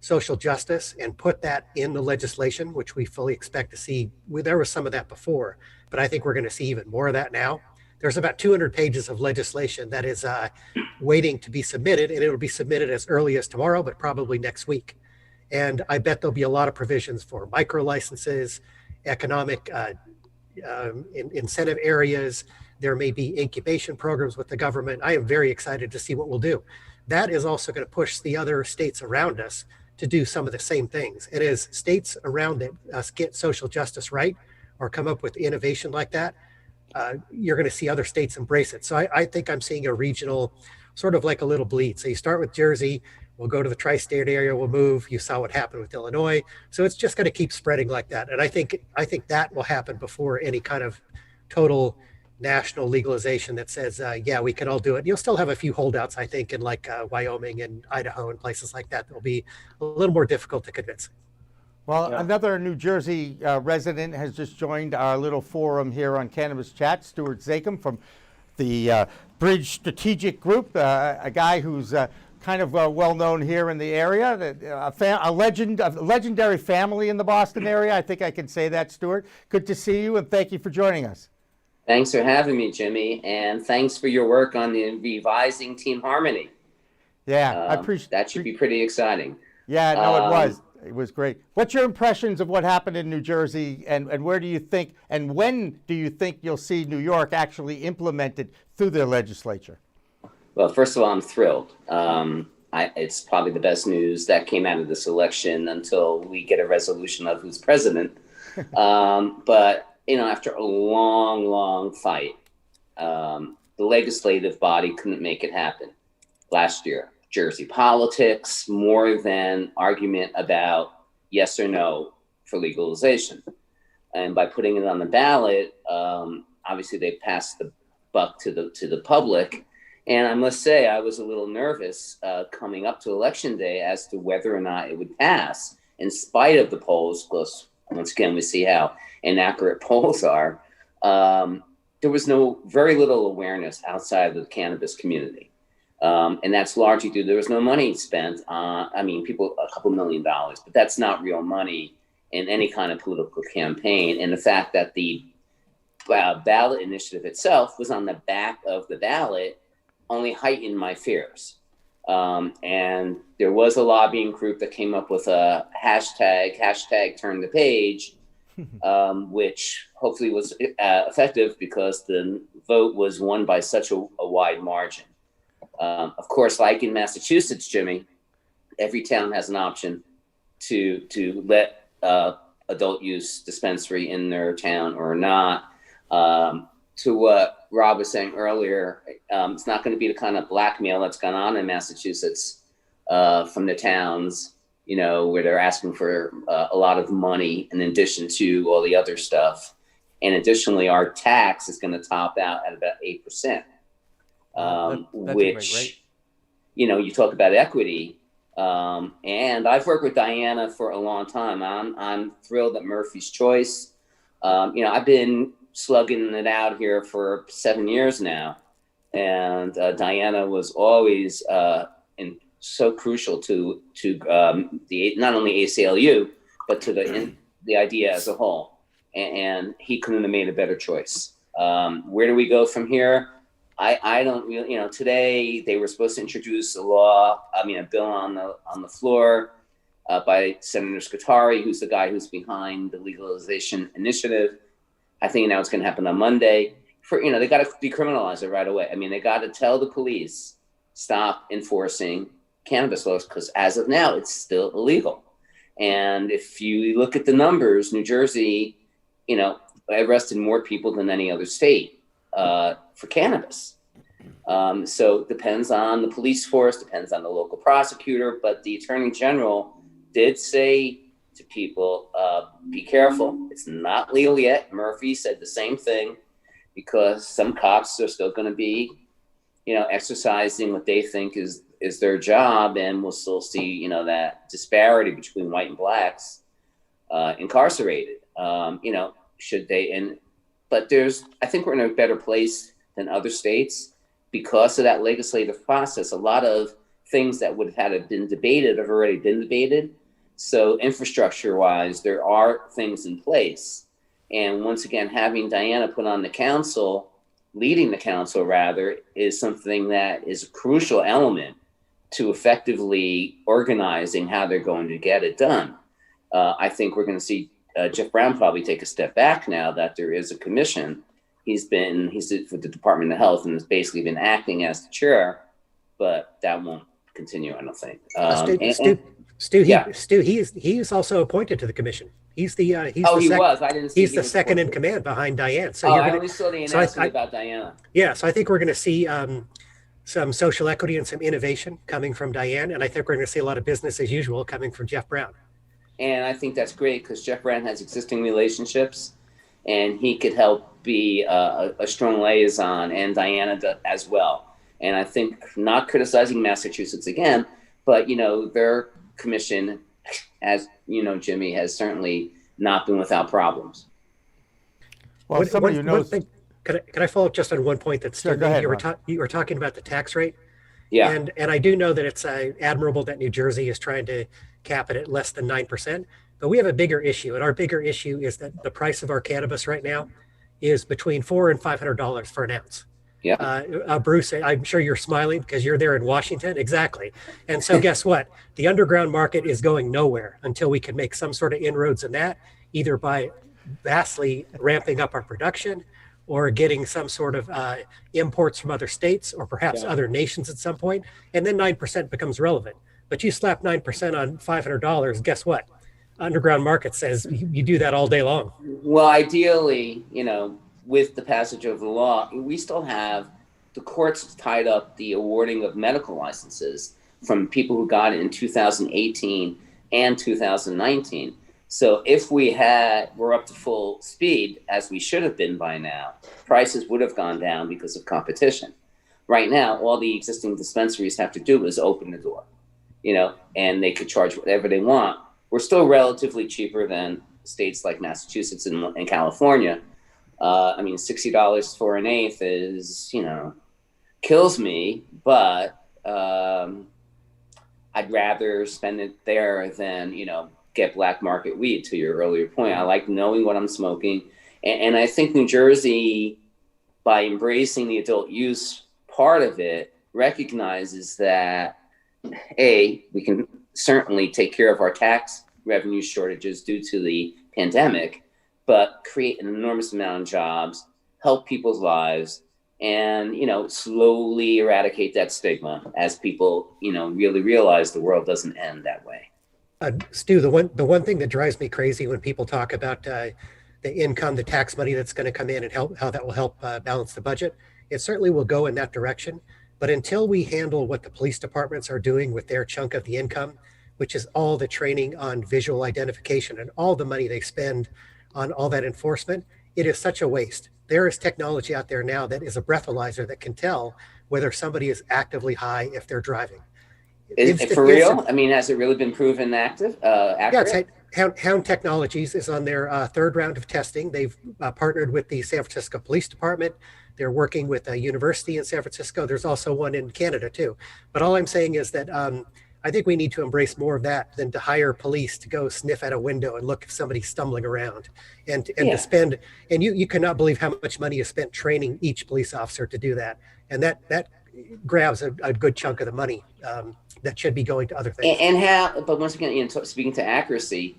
social justice and put that in the legislation, which we fully expect to see, there was some of that before, but I think we're going to see even more of that now. There's about 200 pages of legislation that is waiting to be submitted, and it will be submitted as early as tomorrow, but probably next week. And I bet there'll be a lot of provisions for micro licenses, economic incentive areas. There may be incubation programs with the government. I am very excited to see what we'll do. That is also going to push the other states around us to do some of the same things. And as states around us get social justice right or come up with innovation like that, you're going to see other states embrace it. So I think I'm seeing a regional, sort of like a little bleed. So you start with Jersey, we'll go to the tri-state area, we'll move. You saw what happened with Illinois. So it's just going to keep spreading like that. And I think that will happen before any kind of total national legalization that says, yeah, we can all do it. You'll still have a few holdouts, I think, in like Wyoming and Idaho and places like that. That'll be a little more difficult to convince. Well, another New Jersey resident has just joined our little forum here on Cannabis Chat, Stuart Zakim from the Bridge Strategic Group, a guy who's kind of well known here in the area, a legendary family in the Boston area. I think I can say that, Stuart. Good to see you, and thank you for joining us. Thanks for having me, Jimmy, and thanks for your work on the revising Team Harmony. Yeah, I appreciate that. Should be pretty exciting. Yeah, no, it was. It was great. What's your impressions of what happened in New Jersey, and where do you think, and when do you think you'll see New York actually implemented through their legislature? Well, first of all, I'm thrilled. It's probably the best news that came out of this election until we get a resolution of who's president. But after a long, long fight, the legislative body couldn't make it happen last year. Jersey politics, more than argument about yes or no for legalization. And by putting it on the ballot, obviously they passed the buck to the public. And I must say, I was a little nervous coming up to Election Day as to whether or not it would pass, in spite of the polls, because once again, we see how inaccurate polls are. There was very little awareness outside of the cannabis community. And that's largely due, there was no money spent on, people, a couple $1 million, but that's not real money in any kind of political campaign. And the fact that the ballot initiative itself was on the back of the ballot only heightened my fears. And there was a lobbying group that came up with a hashtag turn the page, which hopefully was effective because the vote was won by such a wide margin. Of course, like in Massachusetts, Jimmy, every town has an option to let adult use dispensary in their town or not. To what Rob was saying earlier, it's not going to be the kind of blackmail that's gone on in Massachusetts from the towns, where they're asking for a lot of money in addition to all the other stuff. And additionally, our tax is going to top out at about 8%, which, you talk about equity. And I've worked with Diana for a long time. I'm thrilled at Murphy's Choice. I've been slugging it out here for 7 years now. And Diana was always so crucial to the not only ACLU, but to the idea as a whole. And he couldn't have made a better choice. Where do we go from here? I don't really, today they were supposed to introduce a bill on the floor by Senator Scutari, who's the guy who's behind the legalization initiative. I think now it's going to happen on Monday. They got to decriminalize it right away. They got to tell the police, stop enforcing cannabis laws, because as of now, it's still illegal. And if you look at the numbers, New Jersey, arrested more people than any other state for cannabis. So it depends on the police force, depends on the local prosecutor, but the Attorney General did say to people, be careful. It's not legal yet. Murphy said the same thing, because some cops are still going to be, exercising what they think is their job, and we'll still see, that disparity between white and blacks incarcerated. Should they? But I think we're in a better place than other states because of that legislative process. A lot of things that would have been debated have already been debated. So infrastructure-wise, there are things in place. And once again, having Diana put on the council, leading the council rather, is something that is a crucial element to effectively organizing how they're going to get it done. I think we're going to see Jeff Brown probably take a step back now that there is a commission. He's with the Department of Health and has basically been acting as the chair, but that won't continue, I don't think. Stu, he is also appointed to the commission. He's the I didn't see. He's the second in command behind Diane. So I only saw the announcement about Diana. Yeah, so I think we're going to see some social equity and some innovation coming from Diane, and I think we're going to see a lot of business as usual coming from Jeff Brown. And I think that's great because Jeff Brown has existing relationships, and he could help be a strong liaison, and Diana as well. And I think, not criticizing Massachusetts again, but their commission, as Jimmy, has certainly not been without problems. Well, can I follow up just on one point that Stu made? You were talking about the tax rate. Yeah. And I do know that it's admirable that New Jersey is trying to cap it at less than 9%, but we have a bigger issue. And our bigger issue is that the price of our cannabis right now is between $400 and $500 for an ounce. Yeah. Bruce, I'm sure you're smiling because you're there in Washington. Exactly. And so guess what? The underground market is going nowhere until we can make some sort of inroads in that, either by vastly ramping up our production or getting some sort of imports from other states or perhaps other nations at some point. And then 9% becomes relevant. But you slap 9% on $500, guess what? Underground market says you do that all day long. Well, ideally, with the passage of the law, we still have the courts tied up the awarding of medical licenses from people who got it in 2018 and 2019. So if we're up to full speed, as we should have been by now, prices would have gone down because of competition. Right now, all the existing dispensaries have to do is open the door, and they could charge whatever they want. We're still relatively cheaper than states like Massachusetts and California. I mean, $60 for an eighth is, kills me, but I'd rather spend it there than, get black market weed, to your earlier point. I like knowing what I'm smoking. And I think New Jersey, by embracing the adult use part of it, recognizes that, A, we can certainly take care of our tax revenue shortages due to the pandemic, but create an enormous amount of jobs, help people's lives, and, slowly eradicate that stigma as people, really realize the world doesn't end that way. Stu, the one thing that drives me crazy when people talk about the income, the tax money that's going to come in and how that will help balance the budget, it certainly will go in that direction. But until we handle what the police departments are doing with their chunk of the income, which is all the training on visual identification and all the money they spend on all that enforcement, it is such a waste. There is technology out there now that is a breathalyzer that can tell whether somebody is actively high if they're driving. For real? I mean, has it really been proven accurate? Yeah, Hound Technologies is on their third round of testing. They've partnered with the San Francisco Police Department. They're working with a university in San Francisco. There's also one in Canada too. But all I'm saying is that I think we need to embrace more of that than to hire police to go sniff at a window and look if somebody's stumbling around and to spend. And you cannot believe how much money is spent training each police officer to do that. And that grabs a good chunk of the money that should be going to other things. But once again, speaking to accuracy,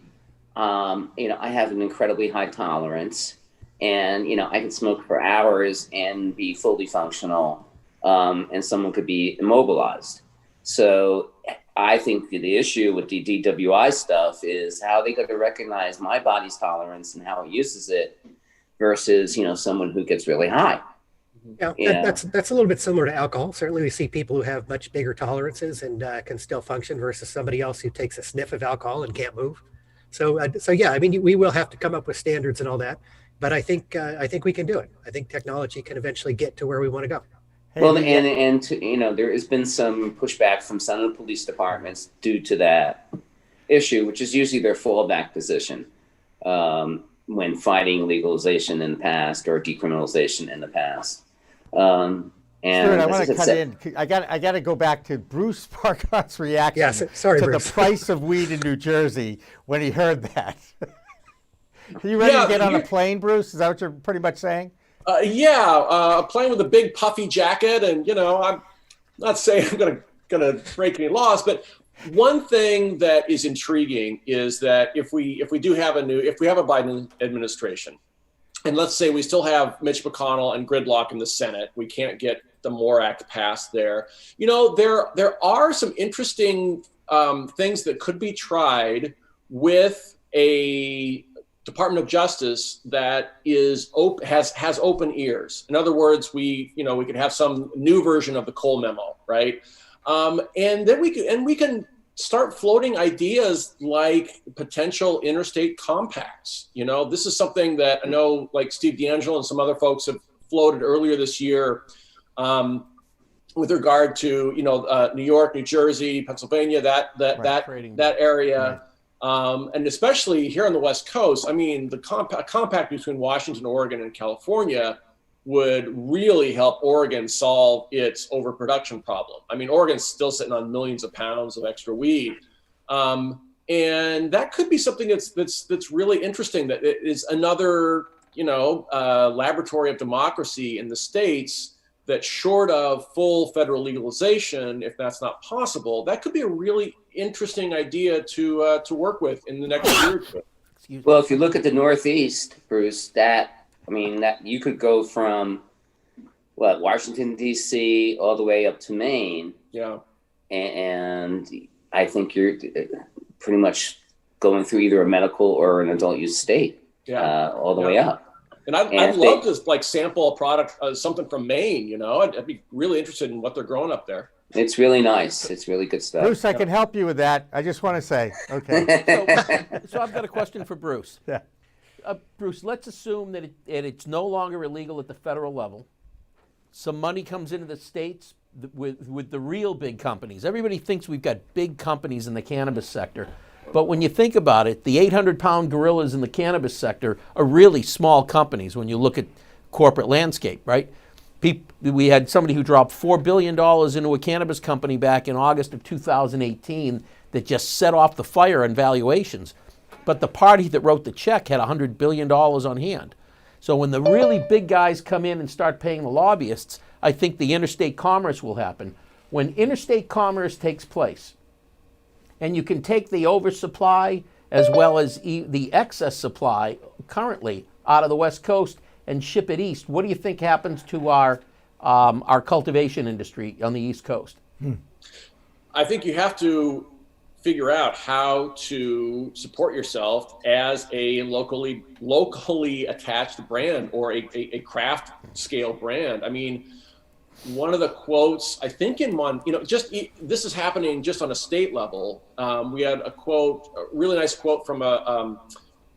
I have an incredibly high tolerance, and I can smoke for hours and be fully functional, and someone could be immobilized. So I think the issue with the DWI stuff is how they got to recognize my body's tolerance and how it uses it versus someone who gets really high. Yeah, that's a little bit similar to alcohol. Certainly we see people who have much bigger tolerances and can still function versus somebody else who takes a sniff of alcohol and can't move. So yeah, I mean, we will have to come up with standards and all that, but I think we can do it. I think technology can eventually get to where we want to go. Well, and there has been some pushback from some of the police departments due to that issue, which is usually their fallback position when fighting legalization in the past or decriminalization in the past. And Stuart, I want to cut in. I got to go back to Bruce Barcott's reaction to Bruce. The price of weed in New Jersey when he heard that. Are you ready to get on a plane, Bruce? Is that what you're pretty much saying? A plane with a big puffy jacket, and I'm not saying I'm gonna break any laws, but one thing that is intriguing is that if we have a Biden administration, and let's say we still have Mitch McConnell and gridlock in the Senate, we can't get the MORE Act passed there. There are some interesting things that could be tried with a Department of Justice that has open ears. In other words, we could have some new version of the Cole memo, right? And then we can start floating ideas like potential interstate compacts. This is something that I know, like Steve D'Angelo and some other folks have floated earlier this year with regard to New York, New Jersey, Pennsylvania, that area. Right. And especially here on the West Coast, I mean, the compact between Washington, Oregon, and California would really help Oregon solve its overproduction problem. I mean, Oregon's still sitting on millions of pounds of extra weed. And that could be something that's really interesting, that it is another, laboratory of democracy in the states that, short of full federal legalization, if that's not possible, that could be a really interesting idea to work with in the next year or two. Well, if you look at the Northeast, Bruce, that you could go from Washington, D.C. all the way up to Maine. Yeah. And I think you're pretty much going through either a medical or an adult use state all the way up. And I'd love to sample a product, something from Maine, I'd be really interested in what they're growing up there. It's really nice. It's really good stuff. Bruce, I can help you with that. I just want to say, okay. So I've got a question for Bruce. Yeah. Bruce, let's assume that it's no longer illegal at the federal level. some money comes into the states with the real big companies. Everybody thinks we've got big companies in the cannabis sector. But when you think about it, the 800-pound gorillas in the cannabis sector are really small companies when you look at corporate landscape, right? We had somebody who dropped $4 billion into a cannabis company back in August of 2018 that just set off the fire on valuations. But the party that wrote the check had $100 billion on hand. So when the really big guys come in and start paying the lobbyists, I think the interstate commerce will happen. When interstate commerce takes place, and you can take the oversupply as well as the excess supply currently out of the West Coast and ship it east, what do you think happens to our cultivation industry on the East Coast? I think you have to figure out how to support yourself as a locally attached brand or a craft scale brand. I mean, one of the quotes, I think this is happening just on a state level. We had a really nice quote from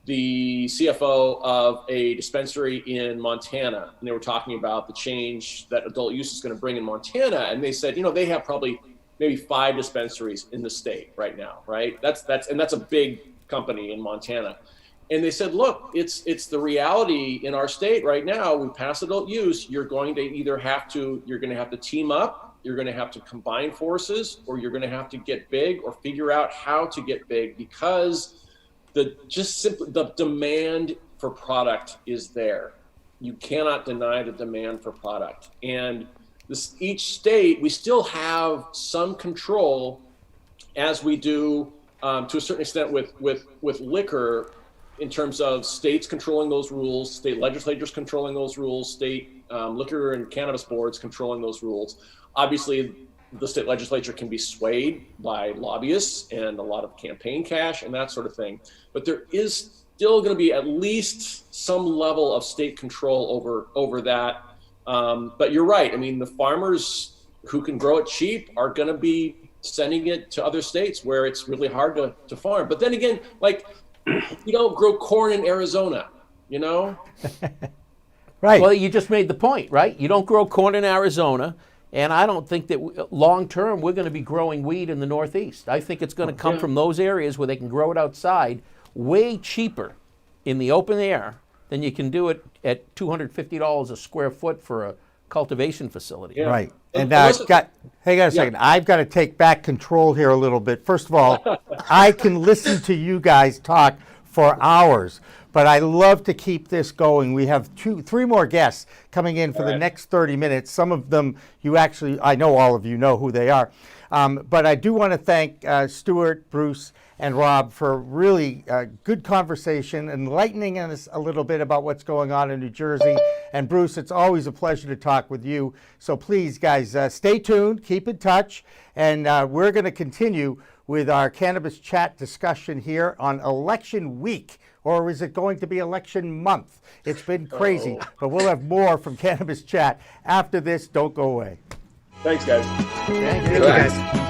the CFO of a dispensary in Montana. And they were talking about the change that adult use is going to bring in Montana. And they said, they have probably maybe 5 dispensaries in the state right now, right? That's a big company in Montana. And they said, look, it's the reality in our state right now. We pass adult use. You're going to have to team up, you're going to have to combine forces, or you're going to have to get big or figure out how to get big, because the demand for product is there. You cannot deny the demand for product. And each state, we still have some control, as we do to a certain extent with liquor, in terms of states controlling those rules, state legislatures controlling those rules, state liquor and cannabis boards controlling those rules. Obviously, the state legislature can be swayed by lobbyists and a lot of campaign cash and that sort of thing. But there is still going to be at least some level of state control over that. But you're right. I mean, the farmers who can grow it cheap are going to be sending it to other states where it's really hard to farm. But then again, you don't grow corn in Arizona, Right. Well, you just made the point, right? You don't grow corn in Arizona, and I don't think that long term we're going to be growing weed in the Northeast. I think it's going to come from those areas where they can grow it outside way cheaper in the open air than you can do it at $250 a square foot for a cultivation facility. Yeah. Right. And hang on a second. I've got to take back control here a little bit. First of all, I can listen to you guys talk for hours, but I love to keep this going. We have 3 more guests coming in for the next 30 minutes. Some of them I know all of you know who they are. But I do want to thank Stuart, Bruce, and Rob for really good conversation, enlightening us a little bit about what's going on in New Jersey. And Bruce, it's always a pleasure to talk with you. So please, guys, stay tuned, keep in touch, and we're going to continue with our Cannabis Chat discussion here on election week. Or is it going to be election month? It's been crazy, but we'll have more from Cannabis Chat after this. Don't go away. Thanks, guys. Thank you, guys.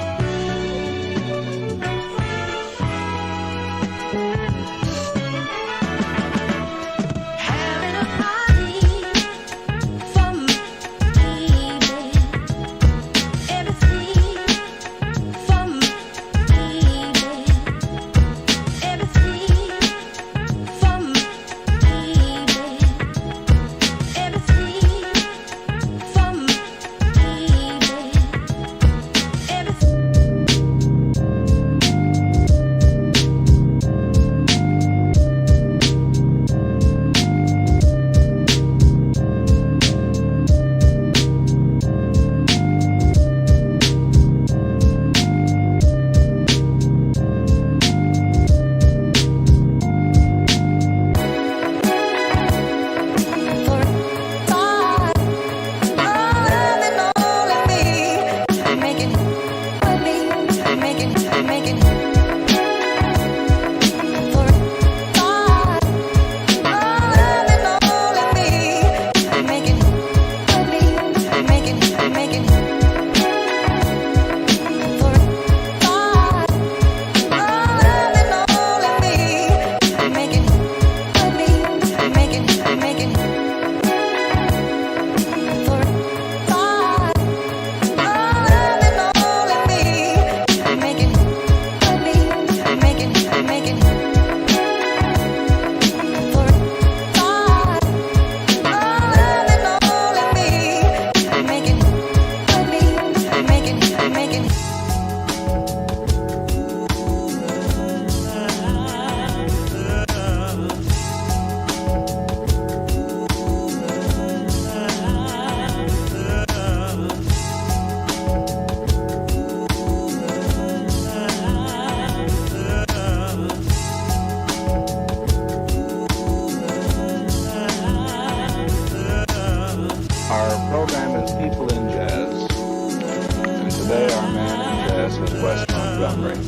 break.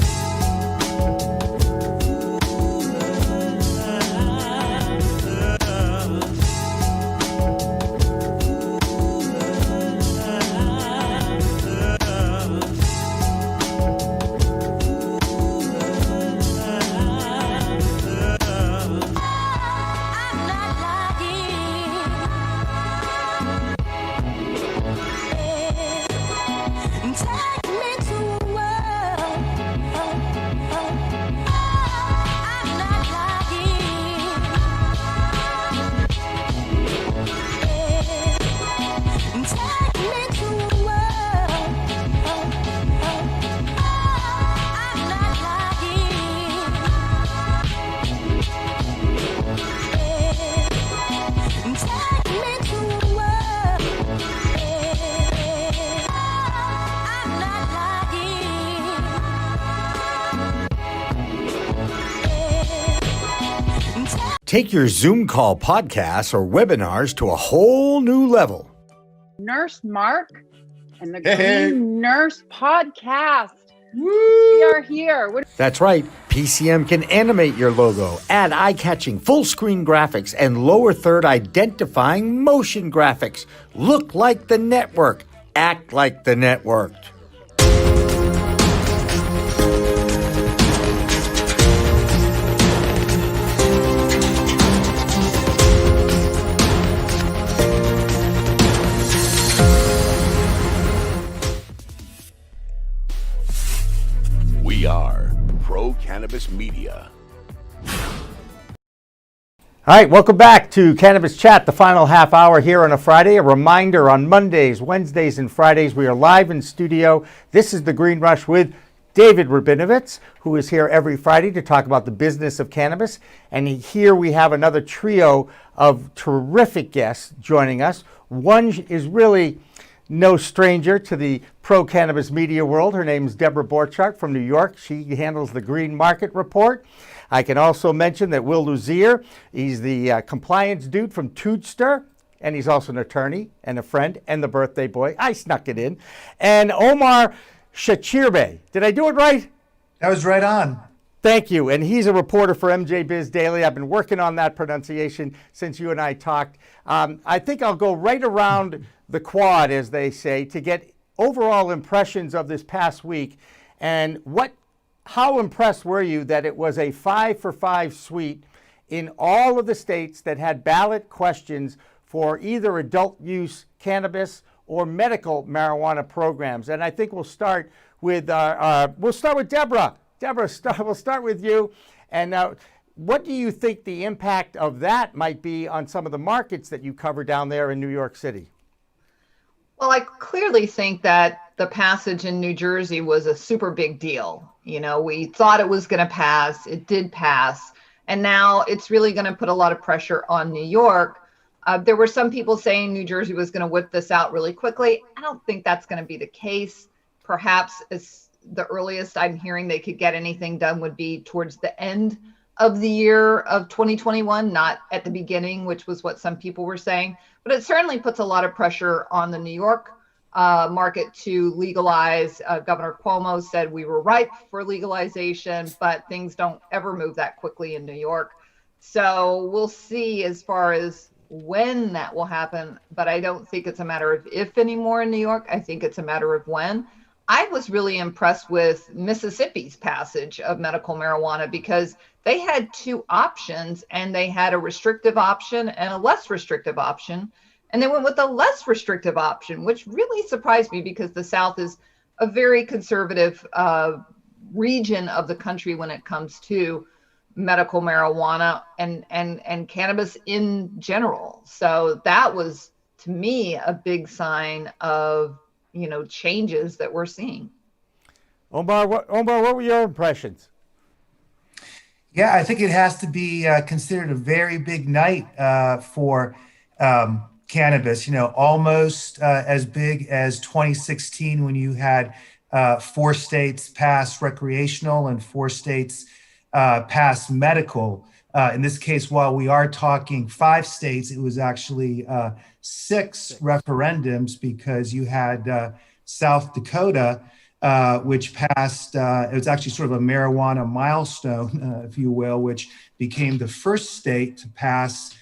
Take your Zoom call podcasts or webinars to a whole new level. Nurse Mark and the Green Nurse Podcast. We are here. That's right. PCM can animate your logo, add eye-catching full-screen graphics, and lower third identifying motion graphics. Look like the network. Act like the network. We are Pro Cannabis Media. All right, welcome back to Cannabis Chat, the final half hour here on a Friday. A reminder, on Mondays, Wednesdays, and Fridays, we are live in studio. This is The Green Rush with David Rabinovitz, who is here every Friday to talk about the business of cannabis. And here we have another trio of terrific guests joining us. One is really no stranger to the pro-cannabis media world. Her name is Debra Borchardt from New York. She handles the Green Market Report. I can also mention that Will Luzier, he's the compliance dude from Tootster, and he's also an attorney and a friend and the birthday boy. I snuck it in. And Omar Sacirbey. Did I do it right? That was right on. Thank you. And he's a reporter for MJ Biz Daily. I've been working on that pronunciation since you and I talked. I think I'll go right around the quad, as they say, to get overall impressions of this past week. And how impressed were you that it was a 5-for-5 sweep in all of the states that had ballot questions for either adult use cannabis or medical marijuana programs? And I think we'll start with Debra. Debra, we'll start with you. And what do you think the impact of that might be on some of the markets that you cover down there in New York City? Well, I clearly think that the passage in New Jersey was a super big deal. You know, we thought it was going to pass. It did pass. And now it's really going to put a lot of pressure on New York. There were some people saying New Jersey was going to whip this out really quickly. I don't think that's going to be the case. Perhaps the earliest I'm hearing they could get anything done would be towards the end of the year of 2021, not at the beginning, which was what some people were saying. But it certainly puts a lot of pressure on the New York market to legalize. Governor Cuomo said we were ripe for legalization, but things don't ever move that quickly in New York. So we'll see as far as when that will happen, but I don't think it's a matter of if anymore in New York. I think it's a matter of when. I was really impressed with Mississippi's passage of medical marijuana because they had two options, and they had a restrictive option and a less restrictive option. And they went with the less restrictive option, which really surprised me because the South is a very conservative region of the country when it comes to medical marijuana and cannabis in general. So that was, to me, a big sign of, changes that we're seeing. Omar, what were your impressions? Yeah, I think it has to be considered a very big night for cannabis, almost as big as 2016 when you had 4 states pass recreational and 4 states pass medical. In this case, while we are talking 5 states, it was actually 6 referendums because you had South Dakota which passed, it was actually sort of a marijuana milestone, if you will, which became the first state to pass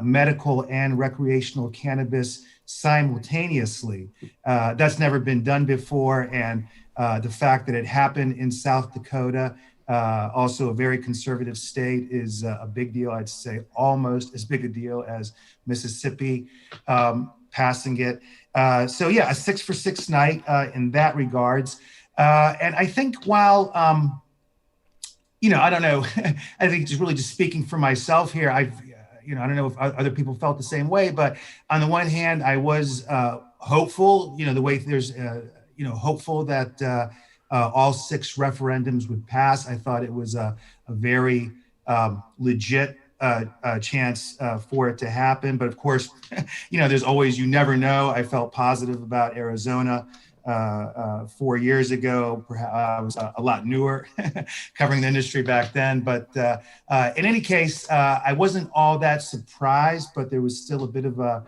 medical and recreational cannabis simultaneously. That's never been done before. And the fact that it happened in South Dakota, also a very conservative state, is a big deal. I'd say almost as big a deal as Mississippi passing it. So yeah, a 6 for 6 night in that regards. And I think while, I don't know, I think just really just speaking for myself here, I don't know if other people felt the same way, but on the one hand, I was hopeful, the way there's, hopeful that all 6 referendums would pass. I thought it was a very legit chance for it to happen. But of course, there's always, you never know. I felt positive about Arizona 4 years ago. Perhaps I was a lot newer covering the industry back then. But in any case, I wasn't all that surprised, but there was still a bit of a,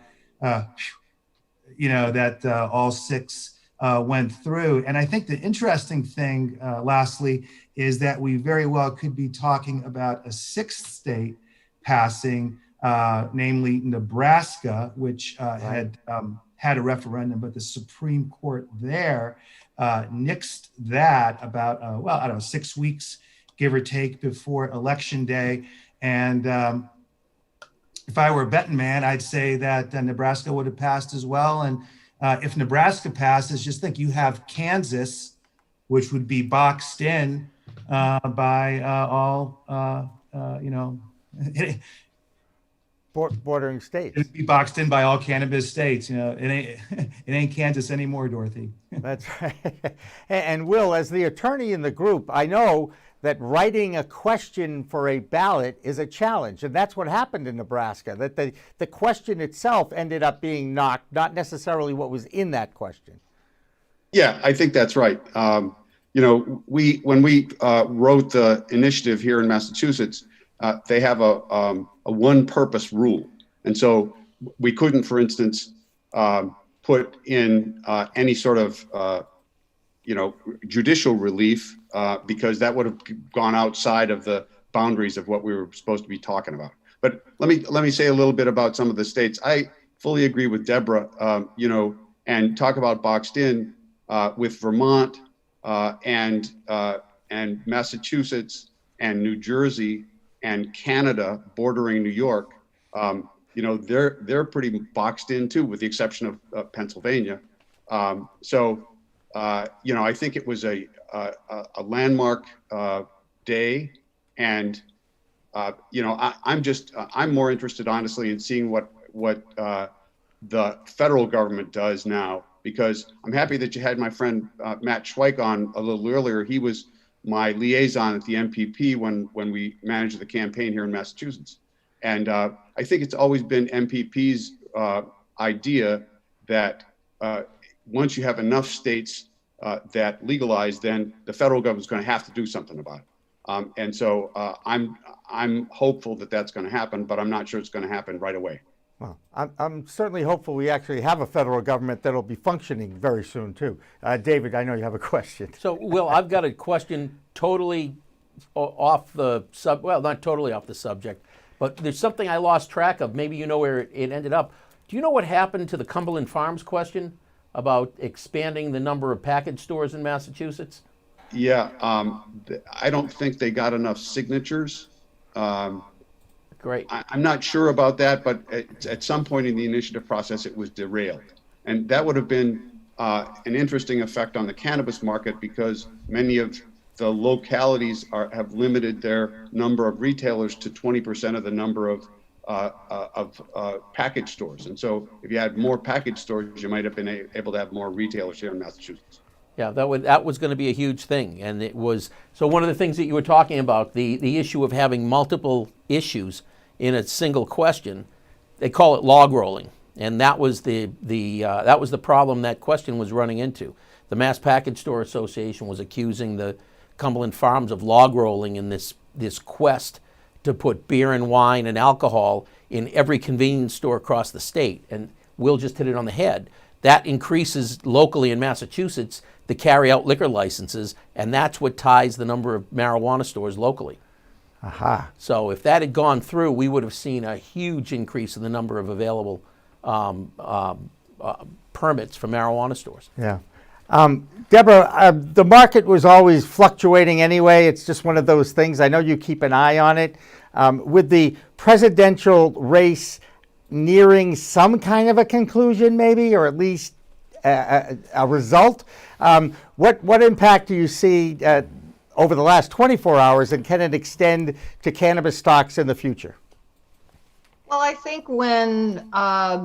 that all 6 went through. And I think the interesting thing, lastly, is that we very well could be talking about a 6th state passing, namely Nebraska, which had a referendum, but the Supreme Court there nixed that about, 6 weeks, give or take, before Election Day. And if I were a betting man, I'd say that Nebraska would have passed as well. And if Nebraska passes, just think you have Kansas, which would be boxed in by all, bordering states. It'd be boxed in by all cannabis states. It ain't Kansas anymore, Dorothy. That's right. And Will, as the attorney in the group, I know that writing a question for a ballot is a challenge. And that's what happened in Nebraska, that the question itself ended up being knocked, not necessarily what was in that question. Yeah, I think that's right. When we wrote the initiative here in Massachusetts, they have a one-purpose rule. And so we couldn't, for instance, put in any sort of, judicial relief because that would have gone outside of the boundaries of what we were supposed to be talking about. But let me say a little bit about some of the states. I fully agree with Debra, and talk about boxed in with Vermont and Massachusetts and New Jersey and Canada bordering New York. They're pretty boxed in too, with the exception of Pennsylvania. I think it was a landmark day, and I'm more interested, honestly, in seeing what the federal government does now, because I'm happy that you had my friend Matt Schweich on a little earlier. He was my liaison at the MPP when we managed the campaign here in Massachusetts, and I think it's always been MPP's idea that once you have enough states that legalize, then the federal government's going to have to do something about it. And so I'm hopeful that that's going to happen, but I'm not sure it's going to happen right away. Well, I'm certainly hopeful we actually have a federal government that'll be functioning very soon too. David, I know you have a question. So, Will, I've got a question totally off the well, not totally off the subject, but there's something I lost track of. Maybe you know where it ended up. Do you know what happened to the Cumberland Farms question about expanding the number of package stores in Massachusetts? Yeah, I don't think they got enough signatures. Great. I'm not sure about that, but at some point in the initiative process, it was derailed. And that would have been an interesting effect on the cannabis market, because many of the localities have limited their number of retailers to 20% of the number of package stores. And so if you had more package stores, you might have been able to have more retailers here in Massachusetts. Yeah, that was going to be a huge thing. And it was, so one of the things that you were talking about, the issue of having multiple issues in a single question, they call it log rolling. And that was the problem that question was running into. The Mass Package Store Association was accusing the Cumberland Farms of log rolling in this quest to put beer and wine and alcohol in every convenience store across the state. And Will just hit it on the head. That increases locally in Massachusetts the carry-out liquor licenses, and that's what ties the number of marijuana stores locally. Aha. So if that had gone through, we would have seen a huge increase in the number of available permits for marijuana stores. Yeah. Debra, the market was always fluctuating anyway. It's just one of those things. I know you keep an eye on it. With the presidential race nearing some kind of a conclusion, maybe, or at least a result, what impact do you see over the last 24 hours, and can it extend to cannabis stocks in the future? Well, I think when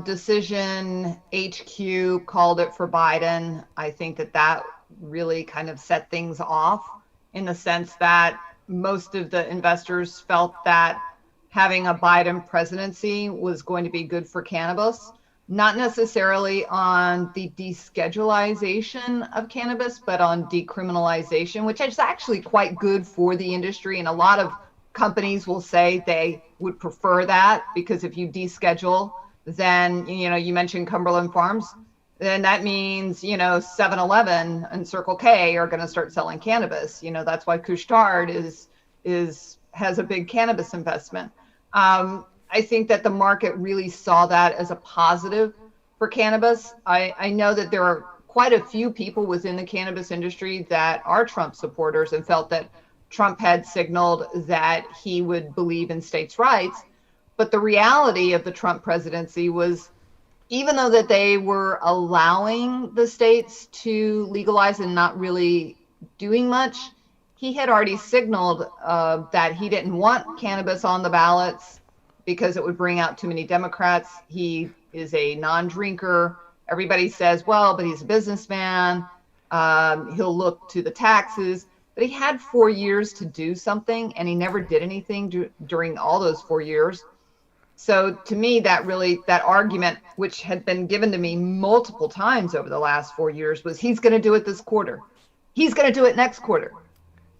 Decision HQ called it for Biden, I think that really kind of set things off in the sense that most of the investors felt that having a Biden presidency was going to be good for cannabis, not necessarily on the deschedulization of cannabis, but on decriminalization, which is actually quite good for the industry. And a lot of companies will say they would prefer that, because if you deschedule, then, you mentioned Cumberland Farms, then that means, 7-Eleven and Circle K are going to start selling cannabis. That's why Couche-Tard has a big cannabis investment. I think that the market really saw that as a positive for cannabis. I know that there are quite a few people within the cannabis industry that are Trump supporters and felt that Trump had signaled that he would believe in states' rights. But the reality of the Trump presidency was, even though that they were allowing the states to legalize and not really doing much, he had already signaled that he didn't want cannabis on the ballots because it would bring out too many Democrats. He is a non-drinker. Everybody says, well, but he's a businessman. He'll look to the taxes. But he had 4 years to do something, and he never did anything during all those 4 years. So to me, that argument, which had been given to me multiple times over the last 4 years, was he's going to do it this quarter. He's going to do it next quarter.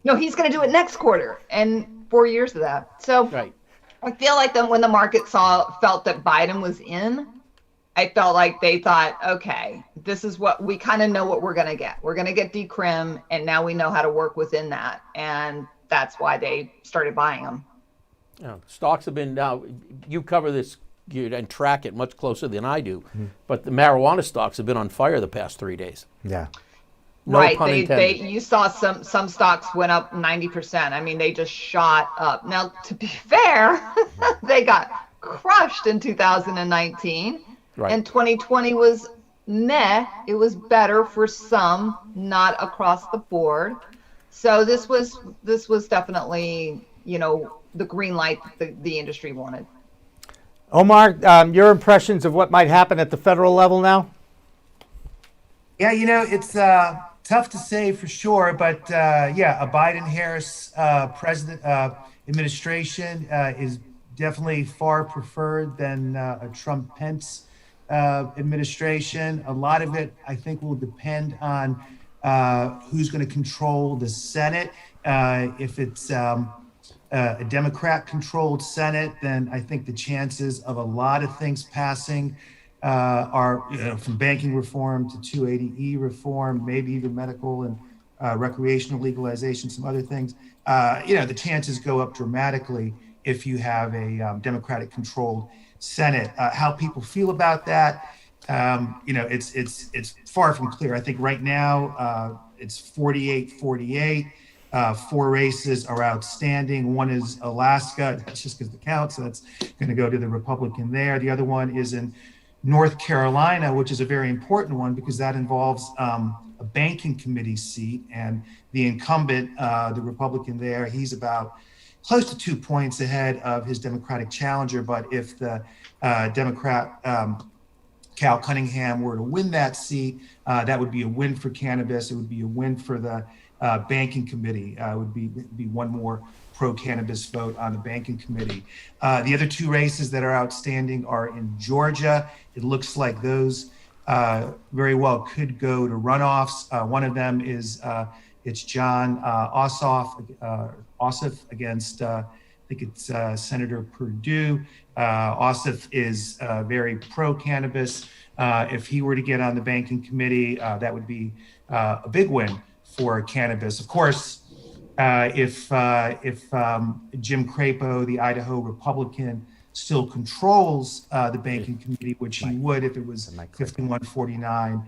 No, he's going to do it next quarter. And 4 years of that. So right. I feel like when the market felt that Biden was in, I felt like they thought, okay, this is what we kind of know what we're going to get. We're going to get decrim, and now we know how to work within that. And that's why they started buying them. Yeah, stocks have been, now you cover this and track it much closer than I do, but the marijuana stocks have been on fire the past 3 days. Yeah. No pun intended. You saw some stocks went up 90%. I mean, they just shot up. Now, to be fair, they got crushed in 2019. Right. And 2020 was meh. It was better for some, not across the board. So this was definitely, the green light the industry wanted. Omar, your impressions of what might happen at the federal level now? Yeah, it's tough to say for sure, but a Biden-Harris administration is definitely far preferred than a Trump-Pence administration. A lot of it, I think, will depend on who's going to control the Senate. If it's a Democrat-controlled Senate, then I think the chances of a lot of things passing are, from banking reform to 280E reform, maybe even medical and recreational legalization, some other things. The chances go up dramatically if you have a Democratic-controlled Senate. How people feel about that, it's far from clear. I think right now it's 48-48. 4 races are outstanding. One is Alaska. That's just because the count, so that's going to go to the Republican there. The other one is in North Carolina, which is a very important one because that involves a banking committee seat, and the incumbent, the Republican there, he's about close to 2 points ahead of his Democratic challenger. But if the Democrat Cal Cunningham were to win that seat, that would be a win for cannabis. It would be a win for the banking committee. Would be one more pro-cannabis vote on the banking committee. The other 2 races that are outstanding are in Georgia. It looks like those very well could go to runoffs. One of them is it's John Ossoff against I think it's Senator Perdue. Ossoff is very pro-cannabis. If he were to get on the banking committee, that would be a big win for cannabis. Of course, if Jim Crapo, the Idaho Republican, still controls the banking committee, which he would if it was 51-49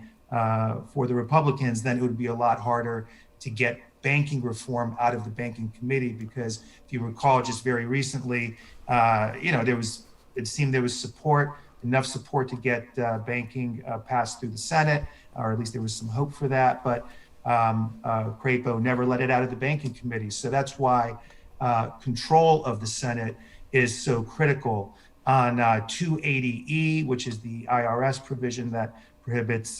for the Republicans, then it would be a lot harder to get banking reform out of the banking committee, because if you recall, just very recently, it seemed there was enough support to get banking passed through the Senate, or at least there was some hope for that, but Crapo never let it out of the banking committee. So that's why control of the Senate is so critical. On 280E, which is the IRS provision that prohibits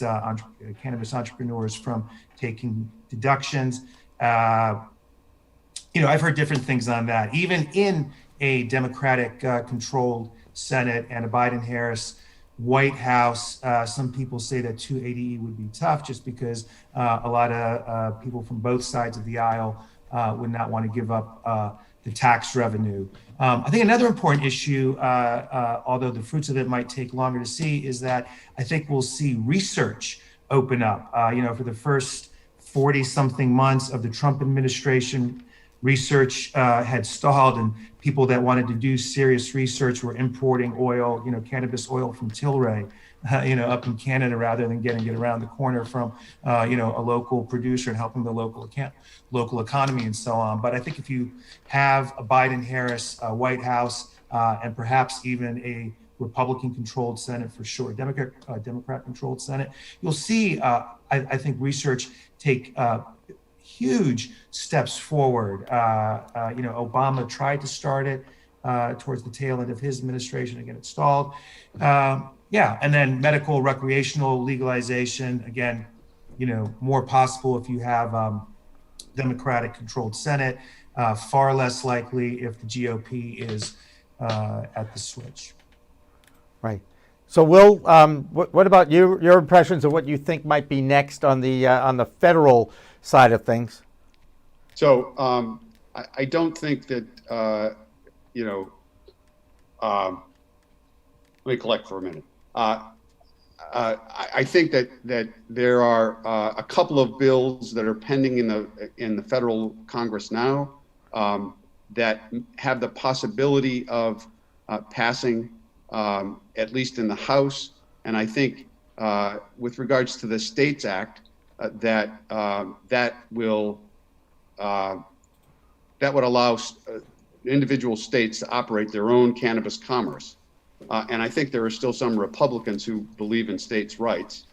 cannabis entrepreneurs from taking deductions. I've heard different things on that. Even in a Democratic controlled Senate and a Biden-Harris White House, some people say that 280E would be tough just because a lot of people from both sides of the aisle would not want to give up the tax revenue. I think another important issue, although the fruits of it might take longer to see, is that I think we'll see research open up. For the first 40-something months of the Trump administration, research had stalled, and people that wanted to do serious research were importing oil, cannabis oil from Tilray, up in Canada, rather than getting it around the corner from, a local producer and helping the local economy and so on. But I think if you have a Biden-Harris White House and perhaps even a Republican-controlled Senate for sure, Democrat-controlled Senate, you'll see, I think, research take huge steps forward. Obama tried to start it towards the tail end of his administration. Again, it stalled. And then medical recreational legalization, again, more possible if you have Democratic controlled Senate, far less likely if the GOP is at the switch. Right. So Will, what about your impressions of what you think might be next on the federal side of things? So I don't think that, let me collect for a minute. I think that there are a couple of bills that are pending in the federal Congress now that have the possibility of passing, at least in the House. And I think with regards to the States Act, that would allow individual states to operate their own cannabis commerce. And I think there are still some Republicans who believe in states' rights.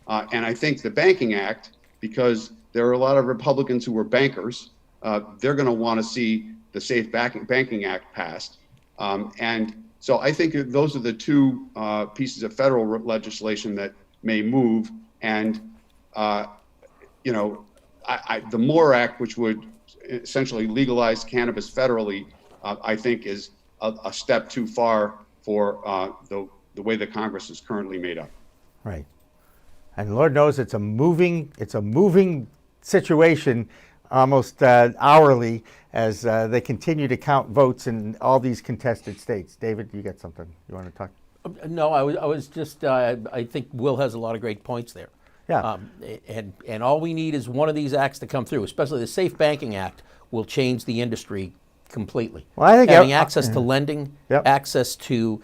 And I think the Banking Act, because there are a lot of Republicans who were bankers, they're going to want to see the Safe Banking Act passed. And so I think those are the two pieces of federal legislation that may move. And, the MORE Act, which would essentially legalize cannabis federally, I think is a step too far for the way the Congress is currently made up. Right. And Lord knows it's a moving situation almost hourly as they continue to count votes in all these contested states. David, you got something you want to talk? No, I was just, I think Will has a lot of great points there. Yeah. And all we need is one of these acts to come through, especially the Safe Banking Act will change the industry completely. Well, I think having access to lending, access to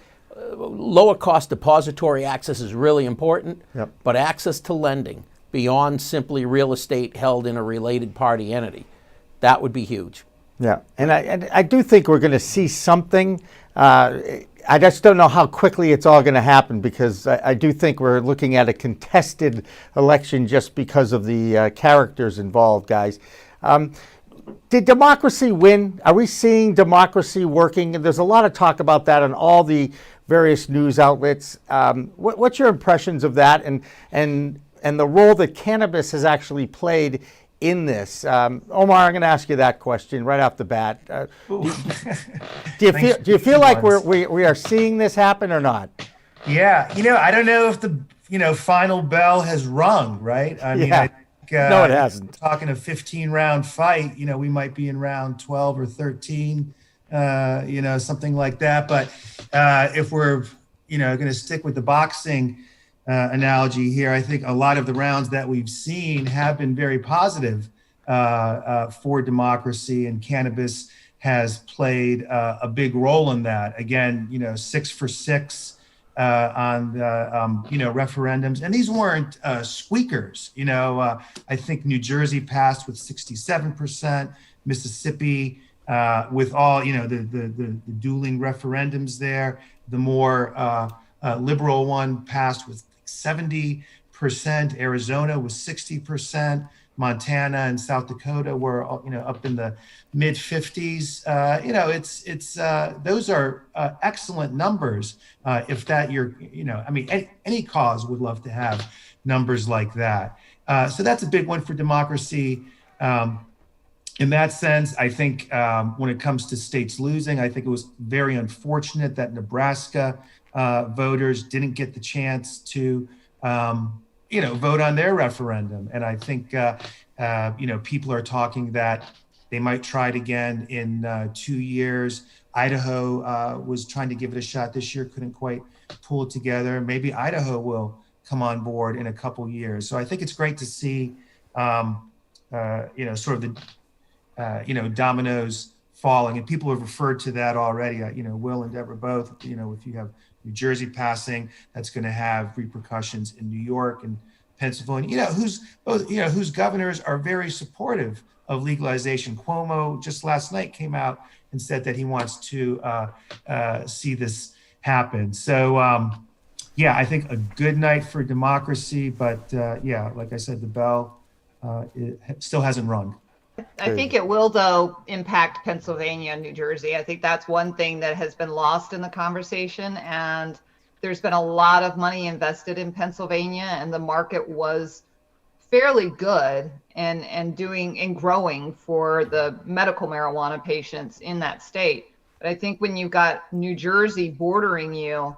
lower cost depository access is really important, but access to lending beyond simply real estate held in a related party entity, that would be huge. Yeah, and I do think we're going to see something. I just don't know how quickly it's all going to happen, because I do think we're looking at a contested election just because of the characters involved, guys. Did democracy win? Are we seeing democracy working? And there's a lot of talk about that on all the various news outlets. What's your impressions of that, and the role that cannabis has actually played in this? Omar, I'm going to ask you that question right off the bat. Do you feel like we are seeing this happen or not? Yeah, I don't know if the final bell has rung, right? I mean, I think, no, it hasn't. Talking a 15-round fight, we might be in round 12 or 13, something like that. But if we're, going to stick with the boxing analogy here. I think a lot of the rounds that we've seen have been very positive for democracy, and cannabis has played a big role in that. Again, 6 for 6 on the referendums, and these weren't squeakers. I think New Jersey passed with 67%, Mississippi with all the dueling referendums there. The more liberal one passed with 70%. Arizona was 60%. Montana and South Dakota were up in the mid 50s. Those are excellent numbers. If that any cause would love to have numbers like that. So that's a big one for democracy. In that sense, I think when it comes to states losing, I think it was very unfortunate that Nebraska voters didn't get the chance to vote on their referendum. And I think, people are talking that they might try it again in 2 years. Idaho was trying to give it a shot this year, couldn't quite pull it together. Maybe Idaho will come on board in a couple years. So I think it's great to see, sort of the, dominoes falling. And people have referred to that already. Will and Debra both, if you have New Jersey passing, that's going to have repercussions in New York and Pennsylvania, whose governors are very supportive of legalization. Cuomo just last night came out and said that he wants to see this happen. So, I think a good night for democracy, but like I said, the bell it still hasn't rung. I think it will, though, impact Pennsylvania and New Jersey. I think that's one thing that has been lost in the conversation. And there's been a lot of money invested in Pennsylvania, and the market was fairly good and doing and growing for the medical marijuana patients in that state. But I think when you've got New Jersey bordering you,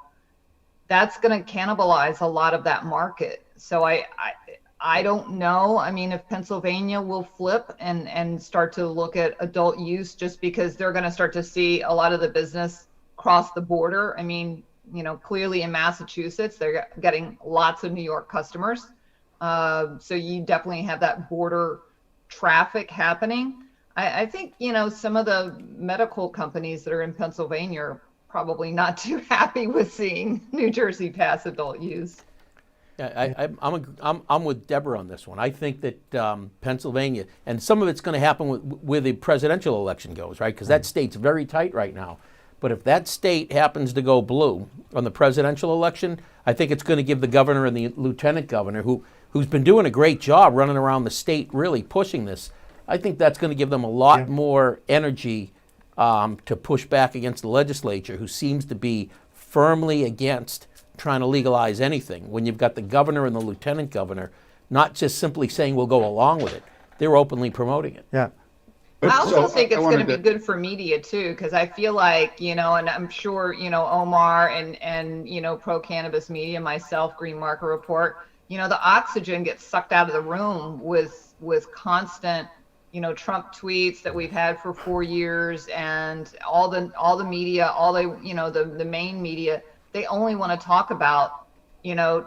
that's going to cannibalize a lot of that market. So I don't know. I mean, if Pennsylvania will flip and start to look at adult use, just because they're going to start to see a lot of the business cross the border. I mean, clearly in Massachusetts, they're getting lots of New York customers. So you definitely have that border traffic happening. I think, some of the medical companies that are in Pennsylvania are probably not too happy with seeing New Jersey pass adult use. Yeah, I'm with Debra on this one. I think that Pennsylvania, and some of it's going to happen where the presidential election goes, right? Because that state's very tight right now. But if that state happens to go blue on the presidential election, I think it's going to give the governor and the lieutenant governor, who's been doing a great job running around the state, really pushing this. I think that's going to give them a lot more energy to push back against the legislature, who seems to be firmly against trying to legalize anything. When you've got the governor and the lieutenant governor not just simply saying we'll go along with it, they're openly promoting it. Yeah. I also think it's going to be good for media too, because I feel like, and I'm sure, Omar and Pro Cannabis Media, myself, Green Market Report, the oxygen gets sucked out of the room with constant, Trump tweets that we've had for 4 years, and all the media, the main media, they only want to talk about,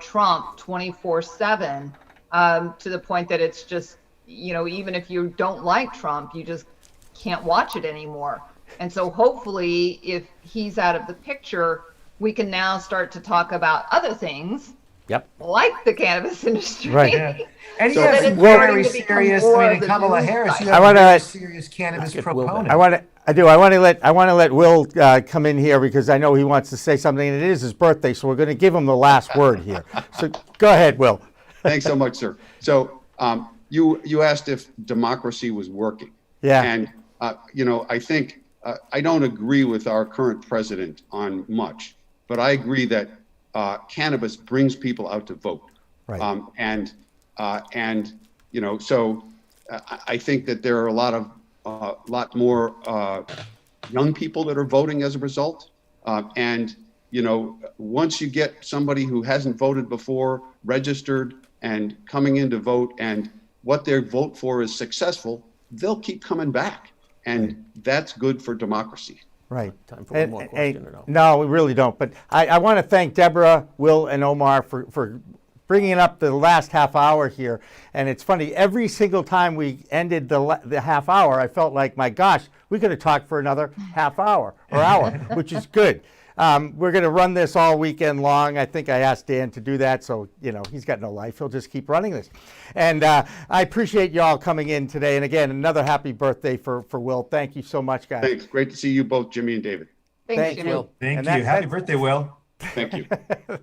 Trump 24/7, to the point that it's just, even if you don't like Trump, you just can't watch it anymore. And so hopefully if he's out of the picture, we can now start to talk about other things. Yep. Like the cannabis industry. Right. Yeah. And yes, very serious. I mean, Kamala Harris, you have a very serious cannabis proponent. I want to let Will come in here, because I know he wants to say something, and it is his birthday, so we're going to give him the last word here. So go ahead, Will. Thanks so much, sir. So you asked if democracy was working. Yeah. And I think I don't agree with our current president on much, but I agree that cannabis brings people out to vote. Right. So I think that there are a lot more young people that are voting as a result. Once you get somebody who hasn't voted before registered and coming in to vote, and what their vote for is successful, they'll keep coming back. And that's good for democracy. Right. Time for one more question or no? No, we really don't. But I want to thank Debra, Will, and Omar for bringing up the last half hour here. And it's funny, every single time we ended the half hour, I felt like, my gosh, we could have talked for another half hour or hour, which is good. We're going to run this all weekend long. I think I asked Dan to do that, so he's got no life. He'll just keep running this. And I appreciate y'all coming in today. And again, another happy birthday for Will. Thank you so much, guys. Thanks. Great to see you both, Jimmy and David. Thank you, Will. Thank you. Happy birthday, Will. Thank you.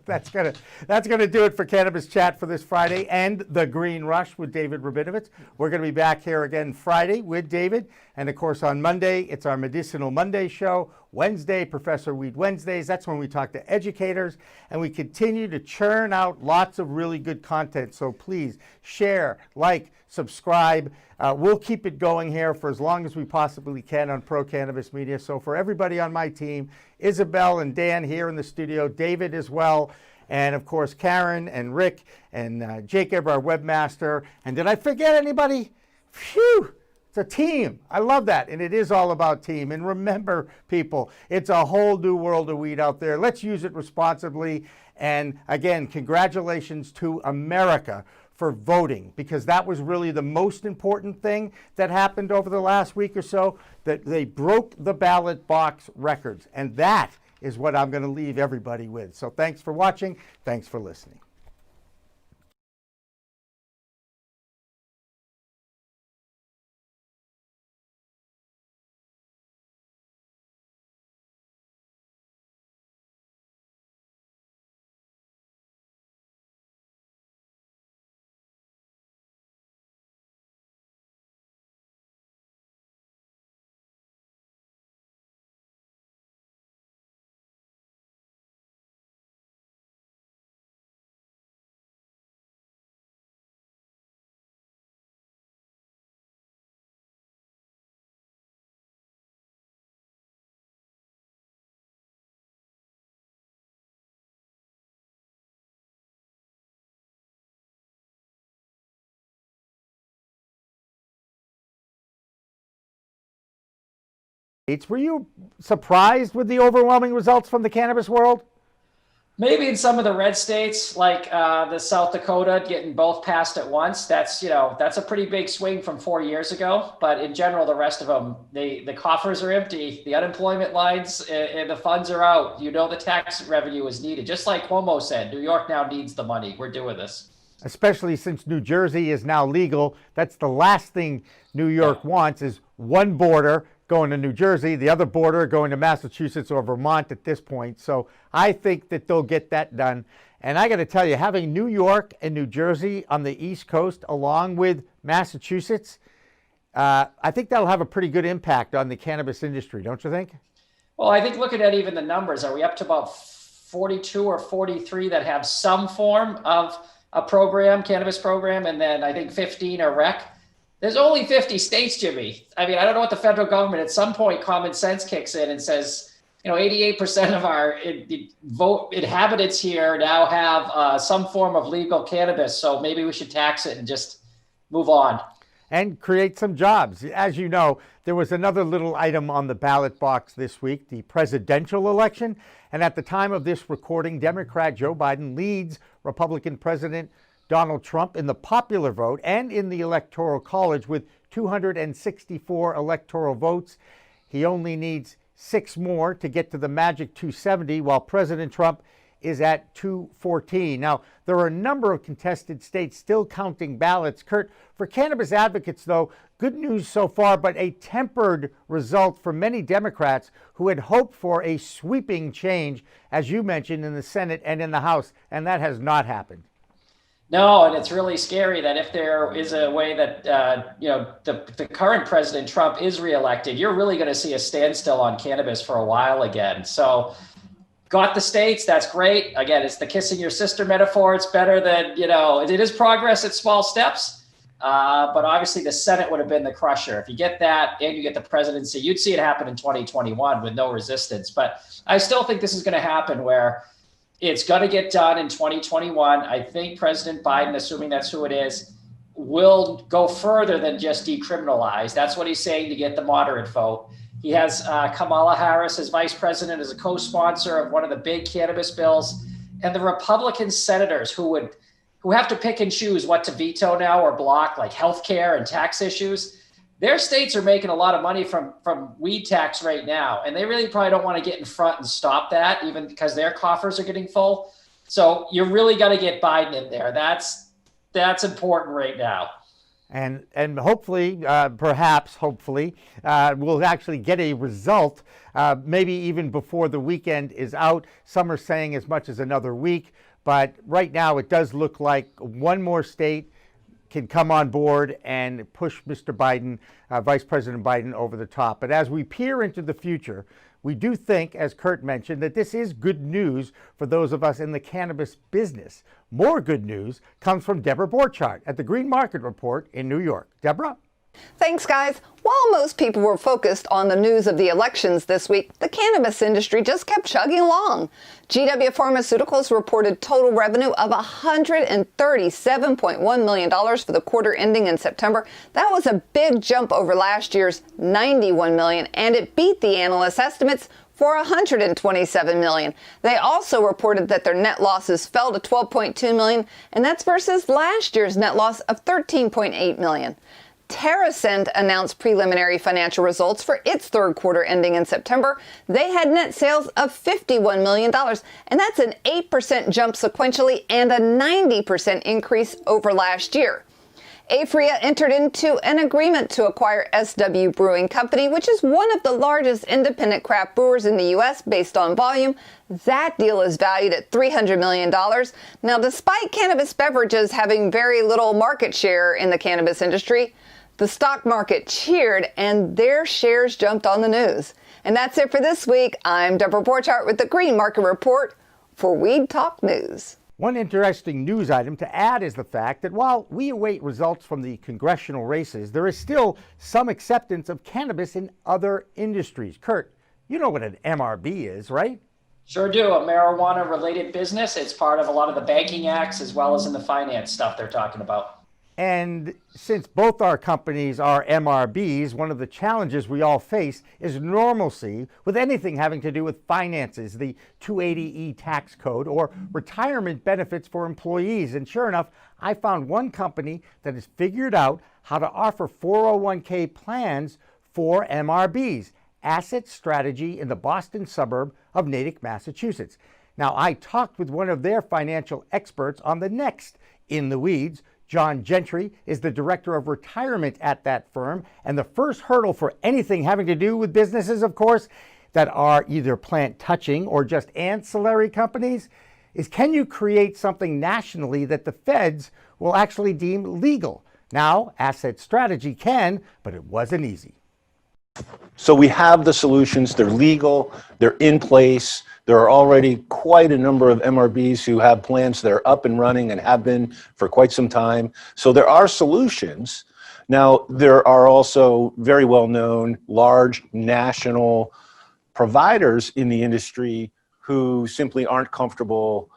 That's gonna do it for Cannabis Chat for this Friday and the Green Rush with David Rabinovitz. We're gonna be back here again Friday with David, and of course on Monday it's our Medicinal Monday show. Wednesday, Professor Weed Wednesdays. That's when we talk to educators, and we continue to churn out lots of really good content. So please share, like, subscribe. We'll keep it going here for as long as we possibly can on Pro Cannabis Media. So for everybody on my team, Isabel and Dan here in the studio, David as well, and of course Karen and Rick and Jacob, our webmaster. And did I forget anybody? Phew! It's a team. I love that. And it is all about team. And remember, people, it's a whole new world of weed out there. Let's use it responsibly. And again, congratulations to America for voting, because that was really the most important thing that happened over the last week or so, that they broke the ballot box records. And that is what I'm going to leave everybody with. So thanks for watching. Thanks for listening. Were you surprised with the overwhelming results from the cannabis world? Maybe in some of the red states, like the South Dakota, getting both passed at once. That's a pretty big swing from 4 years ago. But in general, the rest of them, the coffers are empty, the unemployment lines and the funds are out. The tax revenue is needed. Just like Cuomo said, New York now needs the money. We're doing this. Especially since New Jersey is now legal. That's the last thing New York wants, is one border going to New Jersey, the other border going to Massachusetts or Vermont at this point. So I think that they'll get that done. And I got to tell you, having New York and New Jersey on the East Coast along with Massachusetts, I think that'll have a pretty good impact on the cannabis industry, don't you think? Well, I think looking at even the numbers, are we up to about 42 or 43 that have some form of a program, cannabis program, and then I think 15 are rec? There's only 50 states, Jimmy. I mean, I don't know what the federal government, at some point, common sense kicks in and says, 88% of our inhabitants here now have some form of legal cannabis. So maybe we should tax it and just move on. And create some jobs. As you know, there was another little item on the ballot box this week, the presidential election. And at the time of this recording, Democrat Joe Biden leads Republican President Donald Trump in the popular vote and in the Electoral College with 264 electoral votes. He only needs 6 more to get to the magic 270, while President Trump is at 214. Now, there are a number of contested states still counting ballots. Kurt, for cannabis advocates, though, good news so far, but a tempered result for many Democrats who had hoped for a sweeping change, as you mentioned, in the Senate and in the House, and that has not happened. No, and it's really scary that if there is a way that, the current President Trump is reelected, you're really going to see a standstill on cannabis for a while again. So got the states, that's great. Again, it's the kissing your sister metaphor. It's better than, it is progress at small steps. But obviously the Senate would have been the crusher. If you get that and you get the presidency, you'd see it happen in 2021 with no resistance. But I still think this is going to happen where it's going to get done in 2021. I think President Biden, assuming that's who it is, will go further than just decriminalize. That's what he's saying to get the moderate vote. He has Kamala Harris as vice president, as a co-sponsor of one of the big cannabis bills. And the Republican senators who have to pick and choose what to veto now or block, like healthcare and tax issues, their states are making a lot of money from weed tax right now. And they really probably don't want to get in front and stop that, even because their coffers are getting full. So you really got to get Biden in there. That's important right now. And hopefully, perhaps, we'll actually get a result, maybe even before the weekend is out. Some are saying as much as another week. But right now, it does look like one more state can come on board and push Mr. Biden, Vice President Biden, over the top. But as we peer into the future, we do think, as Kurt mentioned, that this is good news for those of us in the cannabis business. More good news comes from Debra Borchardt at the Green Market Report in New York. Deborah? Thanks, guys. While most people were focused on the news of the elections this week, the cannabis industry just kept chugging along. GW Pharmaceuticals reported total revenue of $137.1 million for the quarter ending in September. That was a big jump over last year's $91 million, and it beat the analyst estimates for $127 million. They also reported that their net losses fell to $12.2 million, and that's versus last year's net loss of $13.8 million. TerrAscend announced preliminary financial results for its third quarter ending in September. They had net sales of $51 million, and that's an 8% jump sequentially and a 90% increase over last year. Aphria entered into an agreement to acquire SW Brewing Company, which is one of the largest independent craft brewers in the U.S. based on volume. That deal is valued at $300 million. Now, despite cannabis beverages having very little market share in the cannabis industry, the stock market cheered and their shares jumped on the news. And that's it for this week. I'm Debra Borchardt with the Green Market Report for Weed Talk News. One interesting news item to add is the fact that while we await results from the congressional races, there is still some acceptance of cannabis in other industries. Kurt, you know what an MRB is, right? Sure do. A marijuana-related business. It's part of a lot of the banking acts as well as in the finance stuff they're talking about. And since both our companies are MRBs, one of the challenges we all face is normalcy with anything having to do with finances, the 280E tax code, or retirement benefits for employees. And sure enough, I found one company that has figured out how to offer 401k plans for MRBs, Asset Strategy in the Boston suburb of Natick, Massachusetts. Now, I talked with one of their financial experts on the next In the Weeds. John Gentry is the director of retirement at that firm. And the first hurdle for anything having to do with businesses, of course, that are either plant touching or just ancillary companies is, can you create something nationally that the feds will actually deem legal? Now, Asset Strategy can, but it wasn't easy. So we have the solutions, they're legal, they're in place. There are already quite a number of MRBs who have plans that are up and running and have been for quite some time. So there are solutions. Now, there are also very well-known large national providers in the industry who simply aren't comfortable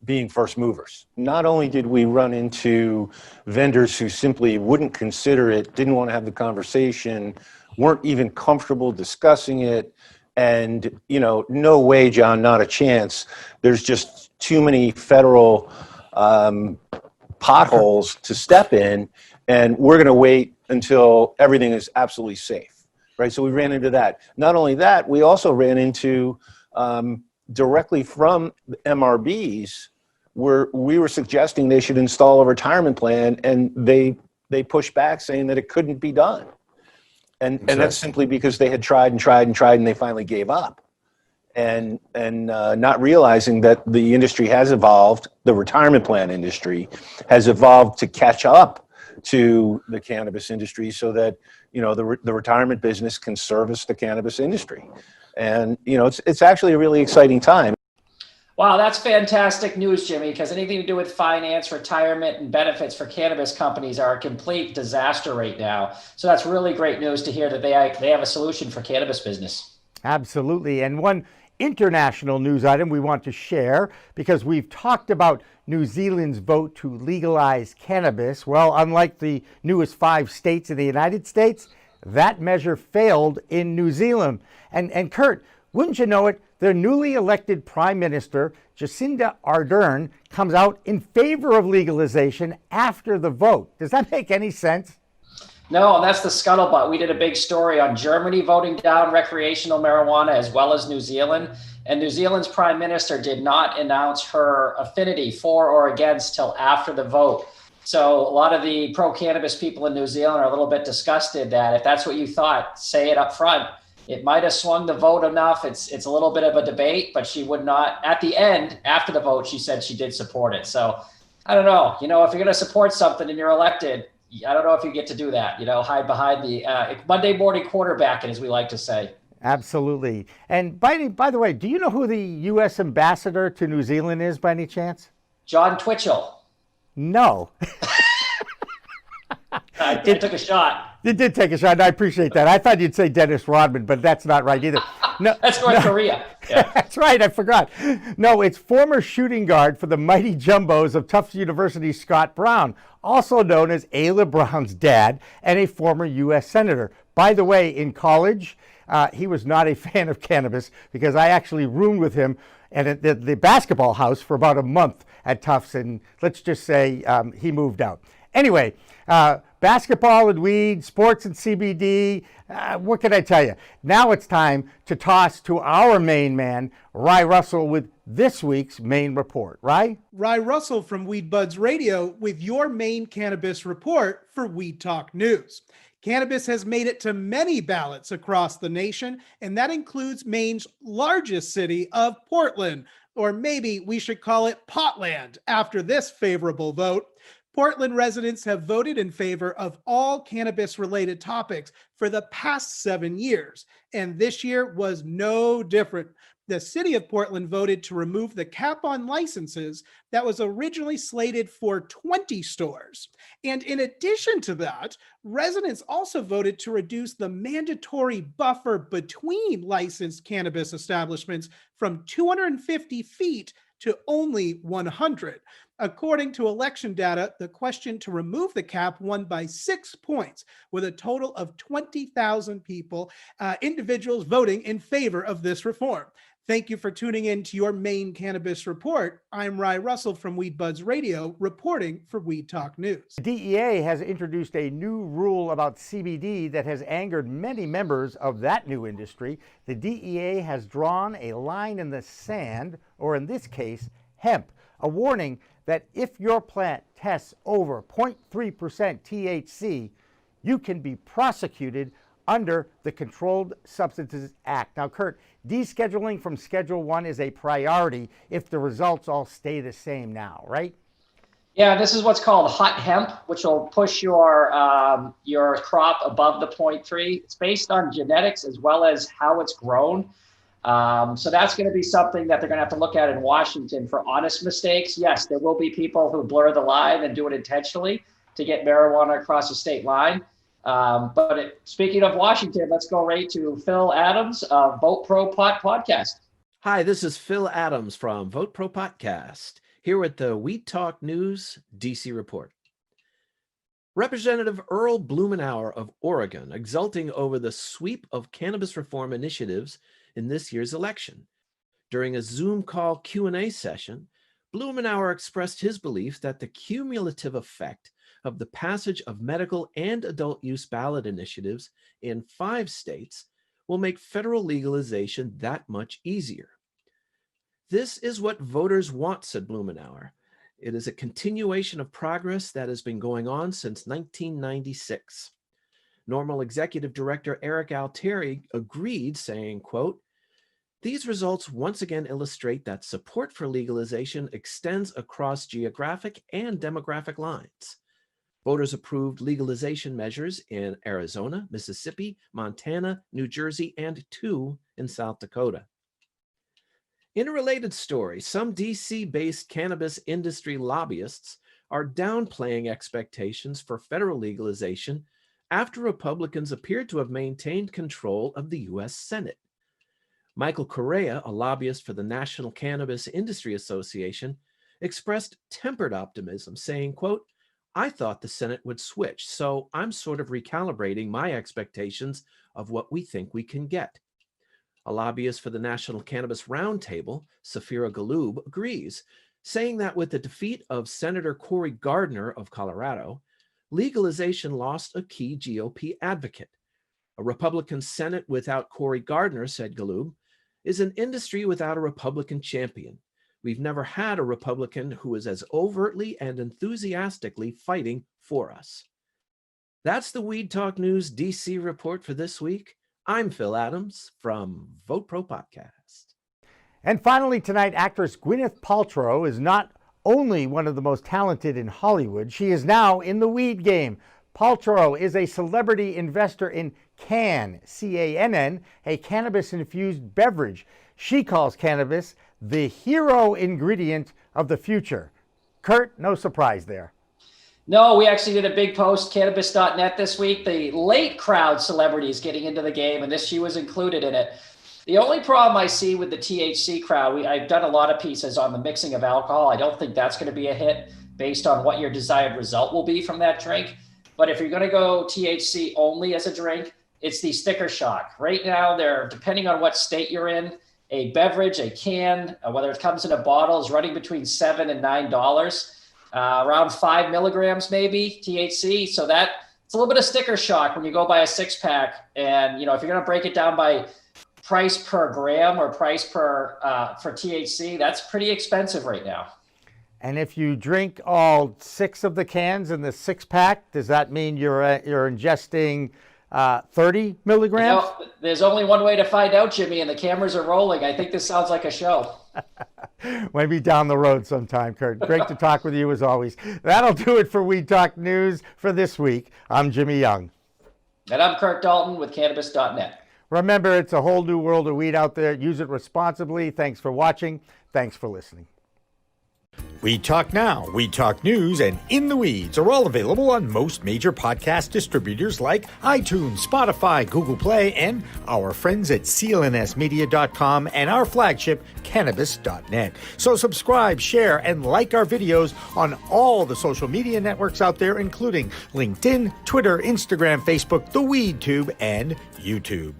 being first movers. Not only did we run into vendors who simply wouldn't consider it, didn't want to have the conversation, weren't even comfortable discussing it, and, you know, no way, John, not a chance. There's just too many federal potholes to step in, and we're going to wait until everything is absolutely safe, right? So we ran into that. Not only that, we also ran into directly from MRBs where we were suggesting they should install a retirement plan, and they pushed back saying that it couldn't be done. And that's simply because they had tried and they finally gave up, and not realizing that the industry has evolved, the retirement plan industry has evolved to catch up to the cannabis industry, so that, you know, the retirement business can service the cannabis industry. And, you know, it's actually a really exciting time. Wow, that's fantastic news, Jimmy, because anything to do with finance, retirement, and benefits for cannabis companies are a complete disaster right now. So that's really great news to hear that they have a solution for cannabis business. Absolutely. And one international news item we want to share, because we've talked about New Zealand's vote to legalize cannabis. Well, unlike the newest 5 states in the United States, That measure failed in New Zealand. And Kurt, wouldn't you know it, their newly elected Prime Minister, Jacinda Ardern, comes out in favor of legalization after the vote. Does that make any sense? No, that's the scuttlebutt. We did a big story on Germany voting down recreational marijuana as well as New Zealand. And New Zealand's Prime Minister did not announce her affinity for or against till after the vote. So a lot of the pro-cannabis people in New Zealand are a little bit disgusted that if that's what you thought, say it up front. It might have swung the vote enough. It's a little bit of a debate, but she would not, at the end, after the vote, she said she did support it. So I don't know, if you're going to support something and you're elected, I don't know if you get to do that, hide behind the Monday morning quarterbacking, as we like to say. Absolutely. And by the way, do you know who the U.S. ambassador to New Zealand is by any chance? John Twitchell. No. I took a shot. You did take a shot, and I appreciate that. I thought you'd say Dennis Rodman, but that's not right either. No, that's North Korea. Yeah. That's right, I forgot. No, it's former shooting guard for the Mighty Jumbos of Tufts University, Scott Brown, also known as Ayla Brown's dad and a former U.S. Senator. By the way, in college, he was not a fan of cannabis because I actually roomed with him at the basketball house for about a month at Tufts, and let's just say he moved out. Anyway, basketball and weed, sports and CBD, what can I tell you? Now it's time to toss to our main man, Rye Russell, with this week's main report. Rye? Rye Russell from Weed Buds Radio with your main cannabis report for Weed Talk News. Cannabis has made it to many ballots across the nation, and that includes Maine's largest city of Portland, or maybe we should call it Potland after this favorable vote. Portland residents have voted in favor of all cannabis-related topics for the past 7 years, and this year was no different. The city of Portland voted to remove the cap on licenses that was originally slated for 20 stores. And in addition to that, residents also voted to reduce the mandatory buffer between licensed cannabis establishments from 250 feet to only 100. According to election data, the question to remove the cap won by 6 points, with a total of 20,000 individuals voting in favor of this reform. Thank you for tuning in to your main cannabis report. I'm Rye Russell from Weed Buds Radio, reporting for Weed Talk News. The DEA has introduced a new rule about CBD that has angered many members of that new industry. The DEA has drawn a line in the sand, or in this case, hemp, a warning that if your plant tests over 0.3% THC, you can be prosecuted under the Controlled Substances Act. Now, Kurt, descheduling from Schedule 1 is a priority if the results all stay the same now, right? Yeah, this is what's called hot hemp, which will push your crop above the 0.3. It's based on genetics as well as how it's grown. So that's going to be something that they're going to have to look at in Washington for honest mistakes. Yes, there will be people who blur the line and do it intentionally to get marijuana across the state line. Speaking of Washington, let's go right to Phil Adams of Vote Pro Pot Podcast. Hi, this is Phil Adams from Vote Pro Podcast, here with the Weed Talk News DC Report. Representative Earl Blumenauer of Oregon exulting over the sweep of cannabis reform initiatives in this year's election. During a Zoom call Q&A session, Blumenauer expressed his belief that the cumulative effect of the passage of medical and adult use ballot initiatives in 5 states will make federal legalization that much easier. This is what voters want, said Blumenauer. It is a continuation of progress that has been going on since 1996. Normal Executive Director Eric Altieri agreed, saying, quote, "These results once again illustrate that support for legalization extends across geographic and demographic lines. Voters approved legalization measures in Arizona, Mississippi, Montana, New Jersey, and 2 in South Dakota." In a related story, some DC-based cannabis industry lobbyists are downplaying expectations for federal legalization after Republicans appear to have maintained control of the U.S. Senate. Michael Correa, a lobbyist for the National Cannabis Industry Association, expressed tempered optimism, saying, quote, I thought the Senate would switch, so I'm sort of recalibrating my expectations of what we think we can get. A lobbyist for the National Cannabis Roundtable, Safira Galoob, agrees, saying that with the defeat of Senator Cory Gardner of Colorado, legalization lost a key GOP advocate. A Republican Senate without Cory Gardner, said Galoob, is an industry without a Republican champion. We've never had a Republican who is as overtly and enthusiastically fighting for us. That's the Weed Talk News DC report for this week. I'm Phil Adams from Vote Pro Podcast. And finally tonight, actress Gwyneth Paltrow is not only one of the most talented in Hollywood, she is now in the weed game. Paltrow is a celebrity investor in Cann, C-A-N-N, a cannabis-infused beverage. She calls cannabis the hero ingredient of the future. Kurt, no surprise there. No, we actually did a big post, Cannabis.net this week. The late crowd celebrities getting into the game, and she was included in it. The only problem I see with the THC crowd, I've done a lot of pieces on the mixing of alcohol. I don't think that's going to be a hit based on what your desired result will be from that drink. But if you're going to go THC only as a drink, it's the sticker shock. Right now, they're, depending on what state you're in, a beverage, a can, whether it comes in a bottle, is running between $7 and $9. Around 5 milligrams, maybe THC. So that it's a little bit of sticker shock when you go buy a 6-pack. And, if you're going to break it down by price per gram or price per for THC, that's pretty expensive right now. And if you drink all 6 of the cans in the 6-pack, does that mean you're ingesting 30 milligrams? There's only one way to find out, Jimmy, and the cameras are rolling. I think this sounds like a show. Maybe down the road sometime, Kurt. Great to talk with you as always. That'll do it for Weed Talk News for this week. I'm Jimmy Young. And I'm Kurt Dalton with Cannabis.net. Remember, it's a whole new world of weed out there. Use it responsibly. Thanks for watching. Thanks for listening. Weed Talk Now, Weed Talk News, and In the Weeds are all available on most major podcast distributors like iTunes, Spotify, Google Play, and our friends at clnsmedia.com and our flagship, Cannabis.net. So subscribe, share, and like our videos on all the social media networks out there, including LinkedIn, Twitter, Instagram, Facebook, the WeedTube, and YouTube.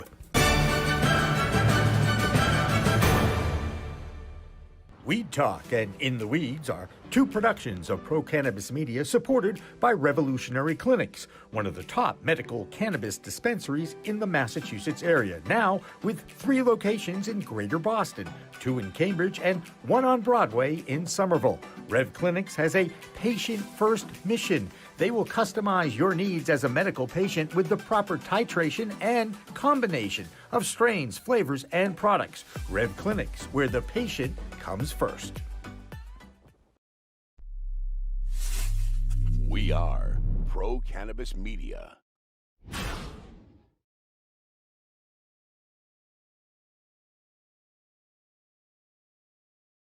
Weed Talk and In the Weeds are 2 productions of Pro Cannabis Media supported by Revolutionary Clinics, one of the top medical cannabis dispensaries in the Massachusetts area, now with 3 locations in Greater Boston, 2 in Cambridge and 1 on Broadway in Somerville. Rev Clinics has a patient-first mission. They will customize your needs as a medical patient with the proper titration and combination of strains, flavors, and products. Rev Clinics, where the patient comes first. We are Pro Cannabis Media.